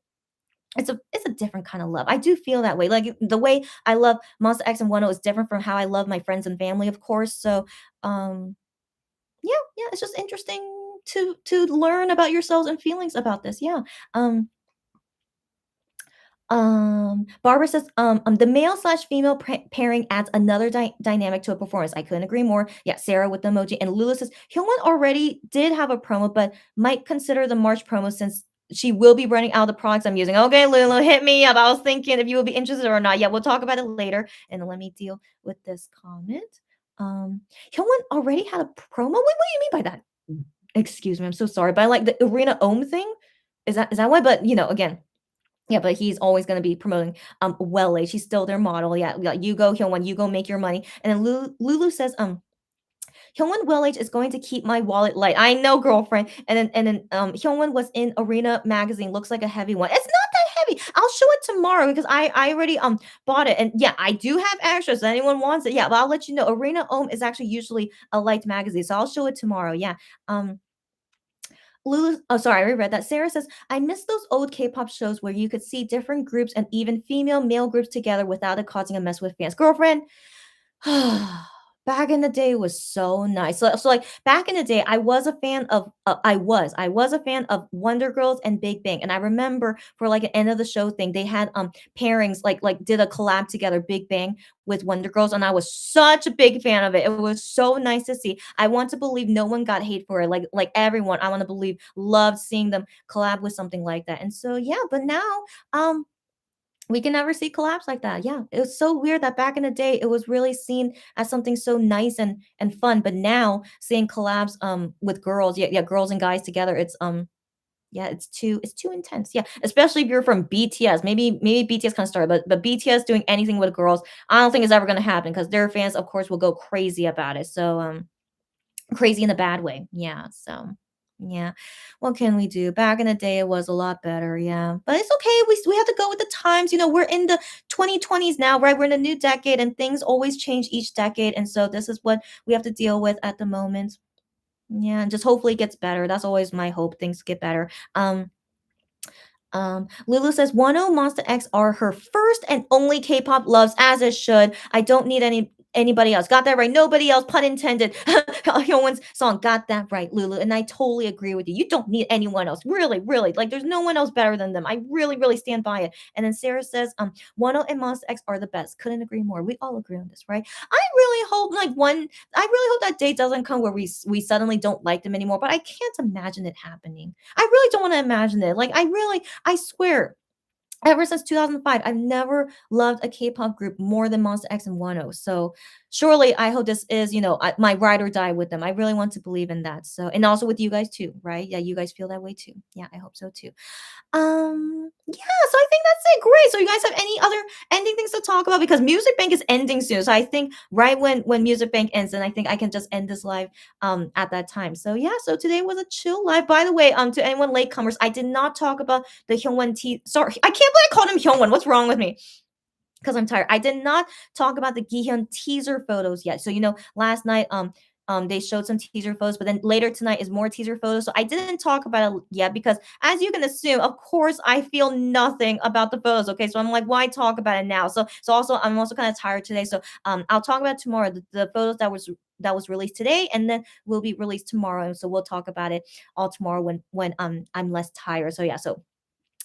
different kind of love. I do feel that way. Like, the way I love Monsta X and Wonho is different from how I love my friends and family, of course. So, yeah, it's just interesting to learn about yourselves and feelings about this. Yeah. Barbara says, the male slash female pairing adds another dynamic to a performance. I couldn't agree more. Yeah, Sarah with the emoji. And Lulu says, Hyungwon already did have a promo, but might consider the March promo since she will be running out of the products I'm using. Okay, Lulu, hit me up. I was thinking if you would be interested or not. Yeah, we'll talk about it later. And let me deal with this comment. Hyungwon already had a promo? Wait, what do you mean by that? Excuse me, I'm so sorry. But like the Arena Ohm thing? Is that why? But again, yeah, but he's always gonna be promoting Welly. She's still their model. Yeah, you go Hyungwon, you go make your money. And then Lulu says, Hyungwon Welage is going to keep my wallet light. I know, girlfriend. And then Hyungwon was in Arena magazine. Looks like a heavy one. It's not that heavy. I'll show it tomorrow because I already bought it. And yeah, I do have extras. If anyone wants it. Yeah, but I'll let you know. Arena Ohm is actually usually a light magazine. So I'll show it tomorrow. Yeah. Lulu, oh, sorry, I reread that. Sarah says, I miss those old K-pop shows where you could see different groups and even female male groups together without it causing a mess with fans. Girlfriend, back in the day was so nice. So like back in the day, I was a fan of I was a fan of Wonder Girls and Big Bang. And I remember for like an end of the show thing, they had pairings like did a collab together, Big Bang with Wonder Girls, and I was such a big fan of it. It was so nice to see. I want to believe no one got hate for it. Like everyone, I want to believe loved seeing them collab with something like that. And so yeah, but now um we can never see collabs like that. Yeah, it was so weird that back in the day it was really seen as something so nice and fun, but now seeing collabs with girls, yeah, girls and guys together, yeah, it's too intense. Yeah, especially if you're from BTS. Maybe BTS kind of started, but BTS doing anything with girls, I don't think it's ever going to happen because their fans of course will go crazy about it. So crazy in a bad way. Yeah. So, yeah. What can we do? Back in the day, it was a lot better. Yeah. But it's okay. We have to go with the times. We're in the 2020s now, right? We're in a new decade and things always change each decade. And so this is what we have to deal with at the moment. Yeah. And just hopefully it gets better. That's always my hope. Things get better. Lulu says Wonho Monster X are her first and only K-pop loves, as it should. I don't need anybody else. Got that right. Nobody else, pun intended. Hyunwon's song, got that right, Lulu. And I totally agree with you. You don't need anyone else. Really, really. Like there's no one else better than them. I really, really stand by it. And then Sarah says, Wonho and Monster X are the best. Couldn't agree more. We all agree on this, right? I really hope I really hope that day doesn't come where we suddenly don't like them anymore. But I can't imagine it happening. I really don't want to imagine it. Like I swear, ever since 2005, I've never loved a K-pop group more than Monster X and Wonho. So surely I hope this is, my ride or die with them. I really want to believe in that. So, and also with you guys too, right? Yeah, you guys feel that way too. Yeah, I hope so too. Yeah, so I think that's it. Great. So you guys have any other ending things to talk about? Because Music Bank is ending soon. So I think right when Music Bank ends, then I think I can just end this live at that time. So yeah, so today was a chill live. By the way, to anyone latecomers, I did not talk about the Hyungwon sorry, I can't believe I called him Hyungwon. What's wrong with me? Because I'm tired. I did not talk about the Gihyun teaser photos yet. So last night they showed some teaser photos, but then later tonight is more teaser photos. So I didn't talk about it yet because, as you can assume, of course, I feel nothing about the photos. Okay, so I'm like, why talk about it now? So also I'm also kind of tired today. So I'll talk about it tomorrow. The photos that was released today and then will be released tomorrow. And so we'll talk about it all tomorrow when I'm less tired. So yeah, so.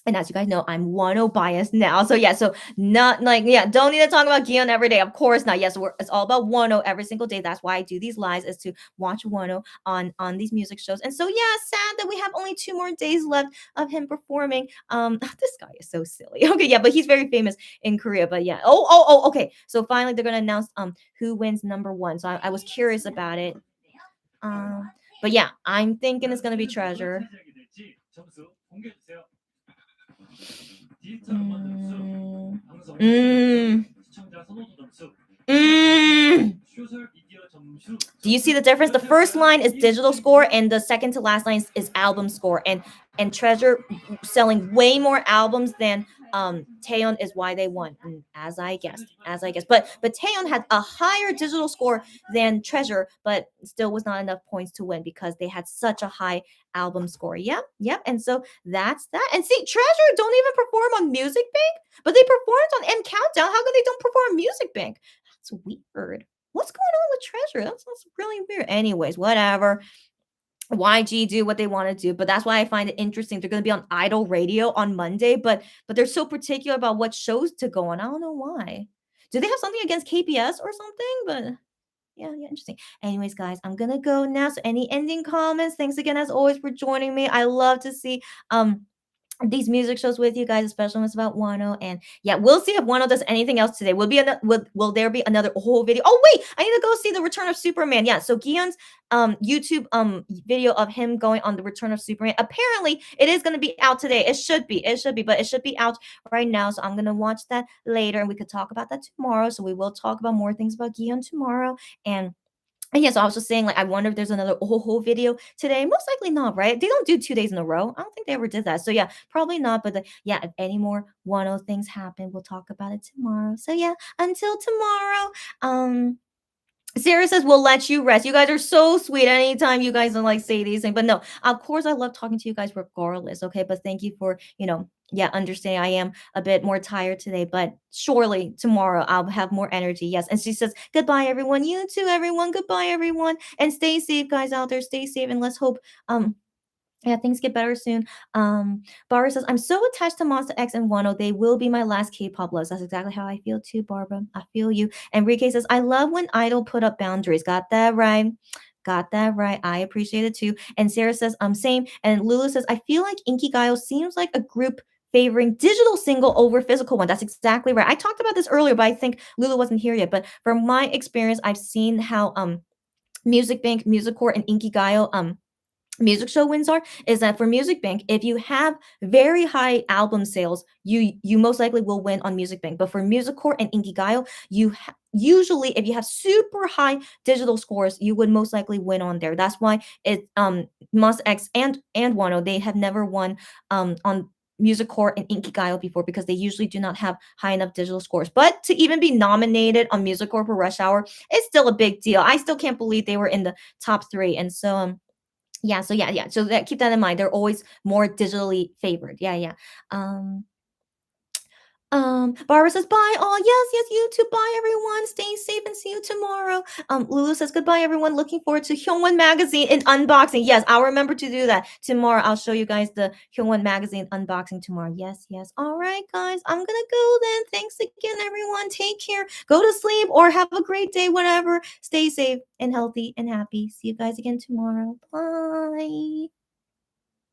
And as you guys know, I'm Wonho biased now. So yeah, so not like, yeah, don't need to talk about Gion every day. Of course not. Yes, it's all about Wonho every single day. That's why I do these lives, is to watch Wonho on these music shows. And so yeah, sad that we have only 2 more days left of him performing. This guy is so silly. Okay, yeah, but he's very famous in Korea. But yeah. Okay. So finally they're gonna announce who wins number 1. So I was curious about it. But yeah, I'm thinking it's gonna be Treasure. Do you see the difference? The first line is digital score, and the second to last line is album score. And Treasure selling way more albums than Taeyeon is why they won. As I guessed. But Taeyeon had a higher digital score than Treasure, but still was not enough points to win because they had such a high album score. Yep. And so that's that. And see, Treasure don't even perform on Music Bank, but they performed on M Countdown. How come they don't perform on Music Bank? That's weird. What's going on with Treasure? That's really weird. Anyways, whatever. YG do what they want to do, but that's why I find it interesting. They're going to be on Idol Radio on Monday, but they're so particular about what shows to go on. I don't know why. Do they have something against KBS or something? But yeah, interesting. Anyways, guys, I'm gonna go now. So any ending comments? Thanks again as always for joining me. I love to see these music shows with you guys, especially when it's about Wonho. And yeah, we'll see if Wonho does anything else today. Will there be another whole video? Oh wait, I need to go see the Return of Superman. Yeah, so Gion's YouTube video of him going on the Return of Superman. Apparently, it is gonna be out today. It should be, but it should be out right now. So I'm gonna watch that later, and we could talk about that tomorrow. So we will talk about more things about Gion tomorrow. And yeah, so I was just saying, like, I wonder if there's another whole video today. Most likely not, right? They don't do 2 days in a row. I don't think they ever did that. So yeah, probably not. But yeah, if any more one-oh things happen, we'll talk about it tomorrow. So yeah, until tomorrow. Sarah says we'll let you rest. You guys are so sweet. Anytime you guys don't like say these things, but no, of course I love talking to you guys regardless. Okay, but thank you for understanding. I am a bit more tired today, but surely tomorrow I'll have more energy. Yes, and she says goodbye, everyone. You too, everyone. Goodbye, everyone, and stay safe, guys out there. Stay safe, and let's hope yeah, things get better soon. Barbara says, I'm so attached to Monster X and Wano. They will be my last K-pop loves. That's exactly how I feel too, Barbara. I feel you. Enrique says, I love when Idol put up boundaries. Got that right. Got that right. I appreciate it too. And Sarah says, same. And Lulu says, I feel like Inkigayo seems like a group favoring digital single over physical one. That's exactly right. I talked about this earlier, but I think Lulu wasn't here yet. But from my experience, I've seen how Music Bank, Music Core, and Inkigayo music show wins are is that for Music Bank, if you have very high album sales, you most likely will win on Music Bank. But for Music Core and Inkigayo, usually if you have super high digital scores, you would most likely win on there. That's why it Monsta X and Wano, they have never won on Music Core and Inkigayo before because they usually do not have high enough digital scores. But to even be nominated on Music Core for Rush Hour is still a big deal. I still can't believe they were in the top 3. And so yeah, so yeah. So that keep that in mind. They're always more digitally favored. Yeah. Um, Barbara says bye. Oh, yes, you too. Bye, everyone. Stay safe and see you tomorrow. Lulu says goodbye, everyone. Looking forward to Hyungwon magazine in unboxing. Yes, I'll remember to do that tomorrow. I'll show you guys the Hyungwon magazine unboxing tomorrow. Yes. All right, guys. I'm gonna go then. Thanks again, everyone. Take care. Go to sleep or have a great day. Whatever. Stay safe and healthy and happy. See you guys again tomorrow. Bye.